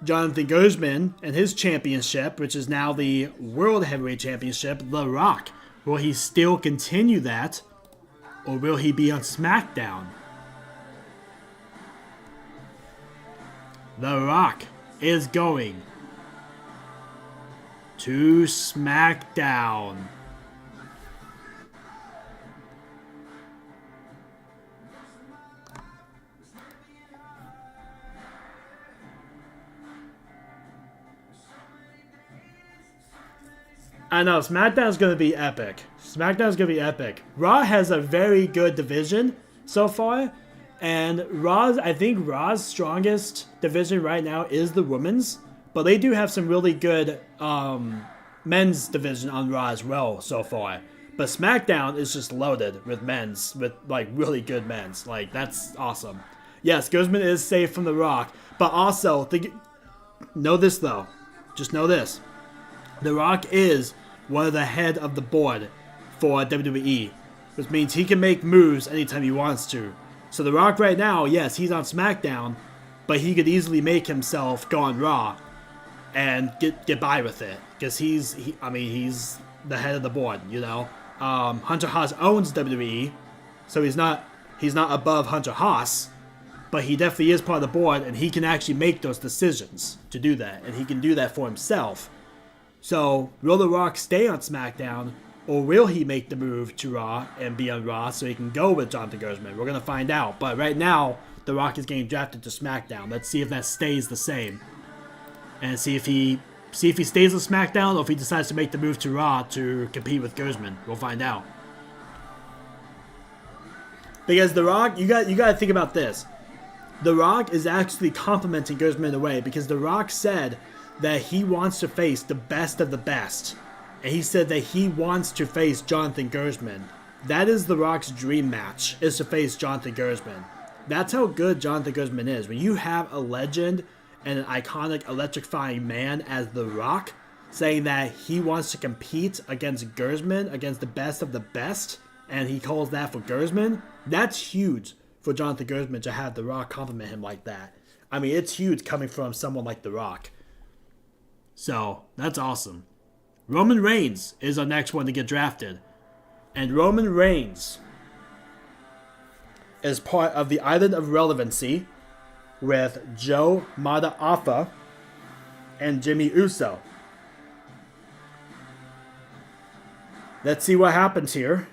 Jonathan Guzman and his championship, which is now the World Heavyweight Championship, The Rock. Will he still continue that, or will he be on SmackDown? The Rock is going to SmackDown. I know, SmackDown's going to be epic. SmackDown's going to be epic. Raw has a very good division so far. And I think Raw's strongest division right now is the women's. But they do have some really good men's division on Raw as well so far. But SmackDown is just loaded with men's, with like really good men's. Like, that's awesome. Yes, Guzman is safe from The Rock. But also, know this though. Just know this. The Rock is one of the head of the board for WWE, which means he can make moves anytime he wants to. So The Rock right now, yes, he's on SmackDown, but he could easily make himself go on Raw and get by with it, because he's the head of the board, you know. Hunter Haas owns WWE, so he's not above Hunter Haas, but he definitely is part of the board, and he can actually make those decisions to do that, and he can do that for himself. So, will The Rock stay on SmackDown, or will he make the move to Raw and be on Raw so he can go with Jonathan Guzman? We're going to find out. But right now, The Rock is getting drafted to SmackDown. Let's see if that stays the same. And see if he stays on SmackDown or if he decides to make the move to Raw to compete with Guzman. We'll find out. Because The Rock, you got to think about this. The Rock is actually complimenting Guzman in a way, because The Rock said that he wants to face the best of the best. And he said that he wants to face Jonathan Guzman. That is The Rock's dream match, is to face Jonathan Guzman. That's how good Jonathan Guzman is. When you have a legend and an iconic, electrifying man as The Rock saying that he wants to compete against Guzman, against the best of the best, and he calls that for Guzman, that's huge for Jonathan Guzman to have The Rock compliment him like that. I mean, it's huge coming from someone like The Rock. So, that's awesome. Roman Reigns is our next one to get drafted. And Roman Reigns is part of the Island of Relevancy with Joe Mada Alpha and Jimmy Uso. Let's see what happens here.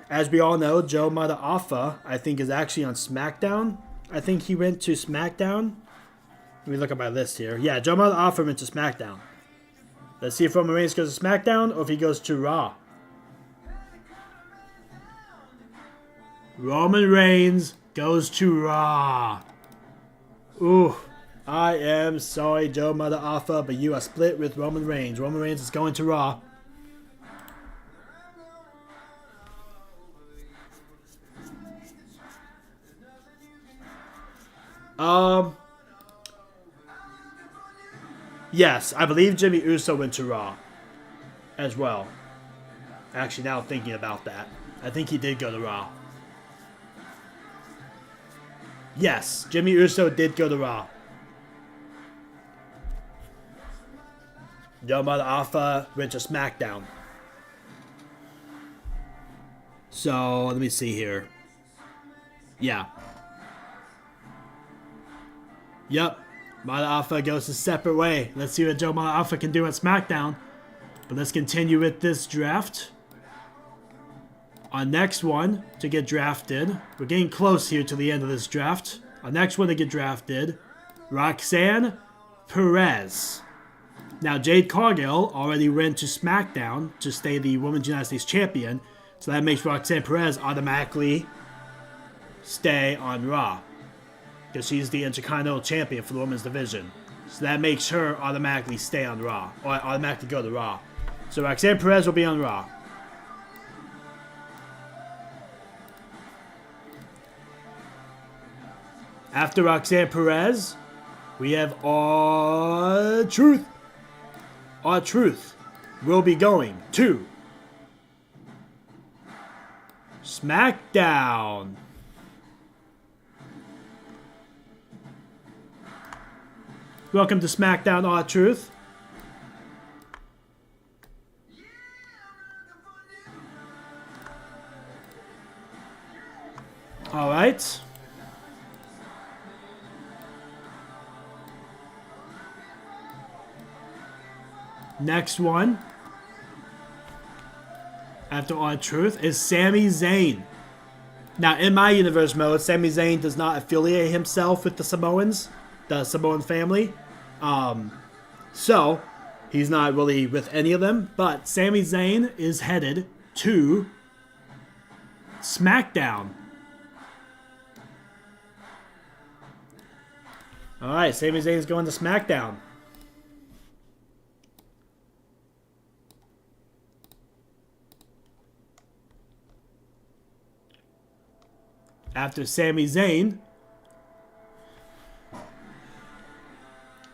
As we all know, Joe Mada Alpha, I think, is actually on SmackDown. I think he went to SmackDown. Let me look at my list here. Yeah, Joe Mada Alpha went to SmackDown. Let's see if Roman Reigns goes to SmackDown or if he goes to Raw. Roman Reigns goes to Raw. Ooh, I am sorry, Joe Mada Alpha, but you are split with Roman Reigns. Roman Reigns is going to Raw. Yes, I believe Jimmy Uso went to Raw as well. Actually, now thinking about that, I think he did go to Raw. Yes, Jimmy Uso did go to Raw. Yomada Alpha went to SmackDown. So, let me see here. Yeah. Yep. Mada Alpha goes a separate way. Let's see what Joe Mada Alpha can do at SmackDown. But let's continue with this draft. Our next one to get drafted. We're getting close here to the end of this draft. Our next one to get drafted. Roxanne Perez. Now, Jade Cargill already went to SmackDown to stay the Women's United States Champion. So that makes Roxanne Perez automatically stay on Raw. Because she's the Intercontinental Champion for the Women's Division. So that makes her automatically stay on Raw. Or automatically go to Raw. So Roxanne Perez will be on Raw. After Roxanne Perez, we have R-Truth. R-Truth will be going to SmackDown. Welcome to SmackDown, R-Truth. All right. Next one, after R-Truth, is Sami Zayn. Now, in my universe mode, Sami Zayn does not affiliate himself with the Samoans, the Samoan family. So, he's not really with any of them. But Sami Zayn is headed to SmackDown. Alright, Sami Zayn is going to SmackDown. After Sami Zayn,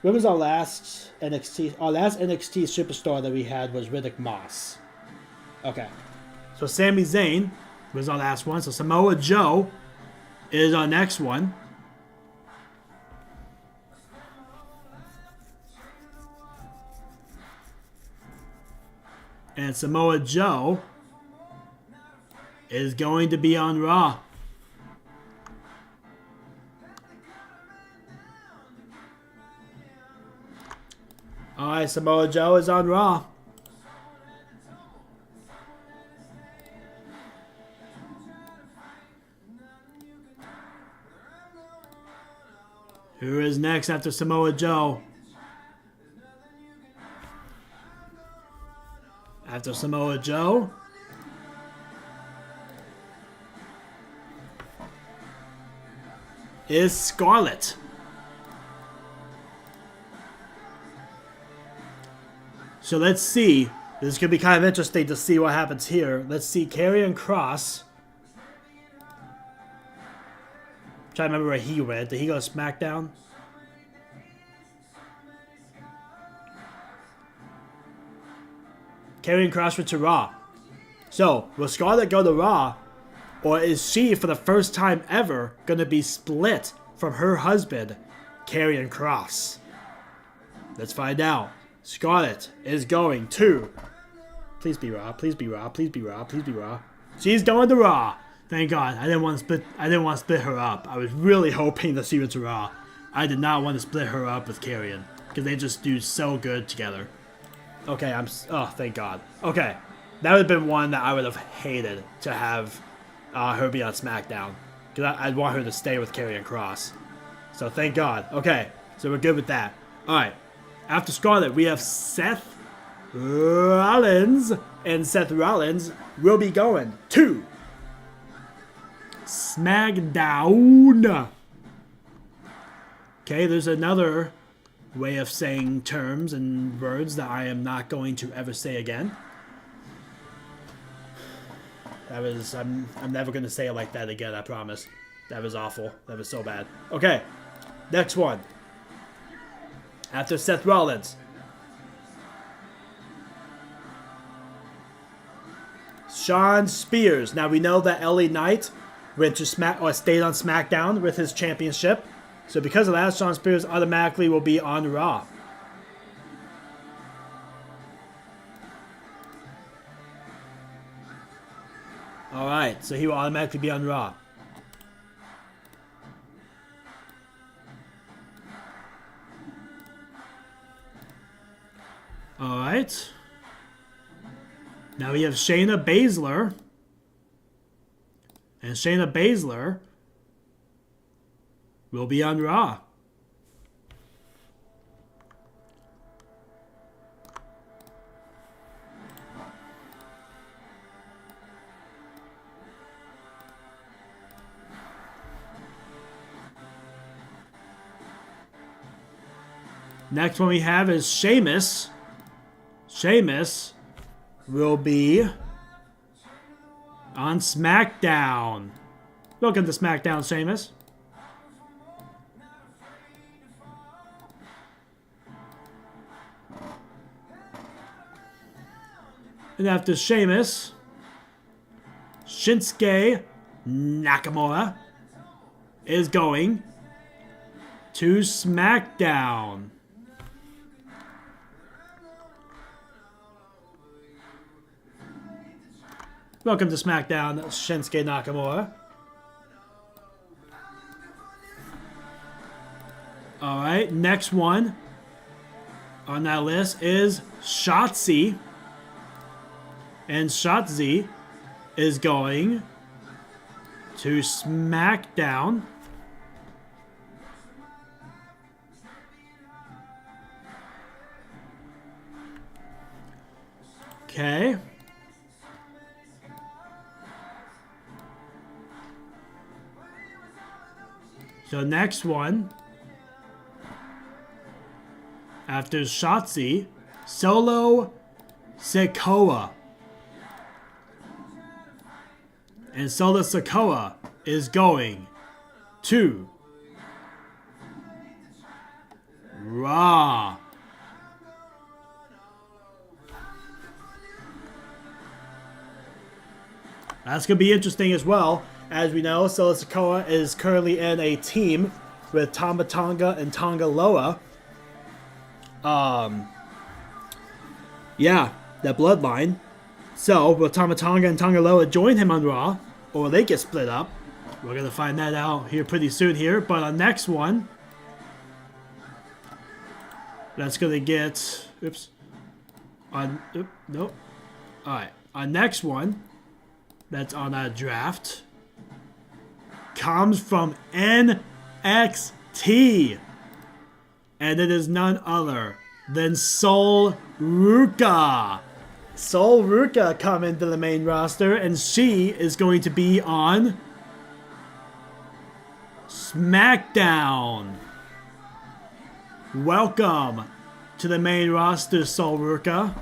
when was our last NXT? Our last NXT superstar that we had was Riddick Moss. Okay. So Sami Zayn was our last one. So Samoa Joe is our next one. And Samoa Joe is going to be on Raw. Alright, Samoa Joe is on Raw. Who is next after Samoa Joe? After Samoa Joe is Scarlett. So let's see. This is going to be kind of interesting to see what happens here. Let's see. Karrion Kross. I'm trying to remember where he went. Did he go to SmackDown? Karrion Kross went to Raw. So, will Scarlett go to Raw? Or is she, for the first time ever, going to be split from her husband, Karrion Kross? Let's find out. Scarlett is going to... Please be Raw. Please be Raw. Please be Raw. Please be Raw. She's going to Raw. Thank God. I didn't want to split her up. I was really hoping to see her to Raw. I did not want to split her up with Karrion, because they just do so good together. Okay, oh, thank God. Okay, that would have been one that I would have hated to have her be on SmackDown, because I'd want her to stay with Karrion Kross. So thank God. Okay, so we're good with that. All right. After Scarlett, we have Seth Rollins, and Seth Rollins will be going to SmackDown. Okay, there's another way of saying terms and words that I am not going to ever say again. That was, I'm never going to say it like that again, I promise. That was awful. That was so bad. Okay, Next one. After Seth Rollins. Shawn Spears. Now we know that LA Knight went to stayed on SmackDown with his championship. So because of that, Shawn Spears automatically will be on Raw. Alright, so he will automatically be on Raw. Alright. Now we have Shayna Baszler. And Shayna Baszler will be on Raw. Next one we have is Sheamus. Sheamus will be on SmackDown. Welcome to SmackDown, Sheamus. And after Sheamus, Shinsuke Nakamura is going to SmackDown. Welcome to SmackDown, Shinsuke Nakamura. Alright, next one on that list is Shotzi. And Shotzi is going to SmackDown. Okay. So next one, after Shotzi, Solo Sikoa. And Solo Sikoa is going to Raw. That's going to be interesting as well. As we know, Solo Sikoa is currently in a team with Tama Tonga and Tonga Loa. Yeah, that bloodline. So, will Tama Tonga and Tonga Loa join him on Raw? Or will they get split up? We're going to find that out here pretty soon here. But on next one, that's going to get... Oops. Nope. Alright. On next one, that's on our draft, comes from NXT. And it is none other than Sol Ruka. Sol Ruka coming to the main roster, and she is going to be on SmackDown. Welcome to the main roster, Sol Ruka.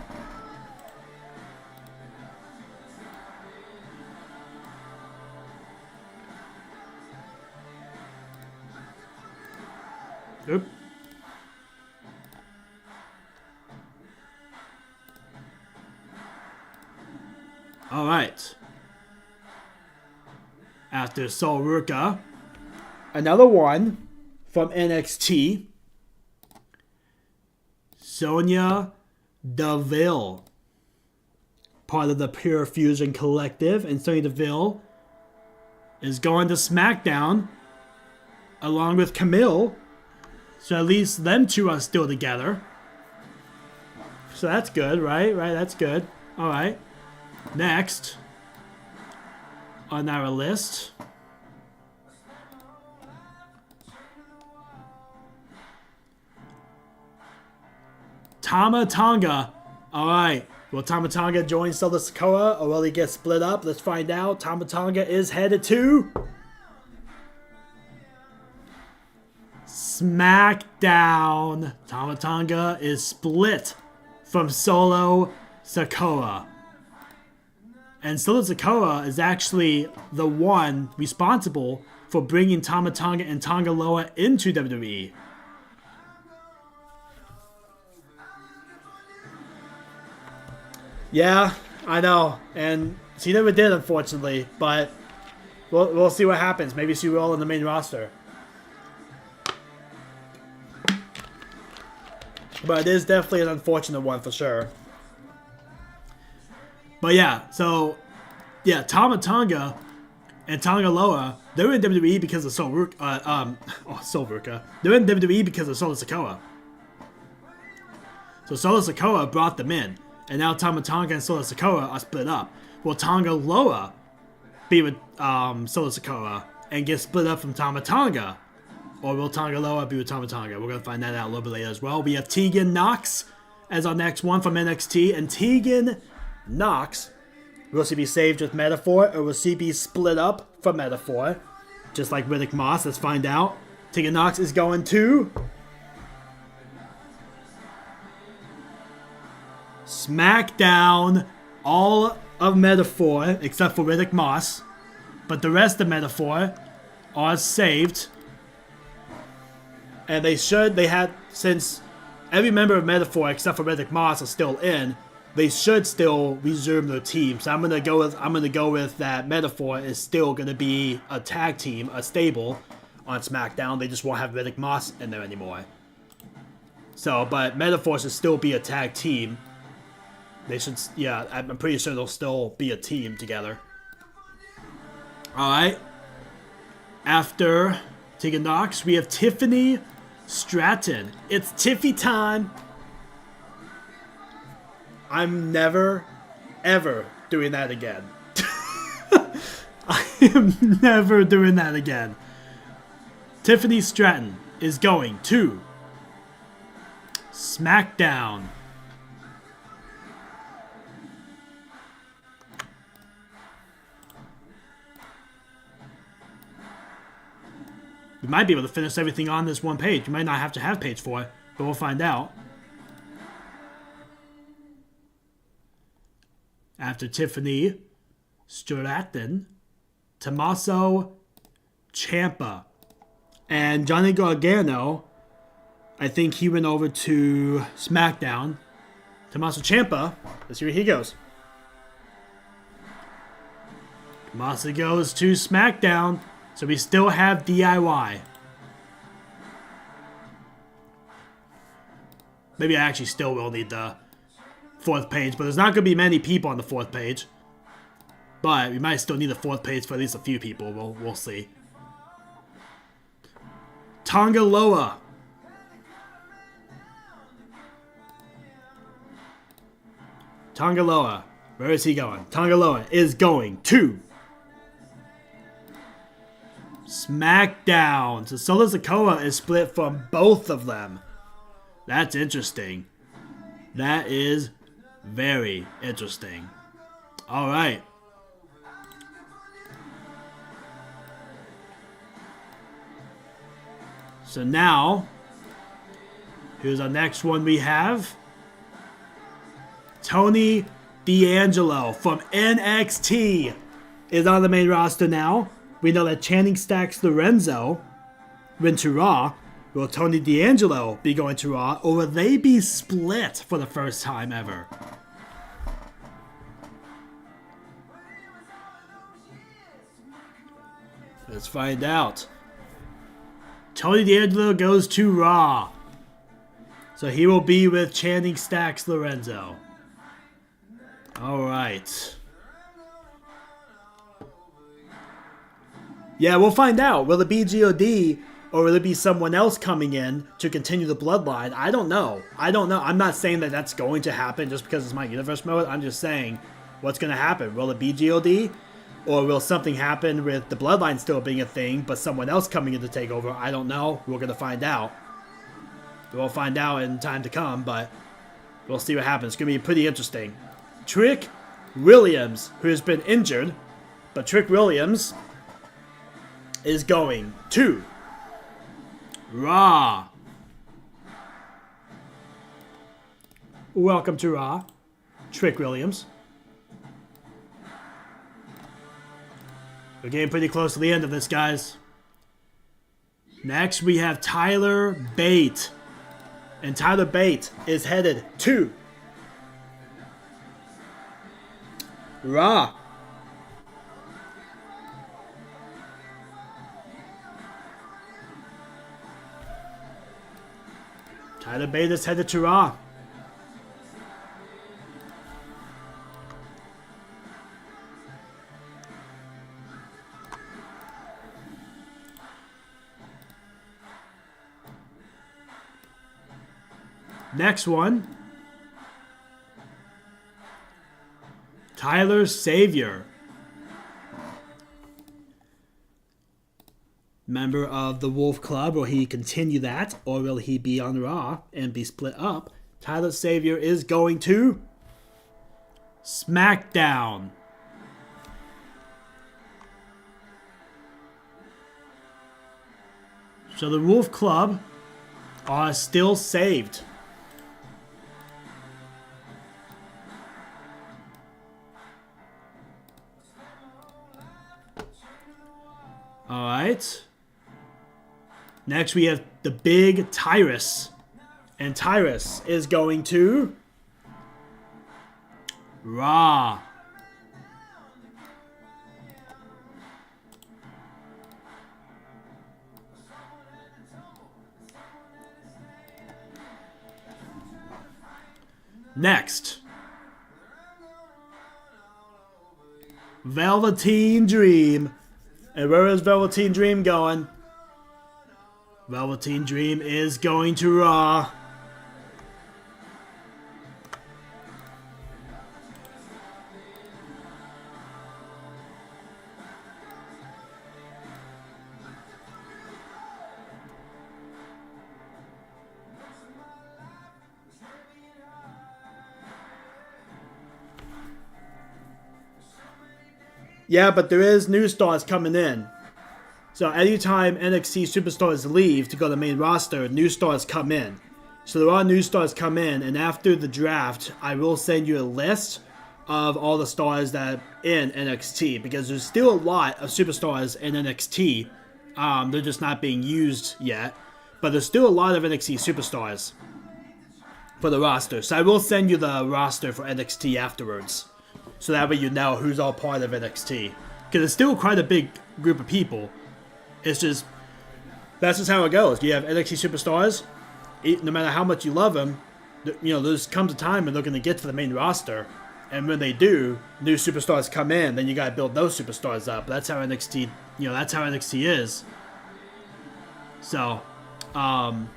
Oop. Alright. After Sol Ruka, another one from NXT, Sonya Deville. Part of the Pure Fusion Collective, and Sonya Deville is going to SmackDown along with Camille. So at least them two are still together. So that's good, right? Right, that's good. Alright. Next on our list, Tama Tonga. Alright. Will Tama Tonga join Solo Sikoa, or will he get split up? Let's find out. Tama Tonga is headed to SmackDown. Tama Tonga is split from Solo Sikoa. And Solo Sikoa is actually the one responsible for bringing Tama Tonga and Tonga Loa into WWE. Yeah, I know. And she never did, unfortunately. But we'll see what happens. Maybe she will in the main roster. But it is definitely an unfortunate one for sure. But yeah, so yeah, Tama Tonga and Tonga Loa, they're in WWE because of Sol Ruka. They're in WWE because of Solo Sikoa. So Solo Sikoa brought them in, and now Tama Tonga and Solo Sikoa are split up. Will Tonga Loa be with Solo Sikoa and get split up from Tama Tonga? Or will Tonga Loa be with Tama Tonga? We're going to find that out a little bit later as well. We have Tegan Nox as our next one from NXT. And Tegan Nox, will she be saved with Metaphor, or will she be split up from Metaphor? Just like Riddick Moss, let's find out. Tegan Nox is going to SmackDown, all of Metaphor, except for Riddick Moss. But the rest of Metaphor are saved. And since every member of Metaphor except for Riddick Moss are still in, they should still resume their team. So I'm gonna go with that Metaphor is still gonna be a tag team, a stable on SmackDown. They just won't have Riddick Moss in there anymore. So, but Metaphor should still be a tag team. They should, yeah, I'm pretty sure they'll still be a team together. Alright. After Tegan Nox, we have Tiffany Stratton. It's Tiffy time. I'm never, ever doing that again. I am never doing that again. Tiffany Stratton is going to SmackDown. We might be able to finish everything on this one page. We might not have to have page 4, but we'll find out. After Tiffany Stratton, Tommaso Ciampa. And Johnny Gargano, I think he went over to SmackDown. Tommaso Ciampa, let's see where he goes. Tommaso goes to SmackDown. So we still have DIY. Maybe I actually still will need the 4th page, but there's not going to be many people on the 4th page. But we might still need the 4th page for at least a few people. We'll see. Tonga Loa. Tonga Loa. Where is he going? Tonga Loa is going to SmackDown. So Solo Sikoa is split from both of them. That's interesting. That is very interesting. Alright. So now, here's our next one we have. Tony D'Angelo from NXT is on the main roster now. We know that Channing Stacks Lorenzo went to Raw. Will Tony D'Angelo be going to Raw, or will they be split for the first time ever? Let's find out. Tony D'Angelo goes to Raw. So he will be with Channing Stacks Lorenzo. Alright. Yeah, we'll find out. Will it be GOD, or will it be someone else coming in to continue the bloodline? I don't know. I'm not saying that that's going to happen just because it's my universe mode. I'm just saying what's going to happen. Will it be GOD, or will something happen with the bloodline still being a thing, but someone else coming in to take over? I don't know. We're going to find out. We'll find out in time to come, but we'll see what happens. It's going to be pretty interesting. Trick Williams, who has been injured, but Trick Williams is going to Raw. Welcome to Raw, Trick Williams. We're getting pretty close to the end of this, guys. Next, we have Tyler Bate. And Tyler Bate is headed to Raw. Tyler Bate is headed to Raw. Next one. Tyler Savior. Member of the Wolf Club. Will he continue that, or will he be on Raw and be split up? Tyler Savior is going to SmackDown. So the Wolf Club are still saved. Alright. Next we have the Big Tyrus. And Tyrus is going to Raw. Next. Velveteen Dream. And where is Velveteen Dream going? Velveteen Dream is going to Raw. Yeah, but there is new stars coming in. So anytime NXT superstars leave to go to the main roster, new stars come in. So there are new stars come in, and after the draft, I will send you a list of all the stars that are in NXT, because there's still a lot of superstars in NXT. They're just not being used yet, but there's still a lot of NXT superstars for the roster. So I will send you the roster for NXT afterwards. So that way you know who's all part of NXT. Because it's still quite a big group of people. It's just, that's just how it goes. You have NXT superstars, no matter how much you love them, you know, there's comes a time when they're going to get to the main roster. And when they do, new superstars come in, then you got to build those superstars up. That's how NXT, you know, that's how NXT is. So, and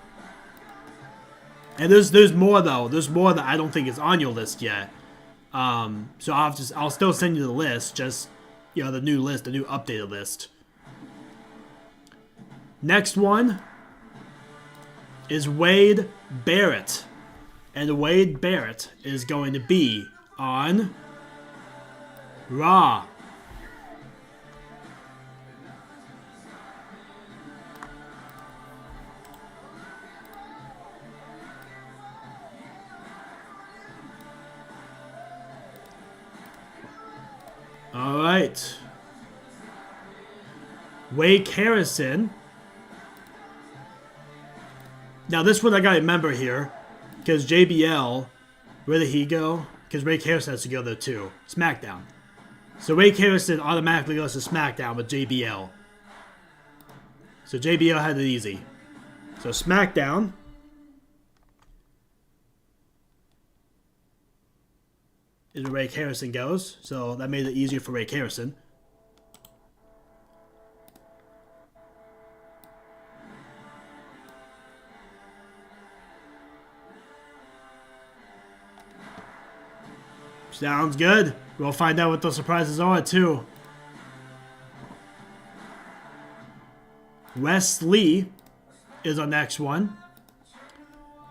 there's more though. There's more that I don't think is on your list yet. So I'll still send you the list, just, you know, the new list, the new updated list. Next one is Wade Barrett. And Wade Barrett is going to be on Raw. Alright. Wake Harrison. Now this one I gotta remember here, because JBL, where did he go? Because Wake Harrison has to go there too. SmackDown. So Wake Harrison automatically goes to SmackDown with JBL. So JBL had it easy. So SmackDown is where Wake Harrison goes. So that made it easier for Wake Harrison. Sounds good. We'll find out what those surprises are, too. Wes Lee is our next one.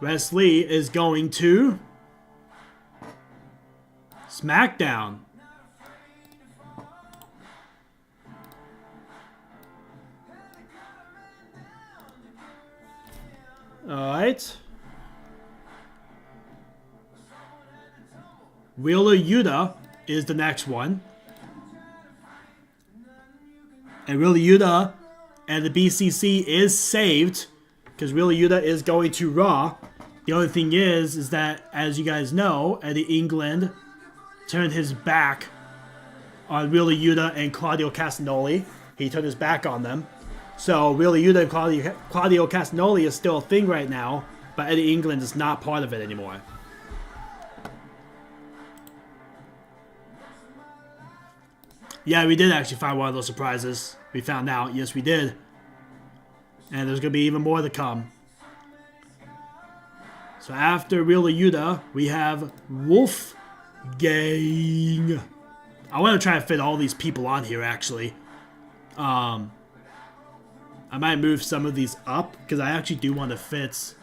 Wes Lee is going to SmackDown. Alright. Wheeler Yuta is the next one. And Wheeler Yuta And the BCC is saved because Wheeler Yuta is going to Raw. The only thing is that, as you guys know, Eddie England turned his back on Wheeler Yuta and Claudio Castagnoli. He turned his back on them. So Wheeler Yuta and Claudio Castagnoli is still a thing right now, but Eddie England is not part of it anymore. Yeah, we did actually find one of those surprises. We found out. Yes, we did. And there's going to be even more to come. So after Wheeler Yuta, we have Wolfgang. I want to try and fit all these people on here, actually. I might move some of these up, because I actually do want to fit...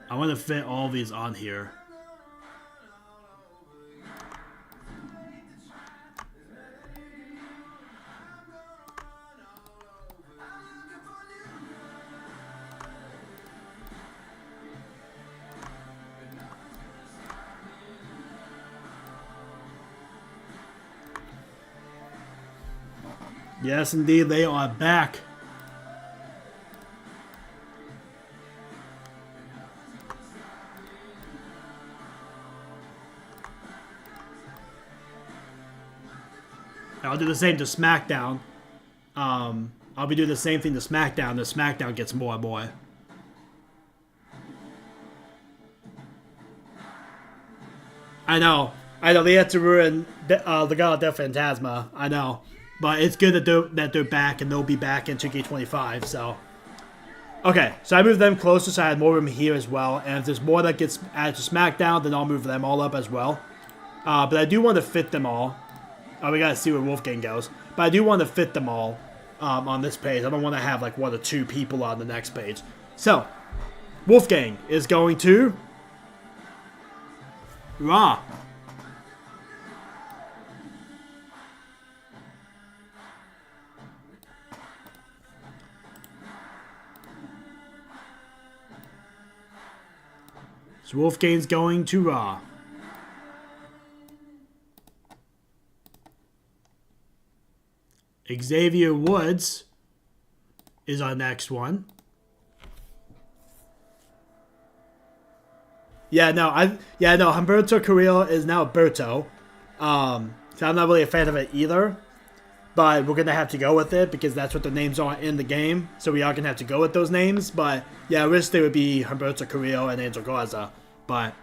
I want to fit all these on here. Yes, indeed, they are back. I'll do the same to SmackDown. I'll be doing the same thing to SmackDown. The SmackDown gets more and more. I know. They had to ruin the God of Death Phantasma. I know. But it's good that they're back, and they'll be back in 2K25, so... Okay, so I moved them closer, so I had more room here as well. And if there's more that gets added to SmackDown, then I'll move them all up as well. But I do want to fit them all. Oh, we gotta see where Wolfgang goes. But I do want to fit them all on this page. I don't want to have, like, 1 or 2 people on the next page. So, Wolfgang is going to... Raw. So Wolfgang's going to Raw. Xavier Woods is our next one. Humberto Carrillo is now Berto. So I'm not really a fan of it either. But we're going to have to go with it because that's what the names are in the game. So we are going to have to go with those names. But yeah, I wish they would be Humberto Carrillo and Angel Garza. But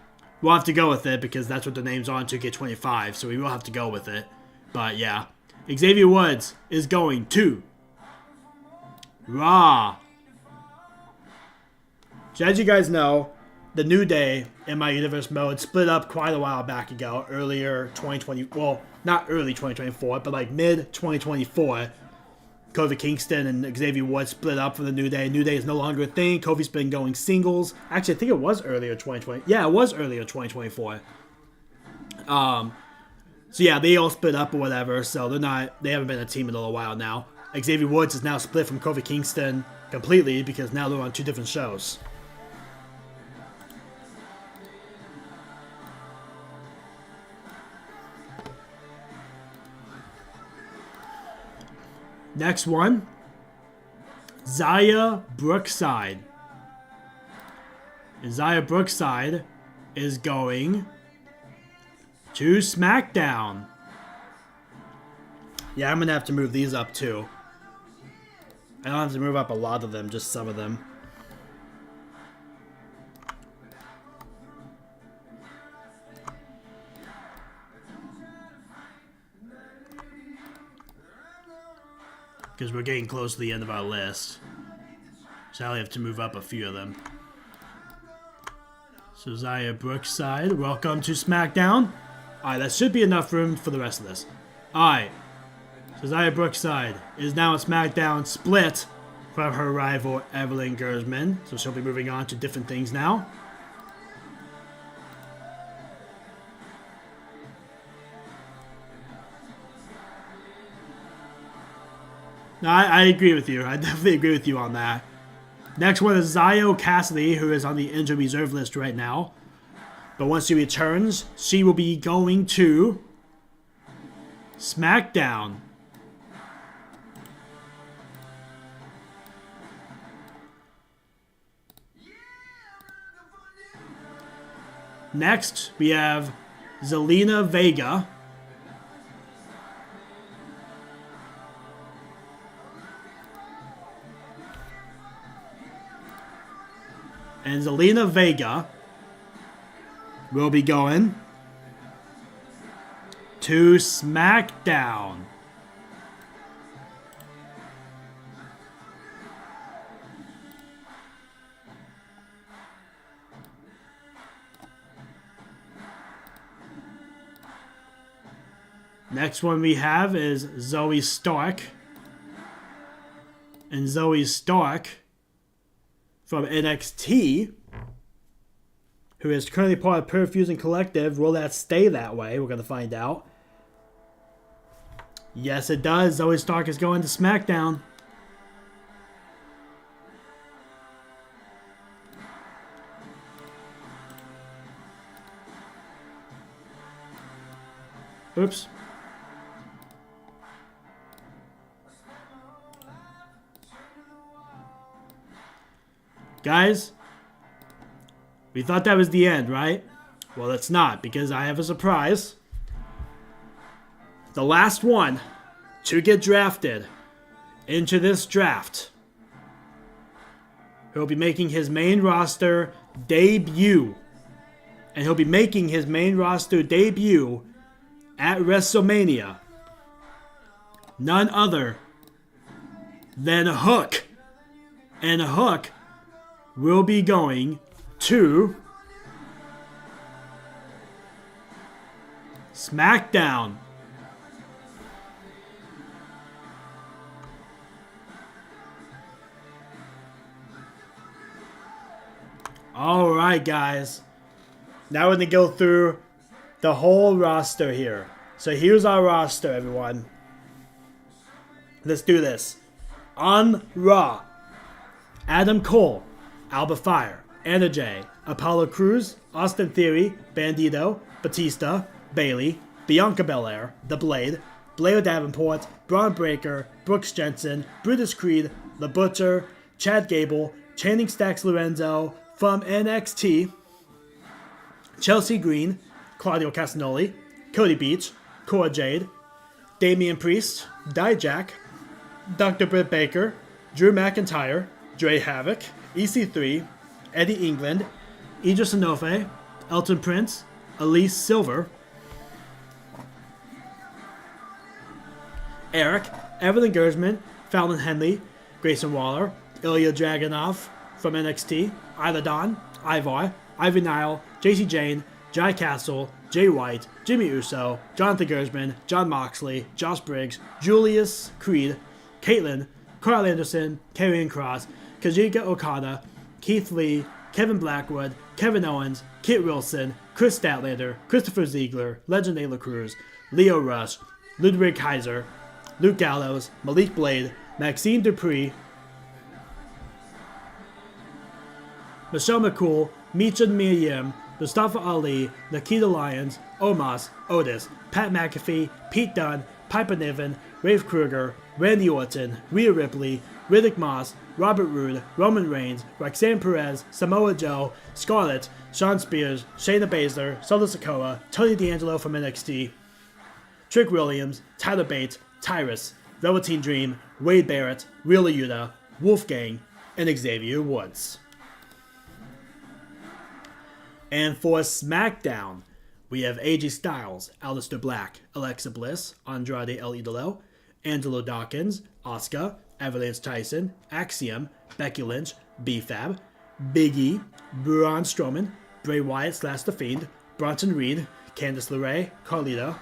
we'll have to go with it because that's what the names are in 2K25. So we will have to go with it. But yeah, Xavier Woods is going to Raw. So as you guys know, the New Day in my universe mode split up quite a while back ago, earlier 2020, well, not early 2024, but like mid 2024. Kofi Kingston and Xavier Woods split up from the New Day. New Day is no longer a thing. Kofi's been going singles. Actually, I think it was earlier 2020. Yeah, it was earlier 2024. So yeah, they all split up or whatever. So they haven't been a team in a little while now. Xavier Woods is now split from Kofi Kingston completely because now they're on 2 different shows. Next one, Zaya Brookside. And Zaya Brookside is going to SmackDown. Yeah, I'm going to have to move these up too. I don't have to move up a lot of them, just some of them. Because we're getting close to the end of our list. So I'll have to move up a few of them. So Zaya Brookside, welcome to SmackDown. Alright, that should be enough room for the rest of this. Alright. So Zaya Brookside is now at SmackDown, split from her rival Evelyn Gersman. So she'll be moving on to different things now. No, I agree with you. I definitely agree with you on that. Next one is Zio Cassidy, who is on the injured reserve list right now. But once she returns, she will be going to SmackDown. Next, we have Zelina Vega. And Zelina Vega will be going to SmackDown. Next one we have is Zoe Stark. And Zoe Stark from NXT, who is currently part of Perfusion Collective. Will that stay that way? We're going to find out. Yes, it does. Zoe Stark is going to SmackDown. Oops. Guys, we thought that was the end, right? Well, it's not, because I have a surprise. The last one to get drafted into this draft, he'll be making his main roster debut. And he'll be making his main roster debut at WrestleMania. None other than Hook. And Hook will be going to SmackDown. Alright, guys. Now we're going to go through the whole roster here. So here's our roster, everyone. Let's do this. On Raw, Adam Cole, Alba Fire, Anna Jay, Apollo Crews, Austin Theory, Bandito, Batista, Bayley, Bianca Belair, The Blade, Blair Davenport, Braun Breaker, Brooks Jensen, Brutus Creed, The Butcher, Chad Gable, Channing Stacks Lorenzo from NXT, Chelsea Green, Claudio Castagnoli, Cody Beach, Cora Jade, Damian Priest, Dijak, Dr. Britt Baker, Drew McIntyre, Dre Havoc, EC3, Eddie England, Idris Enofe, Elton Prince, Elise Silver, Eric, Evelyn Gersman, Fallon Henley, Grayson Waller, Ilya Dragunov from NXT, Isla Dawn, Ivar, Ivy Nile, JC Jane, Jai Castle, Jay White, Jimmy Uso, Jonathan Gersman, John Moxley, Josh Briggs, Julius Creed, Caitlyn, Carl Anderson, Karrion Kross, Kazuchika Okada, Keith Lee, Kevin Blackwood, Kevin Owens, Kit Wilson, Chris Statlander, Christopher Ziegler, Legend Ayla Cruz, Leo Rush, Ludwig Kaiser, Luke Gallows, Malik Blade, Maxime Dupree, Michelle McCool, Michan Miriam, Mustafa Ali, Nikita Lyons, Omos, Otis, Pat McAfee, Pete Dunne, Piper Niven, Rafe Kruger, Randy Orton, Rhea Ripley, Riddick Moss, Robert Roode, Roman Reigns, Roxanne Perez, Samoa Joe, Scarlett, Shawn Spears, Shayna Baszler, Solo Sikoa, Tony D'Angelo from NXT, Trick Williams, Tyler Bates, Tyrus, Velveteen Dream, Wade Barrett, Wheeler Yuta, Wolfgang, and Xavier Woods. And for SmackDown, we have AJ Styles, Aleister Black, Alexa Bliss, Andrade El Idolo, Angelo Dawkins, Asuka, Avalanche Tyson, Axiom, Becky Lynch, B-Fab, Big E, Braun Strowman, Bray Wyatt / The Fiend, Bronson Reed, Candice LeRae, Carlito,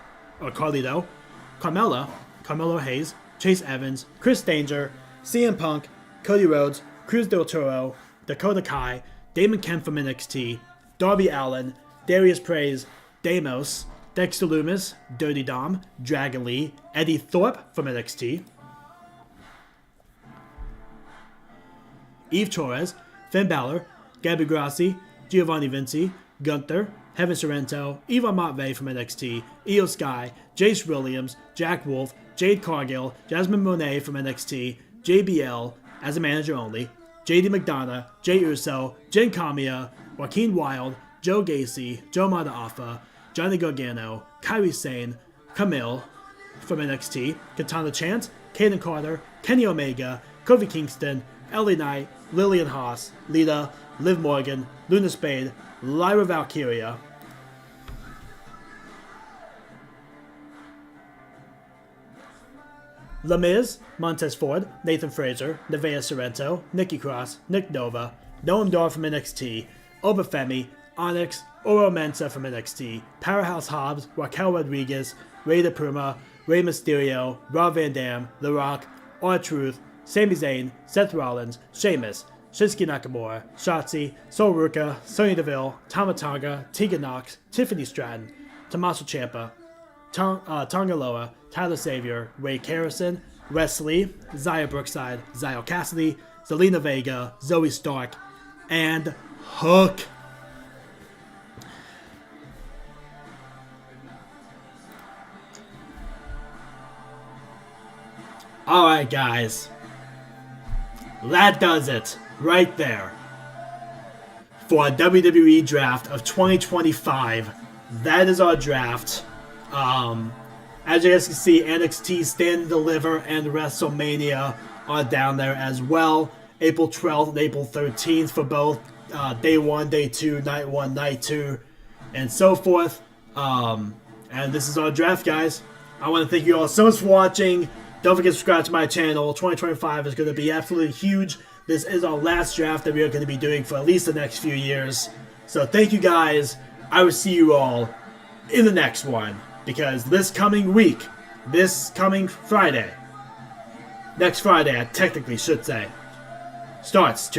Carmella, Carmelo Hayes, Chase Evans, Chris Danger, CM Punk, Cody Rhodes, Cruz del Toro, Dakota Kai, Damon Kemp from NXT, Darby Allin, Darius Praise, Deimos, Dexter Lumis, Dirty Dom, Dragon Lee, Eddie Thorpe from NXT, Eve Torres, Finn Balor, Gabby Grassi, Giovanni Vinci, Gunther, Heaven Sorrento, Yvonne Montevay from NXT, Io Sky, Jace Williams, Jack Wolf, Jade Cargill, Jasmine Monet from NXT, JBL, as a manager only, JD McDonough, Jay Uso, Jen Kamiya, Joaquin Wilde, Joe Gacy, Joe Mataafa, Johnny Gargano, Kairi Sane, Camille from NXT, Katana Chant, Kaden Carter, Kenny Omega, Kofi Kingston, LA Knight, Lillian Haas, Lita, Liv Morgan, Luna Spade, Lyra Valkyria, The Miz, Montez Ford, Nathan Frazer, Nevaeh Sorrento, Nikki Cross, Nick Nova, Noam Dar from NXT, Obafemi, Onyx, Oro Mensah from NXT, Powerhouse Hobbs, Raquel Rodriguez, Rey de Puma, Rey Mysterio, Rob Van Dam, The Rock, R-Truth, Sami Zayn, Seth Rollins, Sheamus, Shinsuke Nakamura, Shotzi, Sol Ruka, Sonya Deville, Tama Tonga, Tegan Nox, Tiffany Stratton, Tommaso Ciampa, Tonga Loa, Tyler Xavier, Ray Harrison, Wesley, Zaya Brookside, Zio Cassidy, Zelina Vega, Zoe Stark, and Hook. Alright guys, that does it right there for a WWE draft of 2025. That is our draft. As you guys can see, NXT Stand and Deliver and WrestleMania are down there as well. April 12th and April 13th for both Day 1, Day 2, Night 1, Night 2, and so forth. And this is our draft, guys. I want to thank you all so much for watching. Don't forget to subscribe to my channel. 2025 is going to be absolutely huge. This is our last draft that we are going to be doing for at least the next few years. So thank you guys. I will see you all in the next one. Because this coming week, this coming Friday, next Friday I technically should say, starts 2K25.